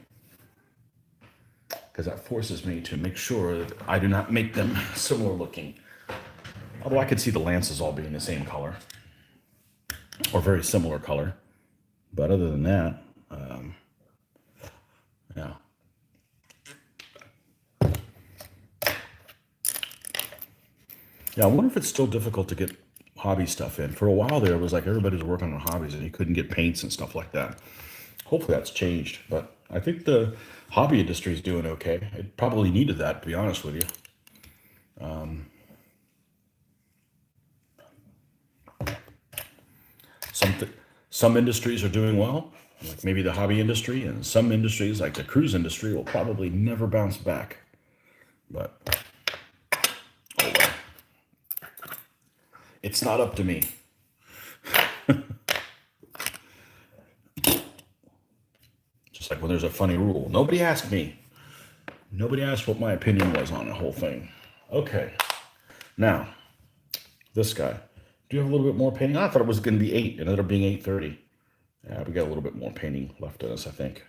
because that forces me to make sure that I do not make them similar looking. Although I could see the lances all being the same color or very similar color. But other than that, yeah. Yeah, I wonder if it's still difficult to get hobby stuff in. For a while there, it was like everybody was working on hobbies and you couldn't get paints and stuff like that. Hopefully that's changed, but I think the hobby industry is doing okay. It probably needed that, to be honest with you. Some industries are doing well, like maybe the hobby industry, and some industries, like the cruise industry, will probably never bounce back. But oh well, it's not up to me. Just like when there's a funny rule, nobody asked me. Nobody asked what my opinion was on the whole thing. Okay, now this guy. Do you have a little bit more painting? I thought it was going to be 8. It ended up being 8:30. Yeah, we got a little bit more painting left in us, I think.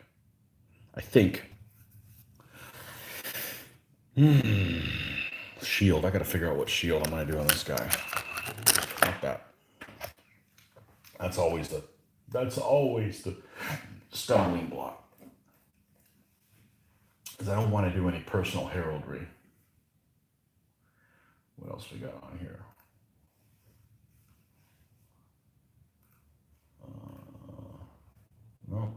shield. I got to figure out what shield I'm going to do on this guy. Like that. That's always the stumbling block. Because I don't want to do any personal heraldry. What else we got on here? No.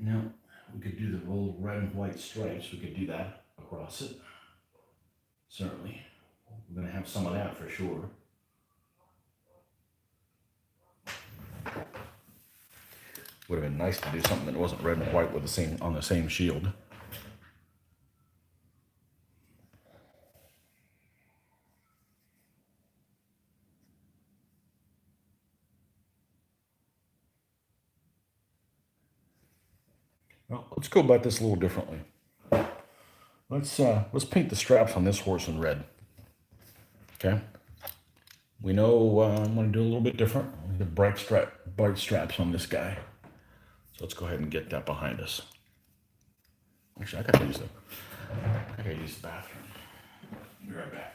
Now, we could do the rolled red and white stripes. We could do that across it. Certainly. We're going to have some of that for sure. Would have been nice to do something that wasn't red and white with on the same shield. Well, let's go about this a little differently. Let's paint the straps on this horse in red. Okay. We know I'm going to do a little bit different. The bright straps on this guy. So let's go ahead and get that behind us. Actually, I gotta use the bathroom. Be right back.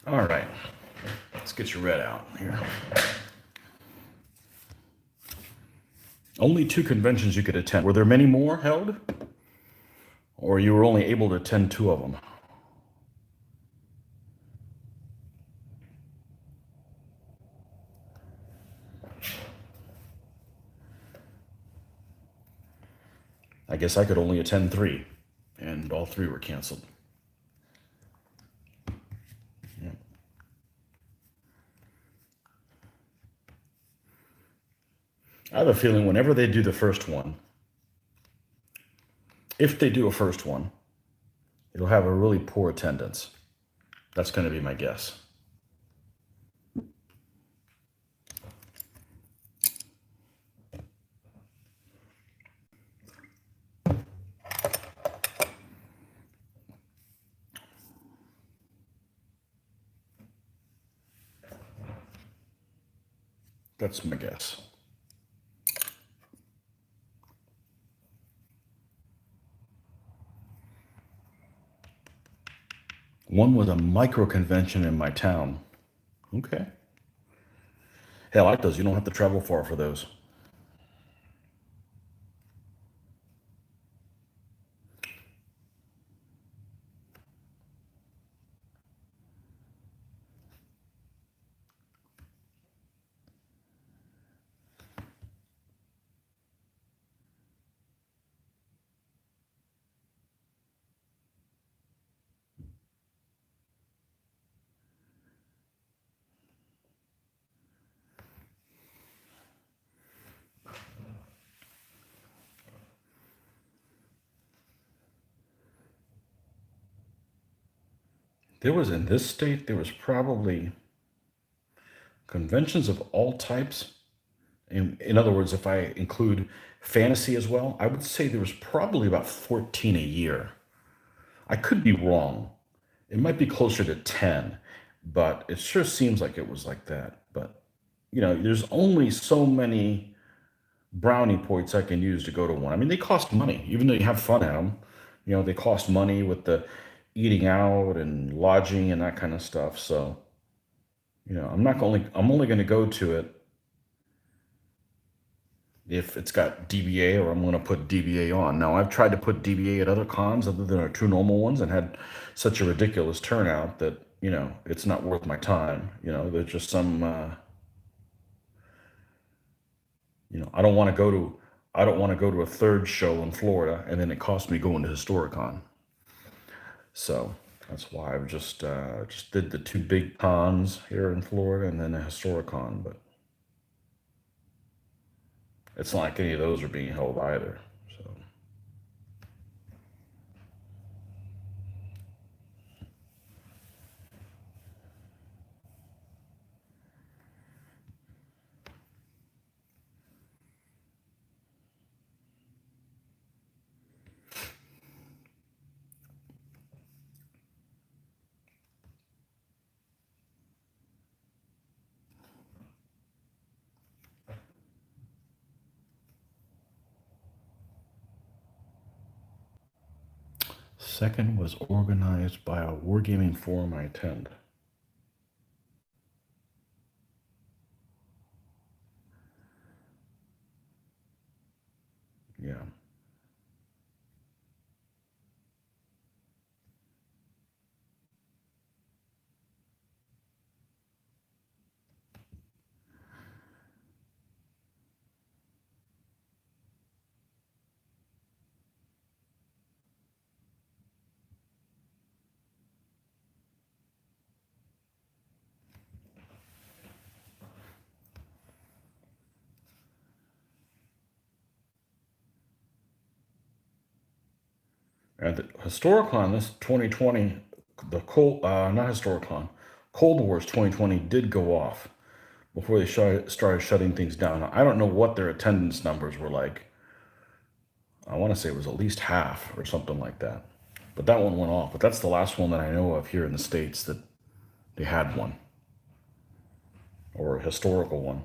All right. Let's get your red out here. Only 2 conventions you could attend. Were there many more held? Or you were only able to attend 2 of them? I guess I could only attend 3, and all 3 were canceled. Yeah. I have a feeling whenever they do the first one, if they do a first one, it'll have a really poor attendance. That's going to be my guess. That's my guess. One was a micro convention in my town. Okay. Hey, I like those. You don't have to travel far for those. There was in this state, there was probably conventions of all types. In other words, if I include fantasy as well, I would say there was probably about 14 a year. I could be wrong. It might be closer to 10, but it sure seems like it was like that. But, there's only so many brownie points I can use to go to one. I mean, they cost money, even though you have fun at them. They cost money with the eating out and lodging and that kind of stuff. So, I'm only going to go to it if it's got DBA, or I'm going to put DBA on. Now, I've tried to put DBA at other cons other than our two normal ones and had such a ridiculous turnout that, it's not worth my time. There's just I don't want to go to, a third show in Florida and then it costs me going to Historicon. So that's why I've just did the two big cons here in Florida and then a Historicon, but it's not like any of those are being held either. So. Second was organized by a wargaming forum I attend. Yeah. And the Historicon, this 2020, the not Historicon, Cold Wars 2020 did go off before they started shutting things down. I don't know what their attendance numbers were like. I want to say it was at least half or something like that. But that one went off. But that's the last one that I know of here in the States that they had one, or a historical one.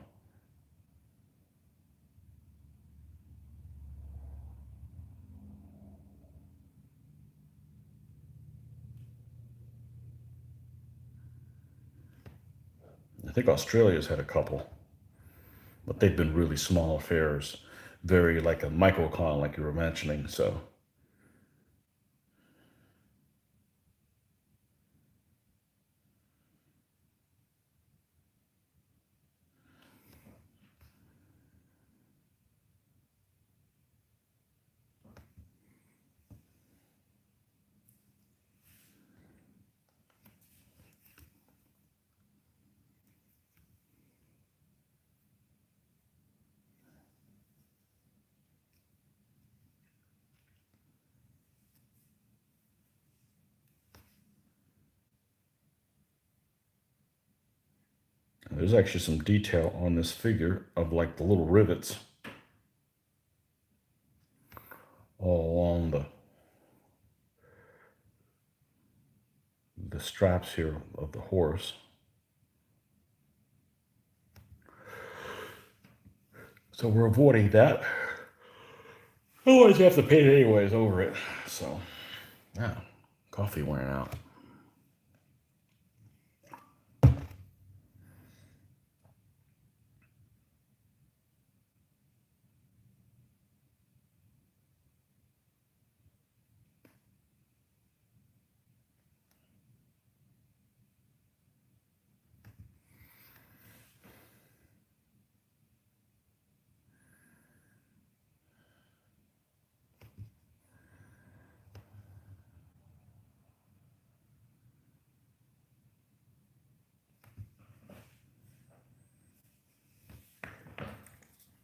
I think Australia's had a couple, but they've been really small affairs, very like a microcon, like you were mentioning. So there's actually some detail on this figure of like the little rivets all along the straps here of the horse. So we're avoiding that. Otherwise, you have to paint it anyways over it. So, yeah, coffee wearing out.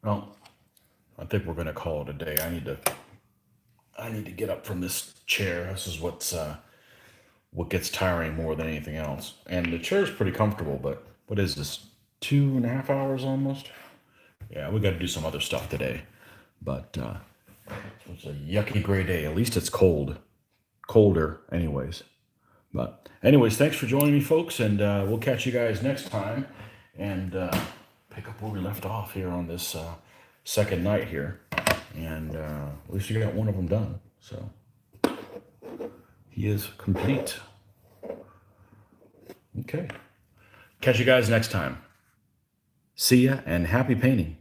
Well, I think we're gonna call it a day. I need to get up from this chair. This is what gets tiring more than anything else. And the chair is pretty comfortable, but what is this? 2.5 hours almost? Yeah, we got to do some other stuff today. But it's a yucky gray day. At least it's cold. Colder, anyways. But, anyways, thanks for joining me, folks. And we'll catch you guys next time and pick up where we left off here on this second night here. And at least you got one of them done. So he is complete. Okay. Catch you guys next time. See ya and happy painting.